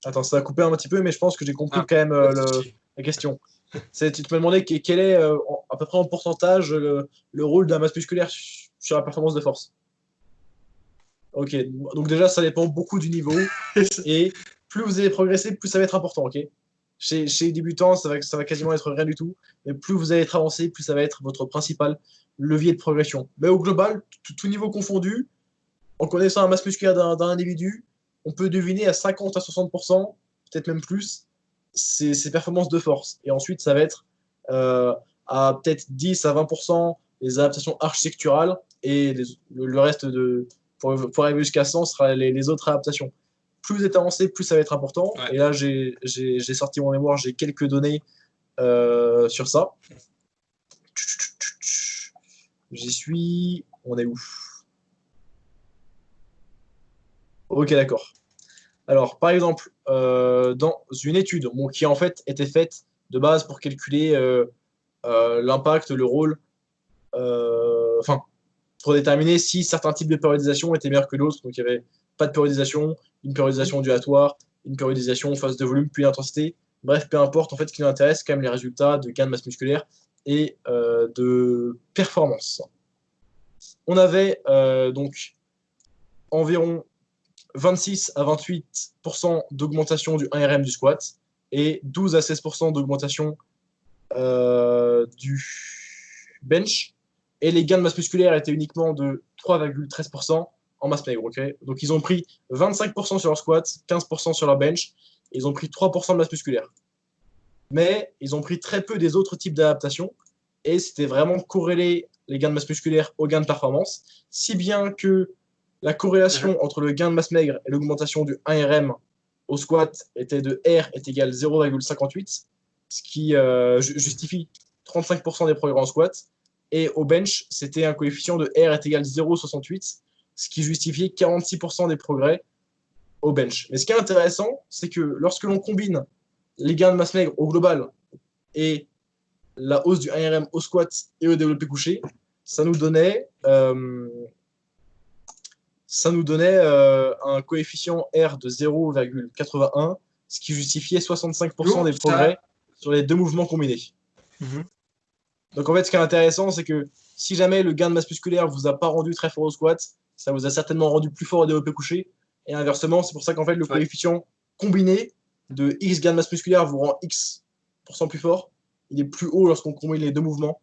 Attends, ça a coupé un petit peu, mais je pense que j'ai compris quand même la question. Tu te me demandais quel est à peu près en pourcentage le rôle de la masse musculaire sur la performance de force. Ok, donc déjà ça dépend beaucoup du niveau et plus vous allez progresser, plus ça va être important. Ok, chez les débutants, ça va quasiment être rien du tout, mais plus vous allez être avancé, plus ça va être votre principal levier de progression. Mais au global, tout niveau confondu, en connaissant la masse musculaire d'un individu, on peut deviner à 50 à 60%, peut-être même plus, ses performances de force. Et ensuite, ça va être à peut-être 10 à 20% les adaptations architecturales et le reste pour arriver jusqu'à 100 sera les autres adaptations. Plus vous êtes avancé, plus ça va être important. Ouais. Et là, j'ai sorti mon mémoire, j'ai quelques données sur ça. J'y suis. On est où? Ok, d'accord. Alors, par exemple, dans une étude qui en fait était faite de base pour calculer l'impact, le rôle, pour déterminer si certains types de périodisation étaient meilleurs que d'autres. Donc, il n'y avait pas de périodisation, une périodisation ondulatoire, une périodisation phase de volume puis d'intensité. Bref, peu importe. En fait, ce qui nous intéresse, c'est quand même les résultats de gain de masse musculaire et de performance. On avait donc environ 26 à 28% d'augmentation du 1RM du squat et 12 à 16% d'augmentation du bench. Et les gains de masse musculaire étaient uniquement de 3,13% en masse maigre. Okay, donc, ils ont pris 25% sur leur squat, 15% sur leur bench. Et ils ont pris 3% de masse musculaire. Mais ils ont pris très peu des autres types d'adaptations. Et c'était vraiment corrélé les gains de masse musculaire aux gains de performance. Si bien que la corrélation entre le gain de masse maigre et l'augmentation du 1RM au squat était de R est égal à 0,58, ce qui justifie 35% des progrès en squat. Et au bench, c'était un coefficient de R est égal à 0,68, ce qui justifiait 46% des progrès au bench. Mais ce qui est intéressant, c'est que lorsque l'on combine les gains de masse maigre au global et la hausse du 1RM au squat et au développé couché, ça nous donnait un coefficient R de 0,81, ce qui justifiait 65% des progrès sur les deux mouvements combinés. Donc en fait, ce qui est intéressant, c'est que si jamais le gain de masse musculaire vous a pas rendu très fort au squat, ça vous a certainement rendu plus fort au développé couché. Et inversement, c'est pour ça qu'en fait, le coefficient combiné de X gain de masse musculaire vous rend X% plus fort. Il est plus haut lorsqu'on combine les deux mouvements.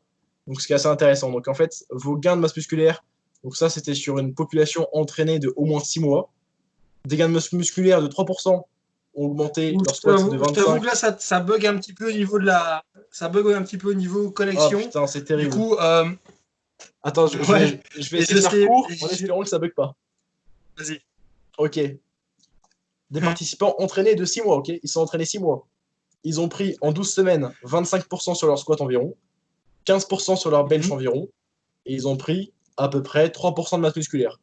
Donc ce qui est assez intéressant. Donc en fait, vos gains de masse musculaire, donc ça c'était sur une population entraînée de au moins 6 mois. Des gains de masse musculaire de 3% ont augmenté leur squat de 25. Je t'avoue que là, ça bug un petit peu au niveau de la... Ça bug un petit peu au niveau connexion. Oh putain, c'est terrible. Du coup... Attends, je vais essayer de faire court en espérant que ça bug pas. Vas-y. Ok. Des participants entraînés de 6 mois, ok. Ils sont entraînés 6 mois. Ils ont pris en 12 semaines 25% sur leur squat environ, 15% sur leur bench environ, et ils ont pris à peu près 3% de masse musculaire.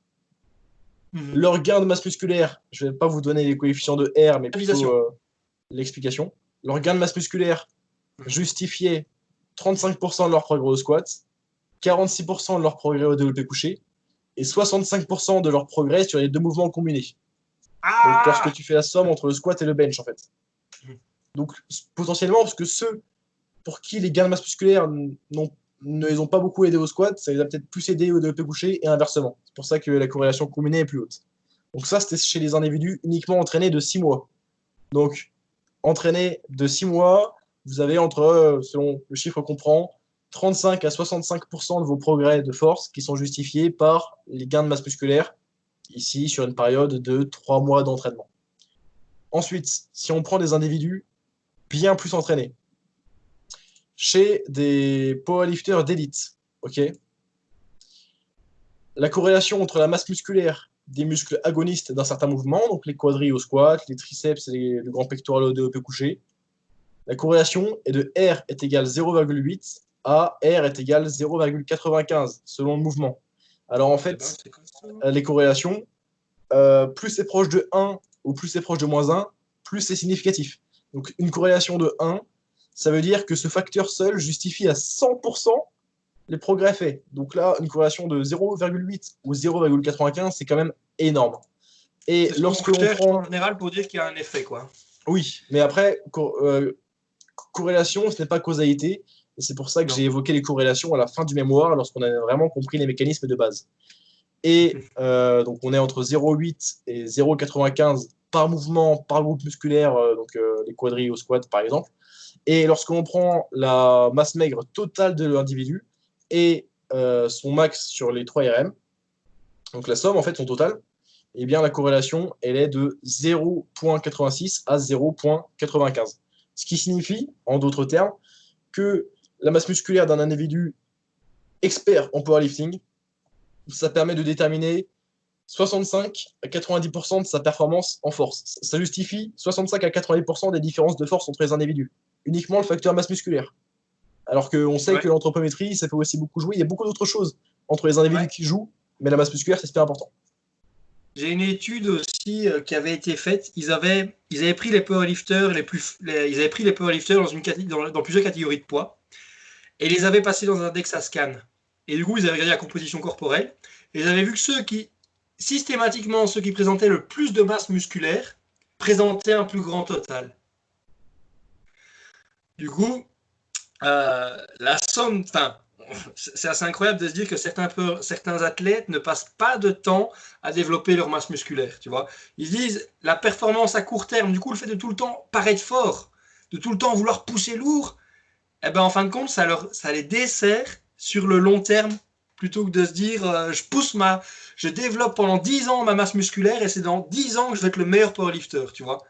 Leur gain de masse musculaire, je ne vais pas vous donner les coefficients de R, mais plutôt l'explication. Leur gain de masse musculaire justifiait 35% de leur progrès au squat, 46% de leur progrès au développé couché, et 65% de leur progrès sur les deux mouvements combinés. Donc, lorsque tu fais la somme entre le squat et le bench, en fait. Donc, potentiellement, parce que ceux pour qui les gains de masse musculaire ne les ont pas beaucoup aidés au squat, ça les a peut-être plus aidés au développé couché et inversement. C'est pour ça que la corrélation combinée est plus haute. Donc ça, c'était chez les individus uniquement entraînés de 6 mois. Donc, entraînés de 6 mois, vous avez selon le chiffre qu'on prend, 35 à 65% de vos progrès de force qui sont justifiés par les gains de masse musculaire, ici sur une période de 3 mois d'entraînement. Ensuite, si on prend des individus bien plus entraînés, chez des powerlifters d'élite, ok, la corrélation entre la masse musculaire des muscles agonistes d'un certain mouvement, donc les quadris au squat, les triceps et le grand pectoral au développé couché, la corrélation est de R est égal 0,8 à R est égal 0,95 selon le mouvement. Alors en fait, les corrélations, plus c'est proche de 1 ou plus c'est proche de moins 1, plus c'est significatif. Donc une corrélation de 1, ça veut dire que ce facteur seul justifie à 100% les progrès faits. Donc là, une corrélation de 0,8 ou 0,95, c'est quand même énorme. Et lorsque l'on prend en général pour dire qu'il y a un effet, quoi. Oui, mais après, corrélation, ce n'est pas causalité. Et c'est pour ça que j'ai évoqué les corrélations à la fin du mémoire, lorsqu'on a vraiment compris les mécanismes de base. Et donc, on est entre 0,8 et 0,95 par mouvement, par groupe musculaire, donc les quadris au squat, par exemple. Et lorsque l'on prend la masse maigre totale de l'individu et son max sur les 3 RM, donc la somme, en fait, son total, eh bien, la corrélation, elle est de 0,86 à 0,95. Ce qui signifie, en d'autres termes, que la masse musculaire d'un individu expert en powerlifting, ça permet de déterminer 65 à 90% de sa performance en force. Ça justifie 65 à 90% des différences de force entre les individus. Uniquement le facteur masse musculaire. Alors qu'on sait que l'anthropométrie, ça peut aussi beaucoup jouer. Il y a beaucoup d'autres choses entre les individus qui jouent, mais la masse musculaire, c'est super important. J'ai une étude aussi qui avait été faite. Ils avaient pris les powerlifters ils avaient pris les powerlifters dans plusieurs catégories de poids et les avaient passés dans un DEXA scan. Et du coup, ils avaient regardé la composition corporelle et ils avaient vu que systématiquement, ceux qui présentaient le plus de masse musculaire présentaient un plus grand total. Du coup, la somme, c'est assez incroyable de se dire que certains athlètes ne passent pas de temps à développer leur masse musculaire, tu vois. Ils disent la performance à court terme, du coup le fait de tout le temps paraître fort, de tout le temps vouloir pousser lourd, eh ben en fin de compte ça les dessert sur le long terme plutôt que de se dire je développe pendant 10 ans ma masse musculaire et c'est dans 10 ans que je vais être le meilleur powerlifter, tu vois.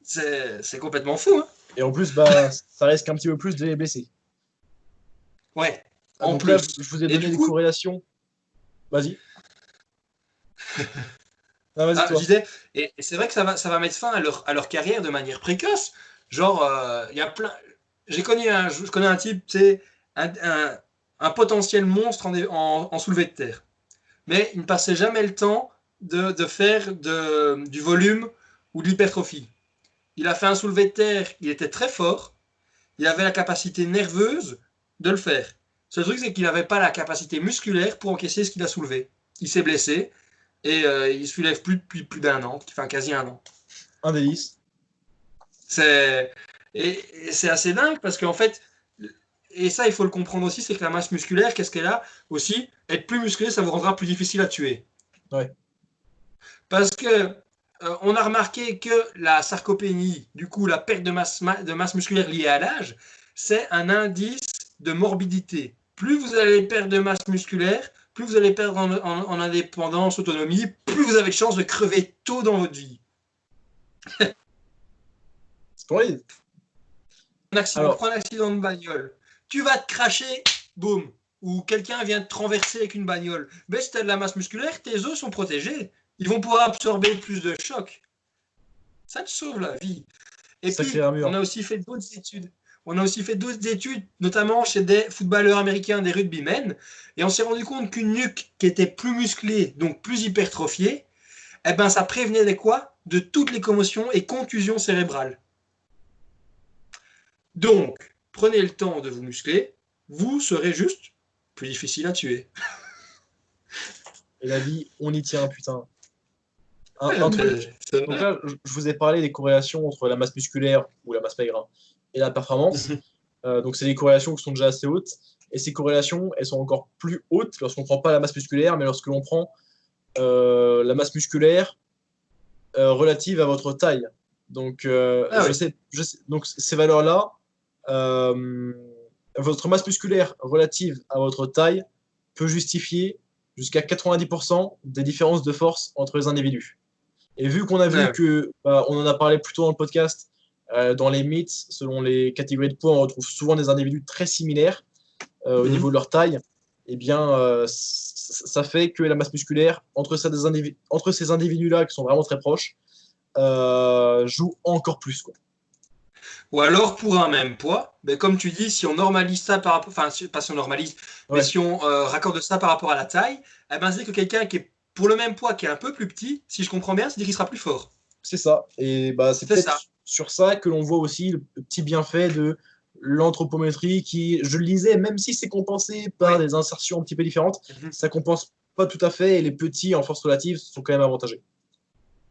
C'est complètement fou, hein. Et en plus, ça risque un petit peu plus de les blesser. Ouais. En plus, là, je vous ai donné des corrélations. Vas-y. Non, vas-y, toi. Je disais, et c'est vrai que ça va mettre fin à leur carrière de manière précoce. Genre, il y a plein. Je connais un type, c'est un potentiel monstre en soulevé de terre. Mais il ne passait jamais le temps de faire du volume ou de l'hypertrophie. Il a fait un soulevé de terre, il était très fort, il avait la capacité nerveuse de le faire. Ce truc, c'est qu'il n'avait pas la capacité musculaire pour encaisser ce qu'il a soulevé. Il s'est blessé et il ne se soulève plus depuis plus d'un an, enfin quasi un an. Un délice. Et c'est assez dingue parce qu'en fait, et ça il faut le comprendre aussi, c'est que la masse musculaire, qu'est-ce qu'elle a aussi? Être plus musclé, ça vous rendra plus difficile à tuer. Ouais. Parce que on a remarqué que la sarcopénie, du coup la perte de masse musculaire liée à l'âge, c'est un indice de morbidité. Plus vous allez perdre de masse musculaire, plus vous allez perdre en indépendance, autonomie, plus vous avez de chances de crever tôt dans votre vie. C'est pour lui. On prend un accident de bagnole. Tu vas te cracher, boum. Ou quelqu'un vient te renverser avec une bagnole. Mais si tu as de la masse musculaire, tes os sont protégés. Ils vont pouvoir absorber plus de chocs. Ça te sauve la vie. Et puis, on a aussi fait d'autres études. On a aussi fait d'autres études, notamment chez des footballeurs américains, des rugbymen, et on s'est rendu compte qu'une nuque qui était plus musclée, donc plus hypertrophiée, eh ben, ça prévenait de quoi? De toutes les commotions et contusions cérébrales. Donc, prenez le temps de vous muscler, vous serez juste plus difficile à tuer. Et la vie, on y tient, putain. Un truc. Donc là, je vous ai parlé des corrélations entre la masse musculaire ou la masse maigre et la performance. Donc, c'est des corrélations qui sont déjà assez hautes. Et ces corrélations, elles sont encore plus hautes lorsqu'on ne prend pas la masse musculaire, mais lorsque l'on prend la masse musculaire relative à votre taille. Donc, donc ces valeurs-là, votre masse musculaire relative à votre taille peut justifier jusqu'à 90% des différences de force entre les individus. Et vu qu'on a vu Ouais. que, on en a parlé plus tôt dans le podcast, dans les mythes, selon les catégories de poids, on retrouve souvent des individus très similaires au niveau de leur taille. Eh bien, ça fait que la masse musculaire entre ces individus-là qui sont vraiment très proches joue encore plus, quoi. Ou alors pour un même poids, ben comme tu dis, si on normalise ça par rapport, enfin pas si on normalise, mais Ouais, si on raccorde ça par rapport à la taille, eh ben c'est que quelqu'un qui est pour le même poids, qui est un peu plus petit, si je comprends bien, c'est-à-dire qu'il sera plus fort. c'est ça. Et bah, c'est C'est peut-être ça. sur ça que l'on voit aussi le petit bienfait de l'anthropométrie qui, je le disais, même si c'est compensé par Oui. des insertions un petit peu différentes, Mhm. ça compense pas tout à fait et les petits en force relative sont quand même avantagés.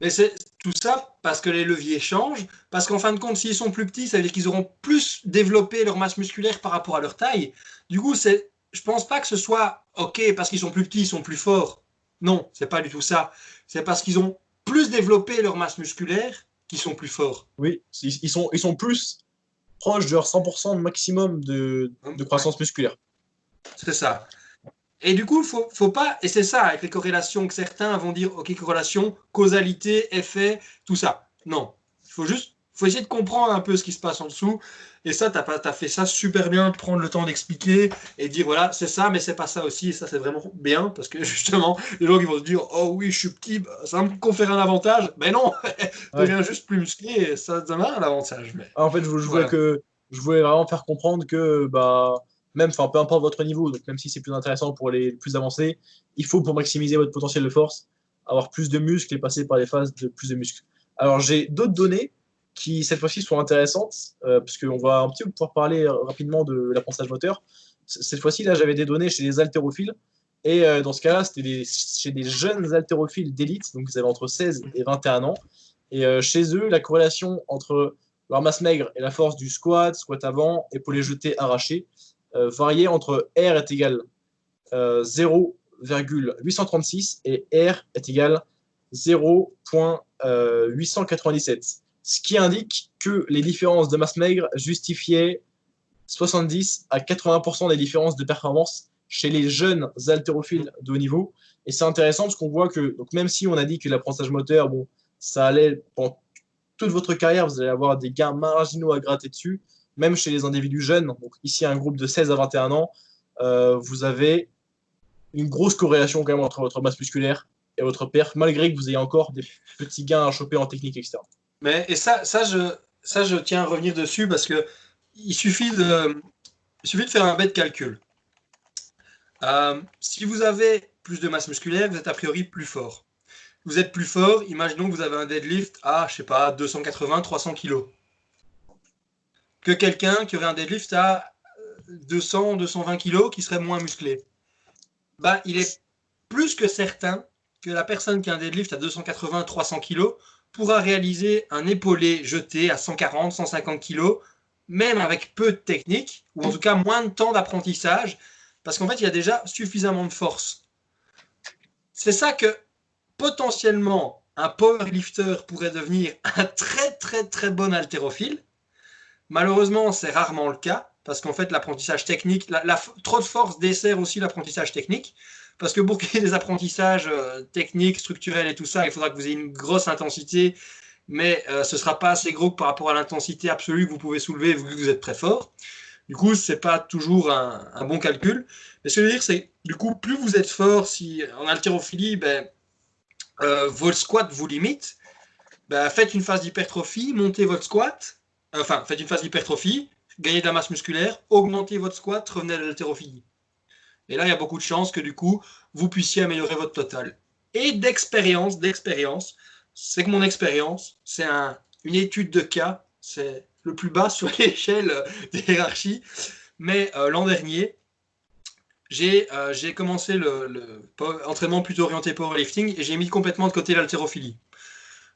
Mais c'est tout ça parce que les leviers changent, parce qu'en fin de compte, s'ils sont plus petits, ça veut dire qu'ils auront plus développé leur masse musculaire par rapport à leur taille. Du coup, je pense pas que ce soit OK parce qu'ils sont plus petits, ils sont plus forts. Non, c'est pas du tout ça. C'est parce qu'ils ont plus développé leur masse musculaire qu'ils sont plus forts. Oui, ils sont plus proches de leur 100% de maximum de Ouais, croissance musculaire. c'est ça. Et du coup, faut pas, et c'est ça avec les corrélations que certains vont dire, ok, corrélation, causalité, effet, tout ça. Non, faut essayer de comprendre un peu ce qui se passe en dessous. Et ça, t'as fait ça super bien, de prendre le temps d'expliquer et de dire, voilà, c'est ça, mais c'est pas ça aussi. Et ça, c'est vraiment bien parce que justement, les gens qui vont se dire, oh oui, je suis petit, bah, ça va me conférer un avantage. Mais non, Ouais. deviens juste plus musclé et ça donne un avantage. Mais En fait, voilà. je voulais vraiment faire comprendre que bah, même, enfin, peu importe votre niveau, donc même si c'est plus intéressant pour les plus avancés, il faut pour maximiser votre potentiel de force avoir plus de muscles et passer par les phases de plus de muscles. Alors j'ai d'autres données qui cette fois-ci sont intéressantes parce qu'on va un petit peu pouvoir parler rapidement de l'apprentissage moteur. Cette fois-ci là, j'avais des données chez les haltérophiles et dans ce cas-là, chez des jeunes haltérophiles d'élite, donc ils avaient entre 16 et 21 ans. Et chez eux, la corrélation entre leur masse maigre et la force du squat, squat avant, épaulé jeté, arraché, variait entre R est égal 0,836 et R est égal 0,897. Ce qui indique que les différences de masse maigre justifiaient 70 à 80% des différences de performance chez les jeunes haltérophiles de haut niveau. Et c'est intéressant parce qu'on voit que, donc même si on a dit que l'apprentissage moteur, bon, ça allait pendant toute votre carrière, vous allez avoir des gains marginaux à gratter dessus, même chez les individus jeunes. Donc ici, un groupe de 16 à 21 ans, vous avez une grosse corrélation quand même entre votre masse musculaire et votre perf, malgré que vous ayez encore des petits gains à choper en technique, etc. Mais et ça, je tiens à revenir dessus parce que il suffit de, il suffit de faire un bête calcul. Si vous avez plus de masse musculaire, vous êtes a priori plus fort. Vous êtes plus fort, imaginons que vous avez un deadlift à, je sais pas, 280, 300 kg. Que quelqu'un qui aurait un deadlift à 200, 220 kg qui serait moins musclé. Bah, il est plus que certain que la personne qui a un deadlift à 280, 300 kg pourra réaliser un épaulé jeté à 140, 150 kg, même avec peu de technique, ou en tout cas moins de temps d'apprentissage, parce qu'en fait, il y a déjà suffisamment de force. C'est ça que potentiellement un powerlifter pourrait devenir un très très très bon haltérophile. Malheureusement, c'est rarement le cas, parce qu'en fait, l'apprentissage technique, trop de force dessert aussi l'apprentissage technique, parce que pour qu'il y ait des apprentissages techniques, structurels et tout ça, il faudra que vous ayez une grosse intensité, mais ce ne sera pas assez gros par rapport à l'intensité absolue que vous pouvez soulever vu que vous êtes très fort. Du coup, ce n'est pas toujours un bon calcul. Mais ce que je veux dire, c'est du coup, plus vous êtes fort, si en haltérophilie, ben, votre squat vous limite, bah, faites une phase d'hypertrophie, montez votre squat, enfin, faites une phase d'hypertrophie, gagnez de la masse musculaire, augmentez votre squat, revenez à l'haltérophilie. Et là, il y a beaucoup de chances que du coup, vous puissiez améliorer votre total. Et d'expérience, c'est que mon expérience, c'est une étude de cas, c'est le plus bas sur l'échelle des hiérarchies, mais l'an dernier, j'ai commencé l'entraînement plutôt orienté powerlifting et j'ai mis complètement de côté l'haltérophilie.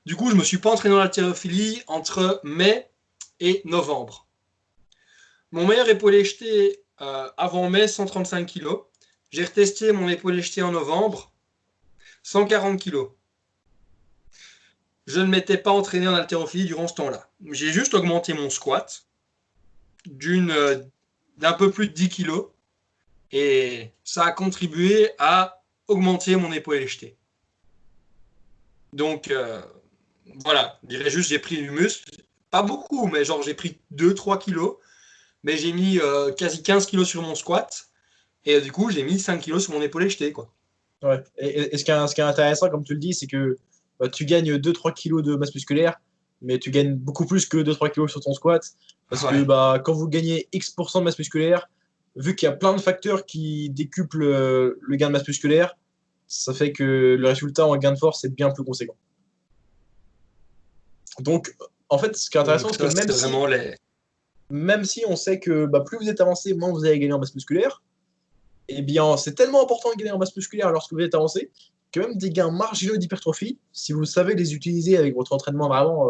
Du coup, je ne me suis pas entraîné dans l'haltérophilie entre mai et novembre. Mon meilleur épaulé jeté avant mai, 135 kg. J'ai retesté mon épaulé jeté en novembre, 140 kg. Je ne m'étais pas entraîné en haltérophilie durant ce temps-là. J'ai juste augmenté mon squat. d'un peu plus de 10 kilos. Et ça a contribué à augmenter mon épaulé jeté. Donc, voilà, je dirais juste j'ai pris du muscle. Pas beaucoup, mais genre j'ai pris 2-3 kilos. Mais j'ai mis quasi 15 kilos sur mon squat. Et du coup, j'ai mis 5 kilos sur mon épaulé jeté, quoi. Ouais. Et ce qui est intéressant, comme tu le dis, c'est que tu gagnes 2-3 kilos de masse musculaire, mais tu gagnes beaucoup plus que 2-3 kilos sur ton squat. Parce que Ouais. quand vous gagnez X% de masse musculaire, vu qu'il y a plein de facteurs qui décuplent le gain de masse musculaire, ça fait que le résultat en gain de force est bien plus conséquent. Donc, en fait, ce qui est intéressant, Donc c'est que ça, c'est vraiment les... même si on sait que plus vous êtes avancé, moins vous allez gagner en masse musculaire, eh bien, c'est tellement important de gagner en masse musculaire lorsque vous êtes avancé que même des gains marginaux d'hypertrophie, si vous savez les utiliser avec votre entraînement vraiment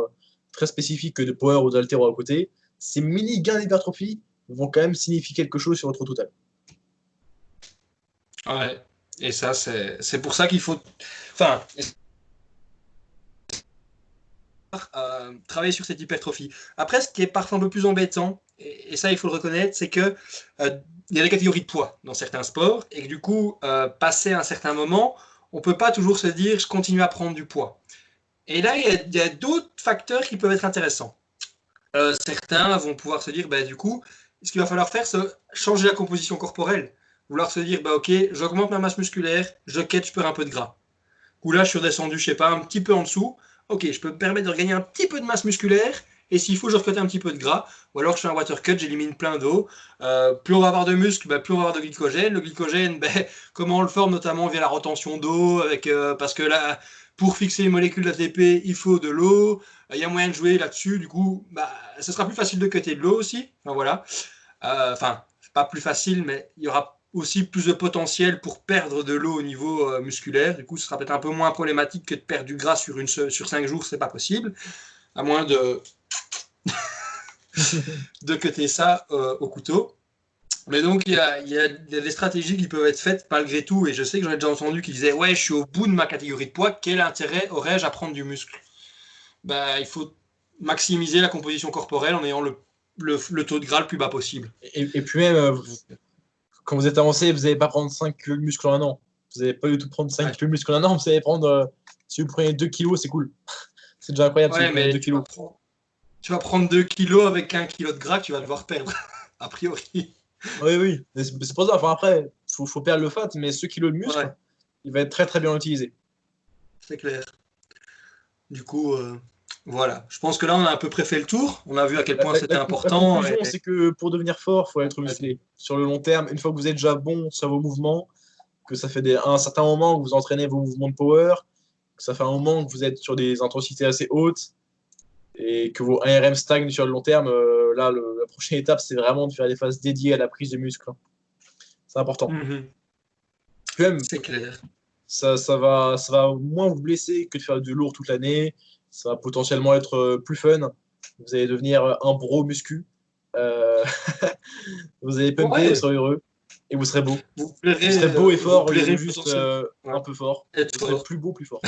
très spécifique de power ou d'haltéro à côté, ces mini gains d'hypertrophie vont quand même signifier quelque chose sur votre total. Ouais. Et ça, c'est pour ça qu'il faut... Enfin, travailler sur cette hypertrophie. Après, ce qui est parfois un peu plus embêtant, et ça il faut le reconnaître, c'est que il y a des catégories de poids dans certains sports, et que du coup, passé un certain moment, on ne peut pas toujours se dire je continue à prendre du poids. Et là, il y a d'autres facteurs qui peuvent être intéressants. Certains vont pouvoir se dire, bah, du coup, ce qu'il va falloir faire, c'est changer la composition corporelle. Vouloir se dire, bah, ok, j'augmente ma masse musculaire, je perds un peu de gras. Ou là, je suis redescendu, je sais pas, un petit peu en dessous. Ok, je peux me permettre de regagner un petit peu de masse musculaire. Et s'il faut, je recute un petit peu de gras. Ou alors, je fais un water cut, j'élimine plein d'eau. Plus on va avoir de muscles, bah, plus on va avoir de glycogène. Le glycogène, bah, comment on le forme, notamment via la retention d'eau. Parce que là, pour fixer une molécule d'ATP, il faut de l'eau. Il y a moyen de jouer là-dessus. Du coup, bah, ce sera plus facile de cutter de l'eau aussi. Enfin, voilà. Enfin, pas plus facile, mais il y aura aussi plus de potentiel pour perdre de l'eau au niveau musculaire. Du coup, ce sera peut-être un peu moins problématique que de perdre du gras sur 5 jours, c'est pas possible, à moins de cutter ça au couteau. Mais donc, il y a des stratégies qui peuvent être faites malgré tout, et je sais que j'en ai déjà entendu qui disaient ouais, je suis au bout de ma catégorie de poids, quel intérêt aurais-je à prendre du muscle? Ben, il faut maximiser la composition corporelle en ayant le taux de gras le plus bas possible. Et puis même, quand vous êtes avancé, vous n'allez pas prendre 5 kilos de muscle en un an. Vous n'allez pas du tout prendre 5 Ouais, kilos de muscle en un an, vous allez prendre, si vous prenez 2 kilos, c'est cool. C'est déjà incroyable si vous ouais, prenez mais 2 kilos. tu vas prendre 2 kilos avec 1 kilo de gras que tu vas devoir perdre, a priori. Oui, oui, mais c'est pour ça. Enfin, après, faut perdre le fat, mais ce kilo de muscle, Ouais, il va être très très bien utilisé. c'est clair. Du coup, voilà. Je pense que là, on a à peu près fait le tour. On a vu à quel La, point la- c'était la- la important. conclusion, c'est que pour devenir fort, il faut être musclé. Sur le long terme, une fois que vous êtes déjà bon sur vos mouvements, que ça fait un certain moment que vous entraînez vos mouvements de power, que ça fait un moment que vous êtes sur des intensités assez hautes et que vos ARM stagnent sur le long terme, là, la prochaine étape, c'est vraiment de faire des phases dédiées à la prise de muscle. C'est important. Puis même, C'est clair. ça va moins vous blesser que de faire du lourd toute l'année. Ça va potentiellement être plus fun. Vous allez devenir un bro muscu. Euh, vous allez pumper, vous Ouais, serez heureux et vous serez beau. vous Vous serez plairez, beau et vous fort au lieu de plairez juste potentiellement. un Ouais, peu fort. être Vous serez fort. plus beau, plus fort.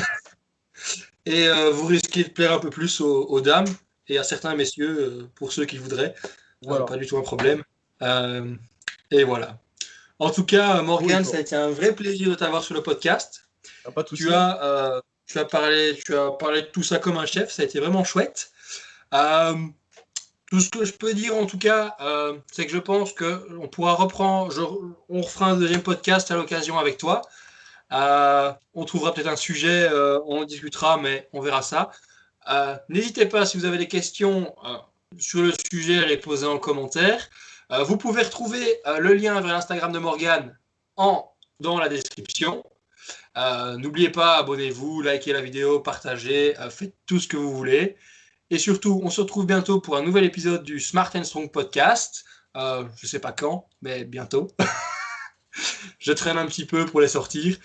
Et vous risquez de plaire un peu plus aux dames et à certains messieurs, pour ceux qui voudraient. Voilà. Pas du tout un problème. Euh, et voilà. En tout cas, Beau et Morgane, ça a fort. été un vrai plaisir de t'avoir sur le podcast. Ah, pas de Tu souci. as, tu as parlé de tout ça comme un chef, ça a été vraiment chouette. Euh, Tout ce que je peux dire en tout cas, c'est que je pense qu'on pourra reprendre, on refera un deuxième podcast à l'occasion avec toi. On trouvera peut-être un sujet, on en discutera, mais on verra ça. N'hésitez pas si vous avez des questions sur le sujet à les poser en commentaire. Vous pouvez retrouver le lien vers l'Instagram de Morgane dans la description. N'oubliez pas, abonnez-vous, likez la vidéo, partagez, faites tout ce que vous voulez. Et surtout, on se retrouve bientôt pour un nouvel épisode du Smart and Strong podcast. Je ne sais pas quand, mais bientôt. Je traîne un petit peu pour les sortir.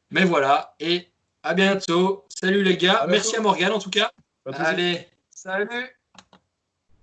Mais voilà, et à bientôt. Salut les gars. À Merci à bientôt. Morgane en tout cas. Pas de souci. Allez, salut.